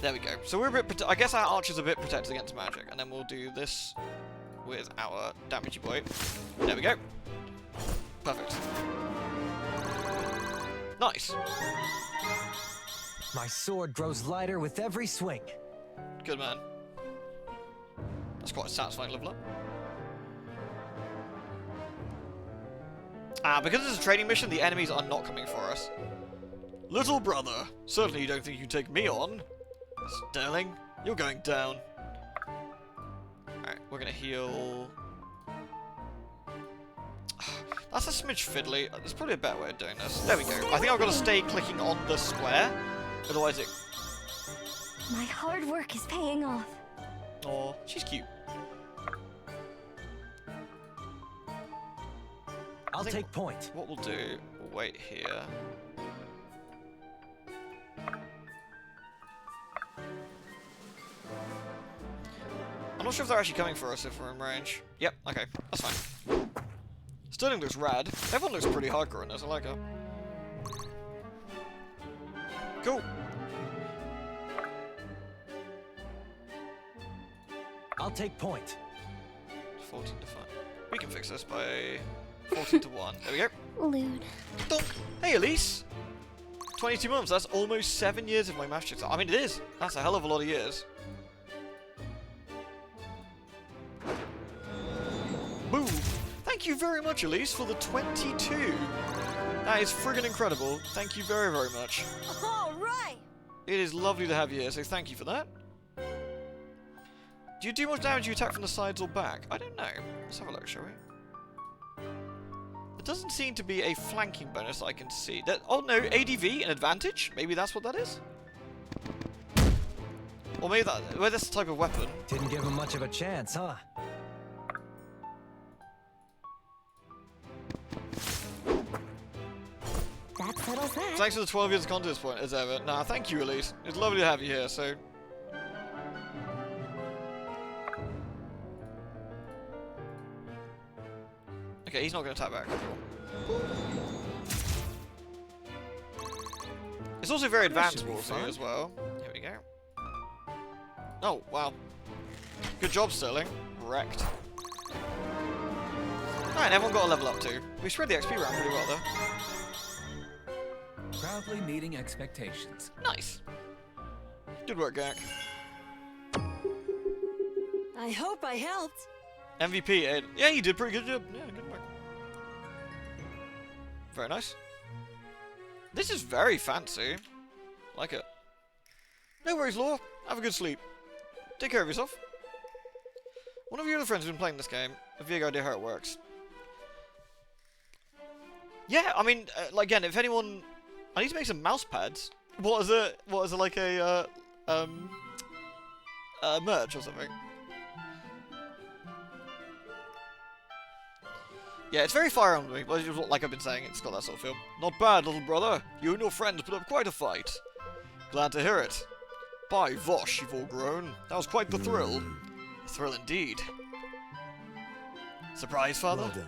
There we go. So we're a bit. I guess our archer's a bit protected against magic, and then we'll do this with our damagey boy. There we go. Perfect. Nice. My sword grows lighter with every swing. Good man. That's quite a satisfying level up. Because it's a trading mission, the enemies are not coming for us. Little brother, certainly you don't think you can take me on. Sterling, you're going down. Alright, we're gonna heal. That's a smidge fiddly. There's probably a better way of doing this. There we go. I think I've got to stay clicking on the square. Otherwise it... My hard work is paying off. Oh, she's cute. I'll think- take point. What we'll do, we'll wait here. I'm not sure if they're actually coming for us if we're in range. Yep, okay, that's fine. Sterling looks rad. Everyone looks pretty hardcore in this, I like it. Cool. I'll take point. 14 to 5. We can fix this by 14 to 1. There we go. Lewd. Dunk. Hey, Elise! 22 months, that's almost 7 years of my master. I mean, it is. That's a hell of a lot of years. Boom! Thank you very much, Elise, for the 22. That is friggin' incredible. Thank you very, very much. All right. It is lovely to have you here, so thank you for that. Do you do much damage you attack from the sides or back? I don't know. Let's have a look, shall we? There doesn't seem to be a flanking bonus I can see. Oh no, ADV, an advantage? Maybe that's what that is? Or maybe well, that's the type of weapon. Didn't give him much of a chance, huh? That settles that. Thanks for the 12 years of content at this point, as ever. Nah, thank you, Elise. It's lovely to have you here, so... Okay, he's not going to attack back. Cool. It's also very advanced be also fun. as well. Here we go. Oh, wow. Good job, Sterling. Wrecked. Alright, everyone got a level up too. We spread the XP around pretty well there. Proudly meeting expectations. Nice. Good work, Gak. I hope I helped. MVP, Ed. Yeah, you did pretty good job. Yeah, good work. Very nice. This is very fancy. Like it. No worries, Law. Have a good sleep. Take care of yourself. One of your other friends has been playing this game. A vague idea how it works. Yeah, I mean, like, again, if anyone... I need to make some mouse pads. What is it? What is it, like a, merch or something? Yeah, it's very Fire Emblem, like I've been saying, it's got that sort of feel. Not bad, little brother. You and your friends put up quite a fight. Glad to hear it. By Vosh, you've all grown. That was quite the thrill. A thrill indeed. Surprise, father? Well done.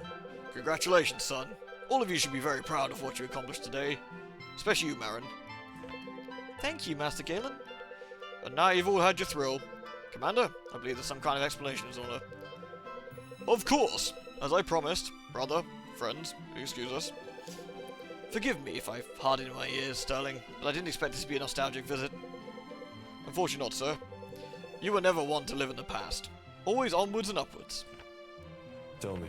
Congratulations, son. All of you should be very proud of what you accomplished today. Especially you, Marin. Thank you, Master Galen. But now you've all had your thrill. Commander, I believe there's some kind of explanation in order. Of course! As I promised, brother, friends, excuse us. Forgive me if I've hardened my ears, Sterling, but I didn't expect this to be a nostalgic visit. Unfortunately not, sir. You were never one to live in the past. Always onwards and upwards. Tell me.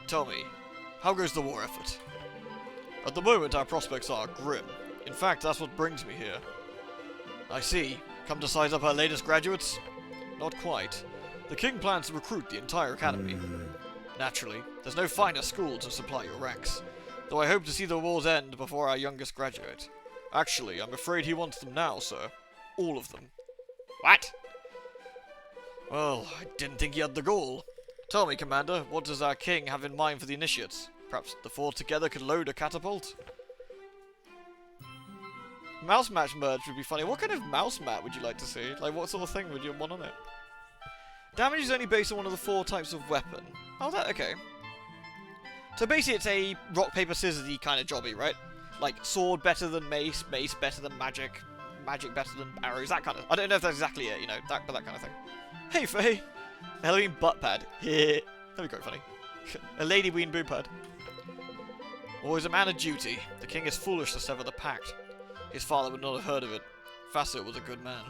Tell me, how goes the war effort? At the moment, our prospects are grim. In fact, that's what brings me here. I see. Come to size up our latest graduates? Not quite. The king plans to recruit the entire academy. Naturally, there's no finer school to supply your ranks, though I hope to see the war's end before our youngest graduate. Actually, I'm afraid he wants them now, sir. All of them. What? Well, I didn't think he had the goal. Tell me, Commander, what does our king have in mind for the initiates? Perhaps the four together could load a catapult? Mouse match merge would be funny. What kind of mouse mat would you like to see? Like, what sort of thing would you want on it? Damage is only based on one of the 4 types of weapon. Oh, that, okay. So basically it's a rock, paper, scissors-y kind of jobby, right? Like, sword better than mace, mace better than magic, magic better than arrows, that kind of... I don't know if that's exactly it, you know, but that kind of thing. Hey, Faye! A Halloween butt pad. That'd be quite funny. A lady ween boob pad. Always a man of duty. The king is foolish to sever the pact. His father would not have heard of it. Facet was a good man.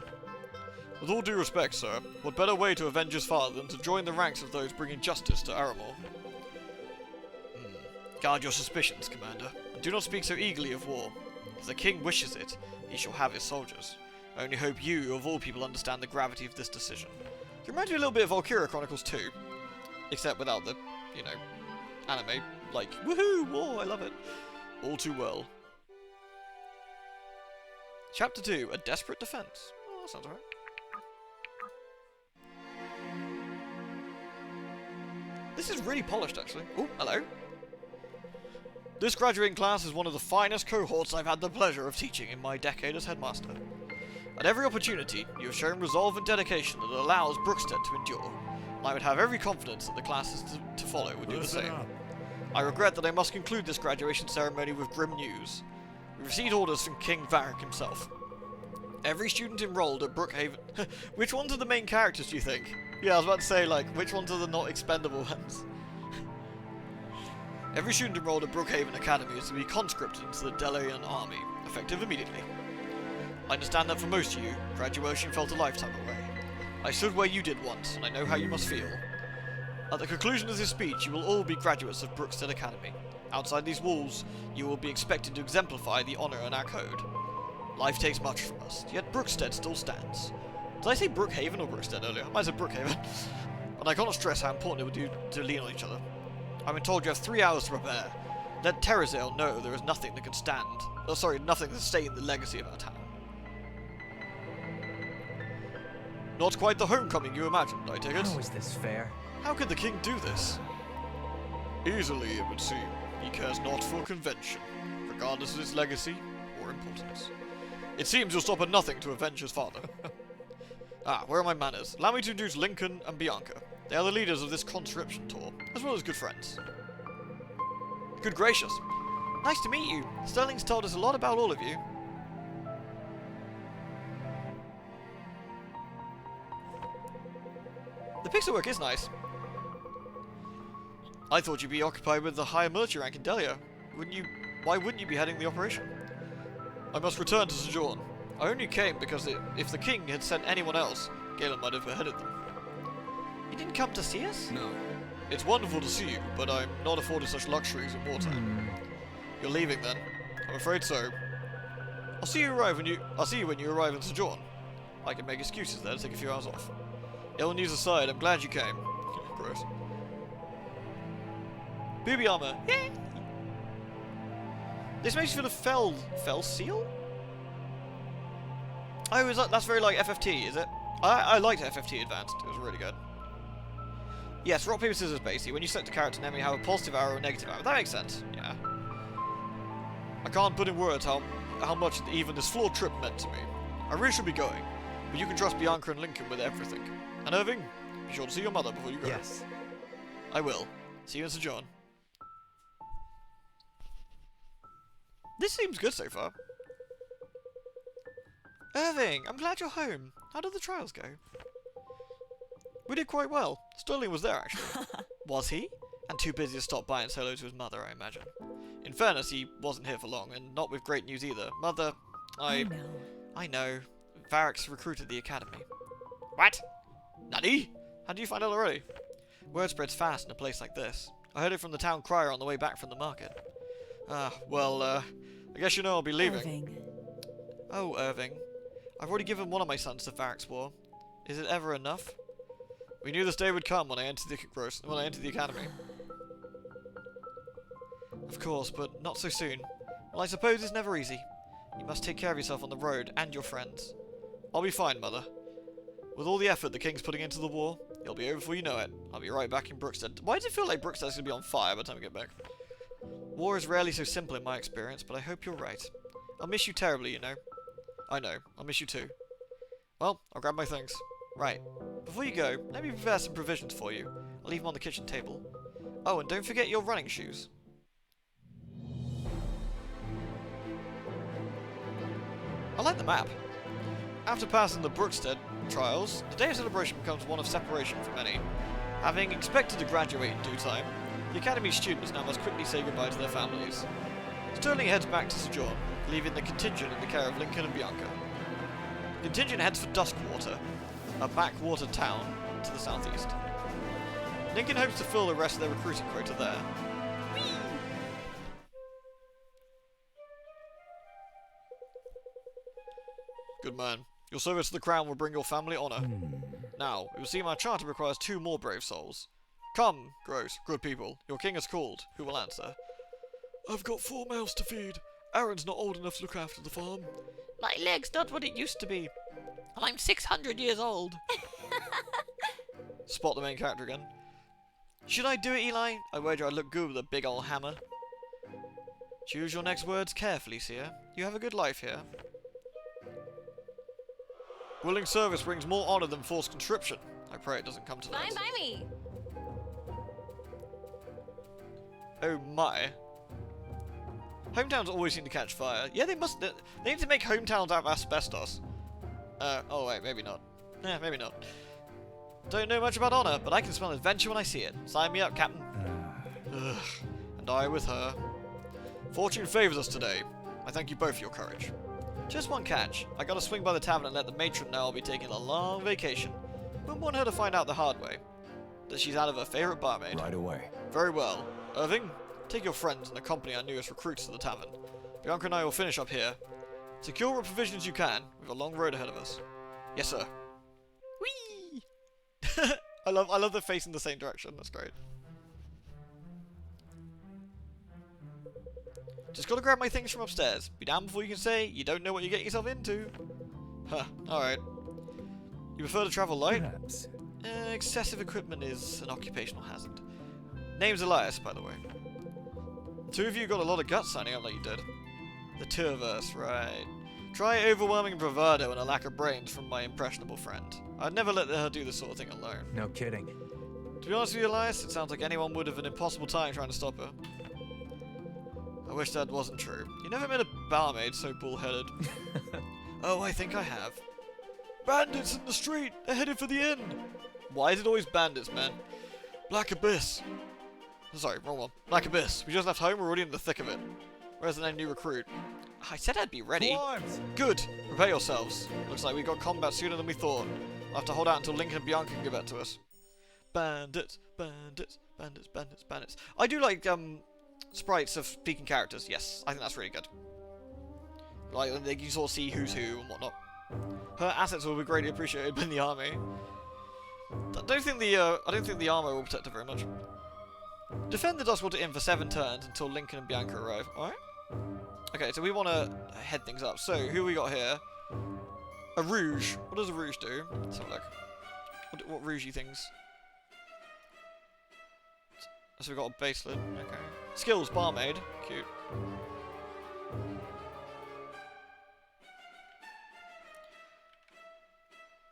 With all due respect, sir, what better way to avenge his father than to join the ranks of those bringing justice to Aramor? Guard your suspicions, Commander, and do not speak so eagerly of war. If the king wishes it, he shall have his soldiers. I only hope you, of all people, understand the gravity of this decision. It reminds me a little bit of Valkyria Chronicles 2, except without the, you know, anime, like, woohoo, war, I love it. All too well. Chapter 2, A Desperate Defense. Oh, that sounds alright. This is really polished, actually. Oh, hello. This graduating class is one of the finest cohorts I've had the pleasure of teaching in my decade as headmaster. At every opportunity, you have shown resolve and dedication that allows Brookstead to endure, and I would have every confidence that the classes to follow would do the same. I regret that I must conclude this graduation ceremony with grim news. We received orders from King Varric himself. Every student enrolled at Brookhaven... Which ones are the main characters, do you think? Yeah, I was about to say, like, which ones are the not expendable ones? Every student enrolled at Brookhaven Academy is to be conscripted into the Delian army, effective immediately. I understand that for most of you, graduation felt a lifetime away. I stood where you did once, and I know how you must feel. At the conclusion of this speech, you will all be graduates of Brookstead Academy. Outside these walls, you will be expected to exemplify the honour in our code. Life takes much from us, yet Brookstead still stands. Did I say Brookhaven or Brookstead earlier? I might have said Brookhaven. And I cannot stress how important it would be to lean on each other. I've been told you have 3 hours to prepare. Let Terrazale know there is nothing that can stand. Oh, sorry, nothing that can stay in the legacy of our town. Not quite the homecoming you imagined, I take it. How is this fair? How could the king do this? Easily, it would seem. He cares not for convention, regardless of its legacy or importance. It seems you'll stop at nothing to avenge his father. Where are my manners? Allow me to introduce Lincoln and Bianca. They are the leaders of this conscription tour, as well as good friends. Good gracious. Nice to meet you. Sterling's told us a lot about all of you. The pixel work is nice. I thought you'd be occupied with the higher military rank in Delia. Why wouldn't you be heading the operation? I must return to Sojourn. I only came because if the king had sent anyone else, Galen might have beheaded them. You didn't come to see us? No. It's wonderful to see you, but I'm not afforded such luxuries in wartime. You're leaving then? I'm afraid so. I'll see you when you arrive in Sojourn. I can make excuses there to take a few hours off. Ill news aside, I'm glad you came. Gross. Booby armor. Yay! This makes you feel a fell seal? Oh, that's very like FFT, is it? I liked FFT Advanced. It was really good. Yes, rock, paper, scissors, basically. When you select a character name, you have a positive arrow or a negative arrow. That makes sense. Yeah. I can't put in words how much even this flawed trip meant to me. I really should be going, but you can trust Bianca and Lincoln with everything. And Irving, be sure to see your mother before you go. Yes. I will. See you in Sojourn. This seems good so far. Irving, I'm glad you're home. How did the trials go? We did quite well. Sterling was there, actually. Was he? And too busy to stop by and say hello to his mother, I imagine. In fairness, he wasn't here for long, and not with great news either. Mother, I know. Varric's recruited the academy. What? Nani? How do you find out already? Word spreads fast in a place like this. I heard it from the town crier on the way back from the market. I guess you know I'll be leaving. Irving. Oh, Irving. I've already given one of my sons to Varric's war. Is it ever enough? We knew this day would come when I entered the academy. Of course, but not so soon. Well, I suppose it's never easy. You must take care of yourself on the road and your friends. I'll be fine, Mother. With all the effort the King's putting into the war, it'll be over before you know it. I'll be right back in Brookstead. Why does it feel like Brookstead's gonna be on fire by the time we get back? War is rarely so simple in my experience, but I hope you're right. I'll miss you terribly, you know. I know. I'll miss you too. Well, I'll grab my things. Right. Before you go, let me prepare some provisions for you. I'll leave them on the kitchen table. Oh, and don't forget your running shoes. I like the map. After passing the Brookstead trials, the day of celebration becomes one of separation for many. Having expected to graduate in due time, the Academy's students now must quickly say goodbye to their families. Sterling heads back to Sojourn, leaving the contingent in the care of Lincoln and Bianca. The contingent heads for Duskwater, a backwater town to the southeast. Lincoln hopes to fill the rest of their recruiting quota there. Good man. Your service to the crown will bring your family honour. Now, it will seem our charter requires 2 more brave souls. Come, Gross, good people. Your king has called. Who will answer? I've got 4 mouths to feed. Aaron's not old enough to look after the farm. My leg's not what it used to be. And I'm 600 years old. Spot the main character again. Should I do it, Eli? I wager I'd look good with a big old hammer. Choose your next words carefully, Seer. You have a good life here. Willing service brings more honour than forced conscription. I pray it doesn't come to that. Fine by me. Oh my. Hometowns always seem to catch fire. Yeah, they must. They need to make hometowns out of asbestos. Oh wait, maybe not. Yeah, maybe not. Don't know much about honour, but I can smell adventure when I see it. Sign me up, Captain. Ugh. And I with her. Fortune favours us today. I thank you both for your courage. Just one catch. I gotta swing by the tavern and let the matron know I'll be taking a long vacation. Wouldn't want her to find out the hard way. That she's out of her favourite barmaid. Right away. Very well. Irving, take your friends and accompany our newest recruits to the tavern. Bianca and I will finish up here. Secure what provisions you can. We've a long road ahead of us. Yes, sir. Whee! I love the face in the same direction. That's great. Just gotta grab my things from upstairs. Be damned before you can say you don't know what you're getting yourself into. Huh, alright. You prefer to travel light? Perhaps. Excessive equipment is an occupational hazard. Name's Elias, by the way. The 2 of you got a lot of guts signing up like you did. The 2 of us, right. Try overwhelming bravado and a lack of brains from my impressionable friend. I'd never let her do this sort of thing alone. No kidding. To be honest with you, Elias, it sounds like anyone would have an impossible time trying to stop her. I wish that wasn't true. You never met a barmaid so bullheaded. Oh, I think I have. Bandits in the street! They're headed for the inn! Why is it always bandits, man? Black Abyss. Sorry, wrong one. Black Abyss. We just left home, we're already in the thick of it. Where's the new recruit? I said I'd be ready. Arms. Good! Prepare yourselves. Looks like we got combat sooner than we thought. We'll have to hold out until Lincoln and Bianca can give that to us. Bandits, bandits, bandits, bandits, bandits. I do like, sprites of speaking characters. Yes, I think that's really good. Like, you can sort of see who's who and whatnot. Her assets will be greatly appreciated in the army. I don't think the armor will protect her very much. Defend the Duskwater Inn for 7 turns until Lincoln and Bianca arrive. Alright? Okay, so we want to head things up. So, who we got here? A Rouge. What does a Rouge do? Let's have a look. What Rougey things? So we got a baseline. Okay. Skills, barmaid. Cute.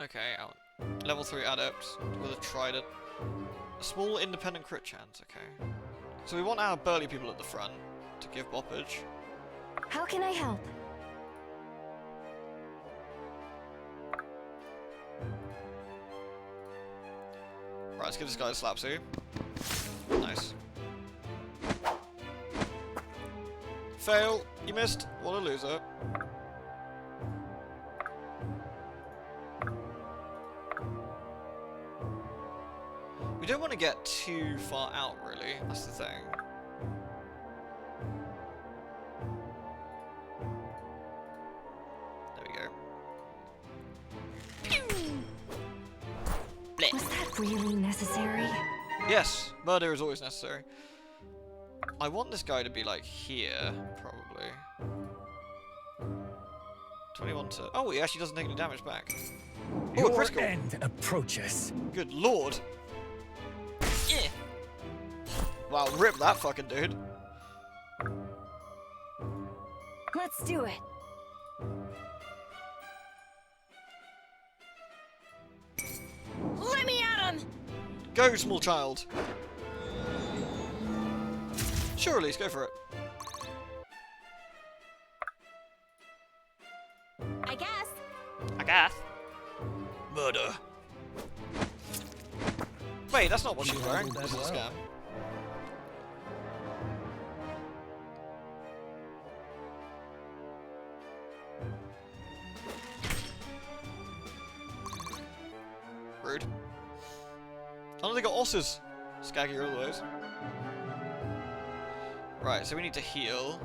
Okay, out. Level 3 adept with a trident. A small independent crit chance, okay. So we want our burly people at the front to give boppage. How can I help? Right, let's give this guy a slapsy. Nice. Fail! You missed! What a loser. We don't want to get too far out, really. That's the thing. There we go. Was that really necessary? Yes, murder is always necessary. I want this guy to be like here, probably. 21 to... Oh, he actually doesn't take any damage back. Oh, a Your critical. end approaches. Good lord. Yeah. Wow, rip that fucking dude. Let's do it. Let me at him! Go, small child. Sure, Elise, go for it. I guess. I guess. Murder. Wait, that's not what You she's wearing. handled This that is a well. scam. Rude. Oh, they got osses. Scaggy all those. Right, so we need to heal.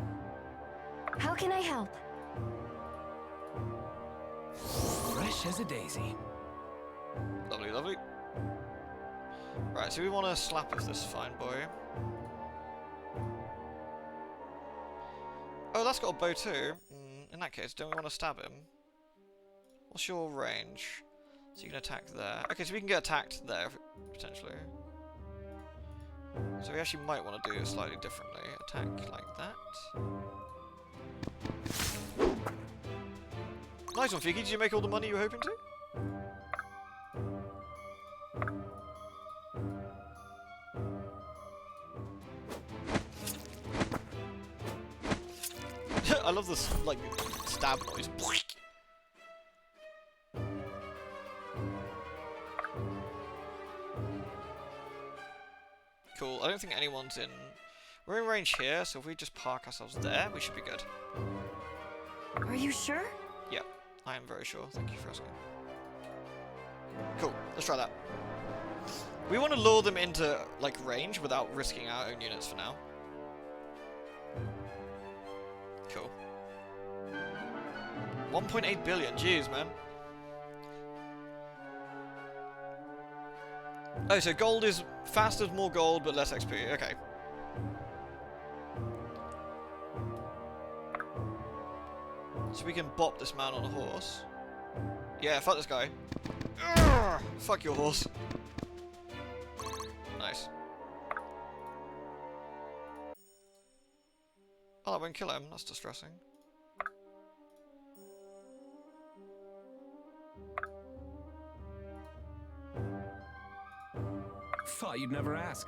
How can I help? Fresh as a daisy. Lovely, lovely. Right, so we want to slap with this fine boy. Oh, that's got a bow too. In that case, don't we want to stab him? What's your range? So you can attack there. Okay, so we can get attacked there, potentially. So we actually might want to do it slightly differently. Attack like that. Nice one, Fiki. Did you make all the money you were hoping to? I love this, like, stab noise. Cool. I don't think anyone's in... We're in range here, so if we just park ourselves there, we should be good. Are you sure? Yeah, I am very sure. Thank you for asking. Cool. Let's try that. We want to lure them into, like, range without risking our own units for now. Cool. 1.8 billion. Jeez, man. Oh, so gold is faster, more gold, but less XP. Okay. So we can bop this man on a horse. Yeah, fuck this guy. Urgh, fuck your horse. Nice. Oh, that won't kill him. That's distressing. Thought you'd never ask.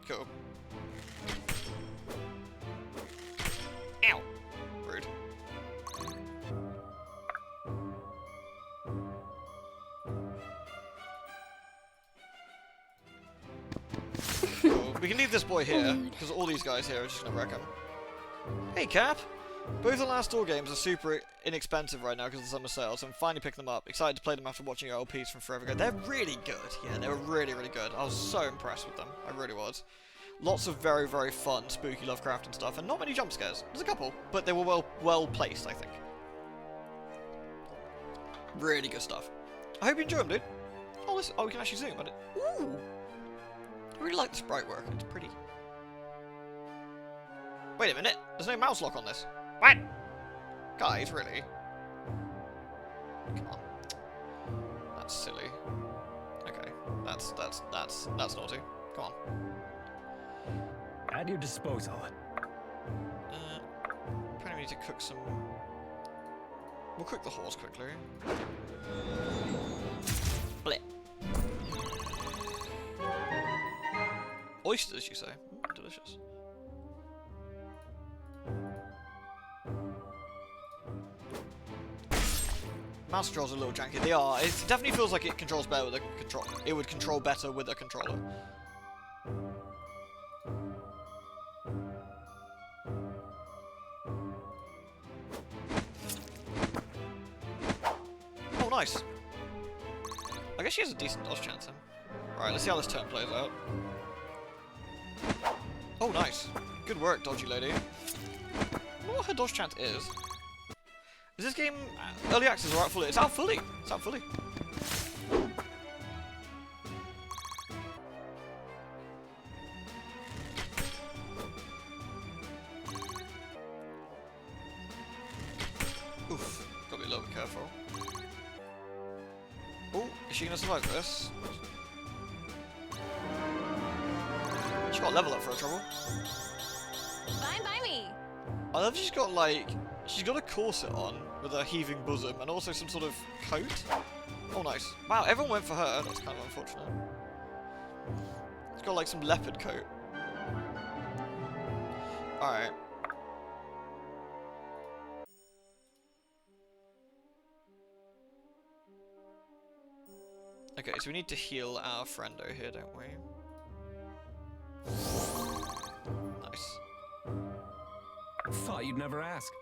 Cool. Ow! Rude. Cool. We can leave this boy here, because all these guys here are just gonna wreck him. Hey, Cap! Both the last door games are super inexpensive right now because of the summer sales, so I'm finally picking them up. Excited to play them after watching your LPs from forever ago. They're really good. Yeah, they were really, really good. I was so impressed with them. I really was. Lots of very, very fun, spooky Lovecraft and stuff, and not many jump scares. There's a couple, but they were well placed, I think. Really good stuff. I hope you enjoy them, dude. Oh, listen. Oh, we can actually zoom at it. Ooh! I really like the sprite work. It's pretty. Wait a minute. There's no mouse lock on this. What? Guys, really? Come on. That's silly. Okay. That's naughty. Come on. At your disposal. Probably need to cook some... We'll cook the horse quickly. Blip. Oysters, you say? Delicious. Mouse controls are a little janky. They are. It definitely feels like it controls better with a control. It would control better with a controller. Oh, nice. I guess she has a decent dodge chance then. Alright, let's see how this turn plays out. Oh, nice. Good work, dodgy lady. I wonder what her dodge chance is. Is this game early access or out fully? It's out fully. It's out fully. Oof. Gotta be a little bit careful. Oh, is she gonna survive this? She got level up for her trouble. Fine by me. I love she's got like, she's got a corset on with a heaving bosom and also some sort of coat. Oh nice. Wow, everyone went for her, that's kind of unfortunate. She's got like some leopard coat. Alright. Okay, so we need to heal our friendo here, don't we? Nice. Thought you'd never ask.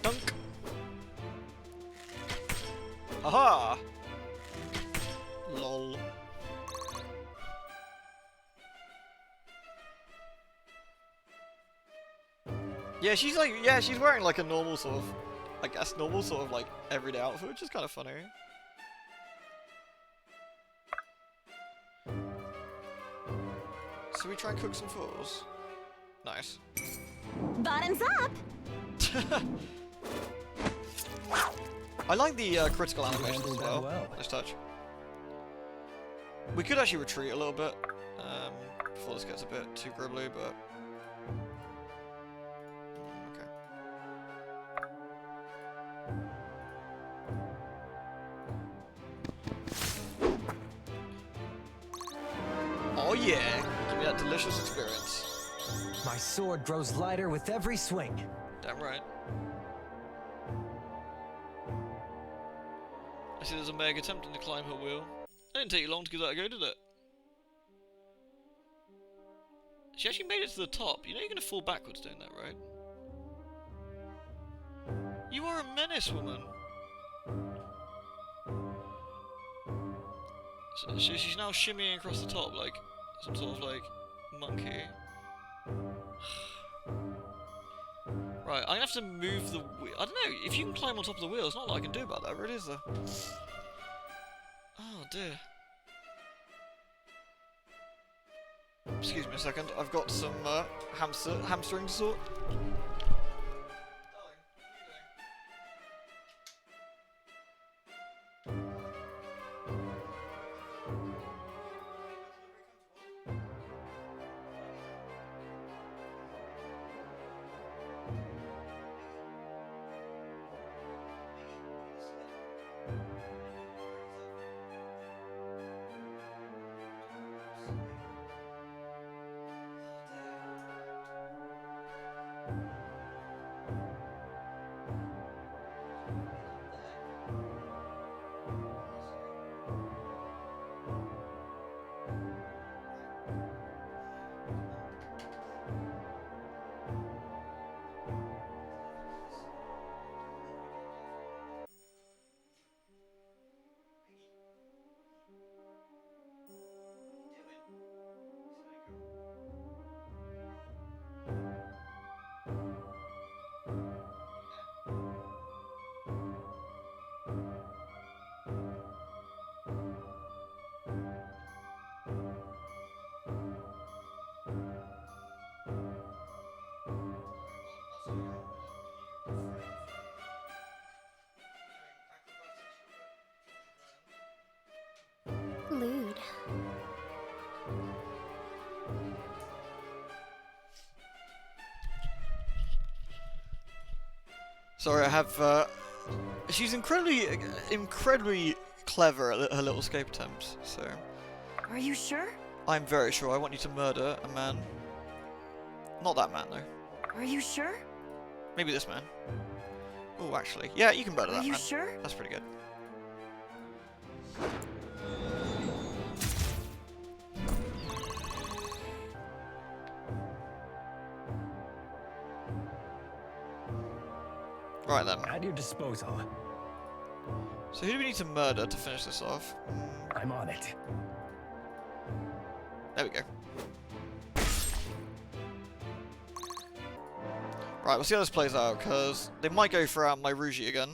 Dunk. Aha! Lol. Yeah, she's like, yeah, she's wearing like a normal sort of, I guess, normal sort of like everyday outfit, which is kind of funny. So we try and cook some fools. Nice. Bottoms up. I like the critical animations as handled that well. well. Nice touch. We could actually retreat a little bit before this gets a bit too gribbly, but okay. Oh yeah, give me that delicious experience. My sword grows lighter with every swing. Damn right. I see there's a Meg attempting to climb her wheel. It didn't take you long to give that a go, did it? She actually made it to the top. You know you're gonna fall backwards doing that, right? You are a menace, woman. So she's now shimmying across the top like some sort of like monkey. Right, I'm gonna have to move the wheel. I don't know, if you can climb on top of the wheel, there's not a lot I can do about that, really, is there? Oh dear. Excuse me a second, I've got some hamstering to sort. Lewd. Sorry, I have, she's incredibly clever at her little escape attempts, so... Are you sure? I'm very sure I want you to murder a man. Not that man, though. Are you sure? Maybe this man. Oh, actually. Yeah, you can murder Are that you man. sure? That's pretty good. Right then. At your disposal. So who do we need to murder to finish this off? I'm on it. There we go. Right, we'll see how this plays out, because they might go for my Rougie again.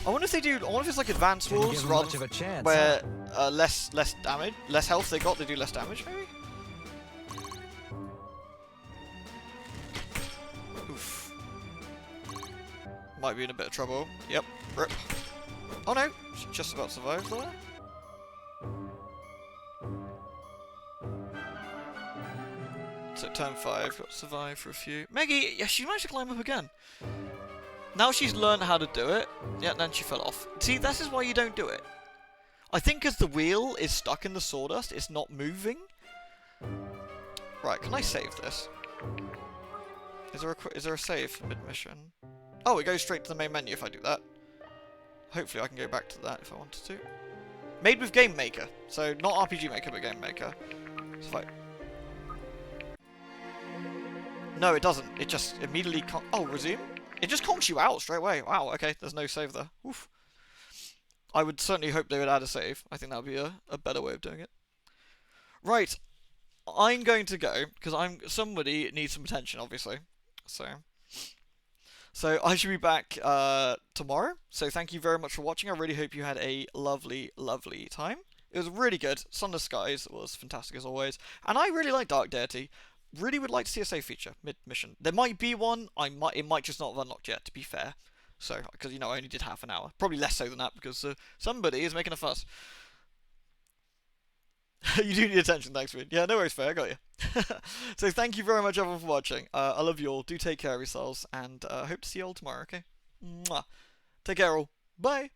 I wonder if they do. I wonder if it's like advanced Didn't walls give 'em rather much of a chance, where less damage, less health they got, they do less damage maybe. Oof. Might be in a bit of trouble. Yep. Rip. Oh no, she just about survived there. So turn 5, got to survive for a few. Meggy, yeah, she managed to climb up again. Now she's learned how to do it, yeah, then she fell off. See, this is why you don't do it. I think because the wheel is stuck in the sawdust, it's not moving. Right, can I save this? Is there a save mid-mission? Oh, it goes straight to the main menu if I do that. Hopefully I can go back to that if I wanted to. Made with Game Maker, so not RPG Maker, but Game Maker. So if I... No, it doesn't. It just immediately oh, resume? It just conks you out straight away. Wow, okay, there's no save there. Oof. I would certainly hope they would add a save. I think that would be a better way of doing it. Right. I'm going to go, because somebody needs some attention, obviously. So I should be back tomorrow. So thank you very much for watching. I really hope you had a lovely, lovely time. It was really good. Sunless Skies was fantastic as always. And I really like Dark Deity. Really would like to see a save feature mid-mission. There might be one. It might just not have unlocked yet, to be fair. So, because, you know, I only did half an hour. Probably less so than that, because somebody is making a fuss. You do need attention, thanks, Reed. Yeah, no worries, fair, I got you. So thank you very much, everyone, for watching. I love you all. Do take care of yourselves, and I hope to see you all tomorrow, okay? Mwah. Take care, all. Bye.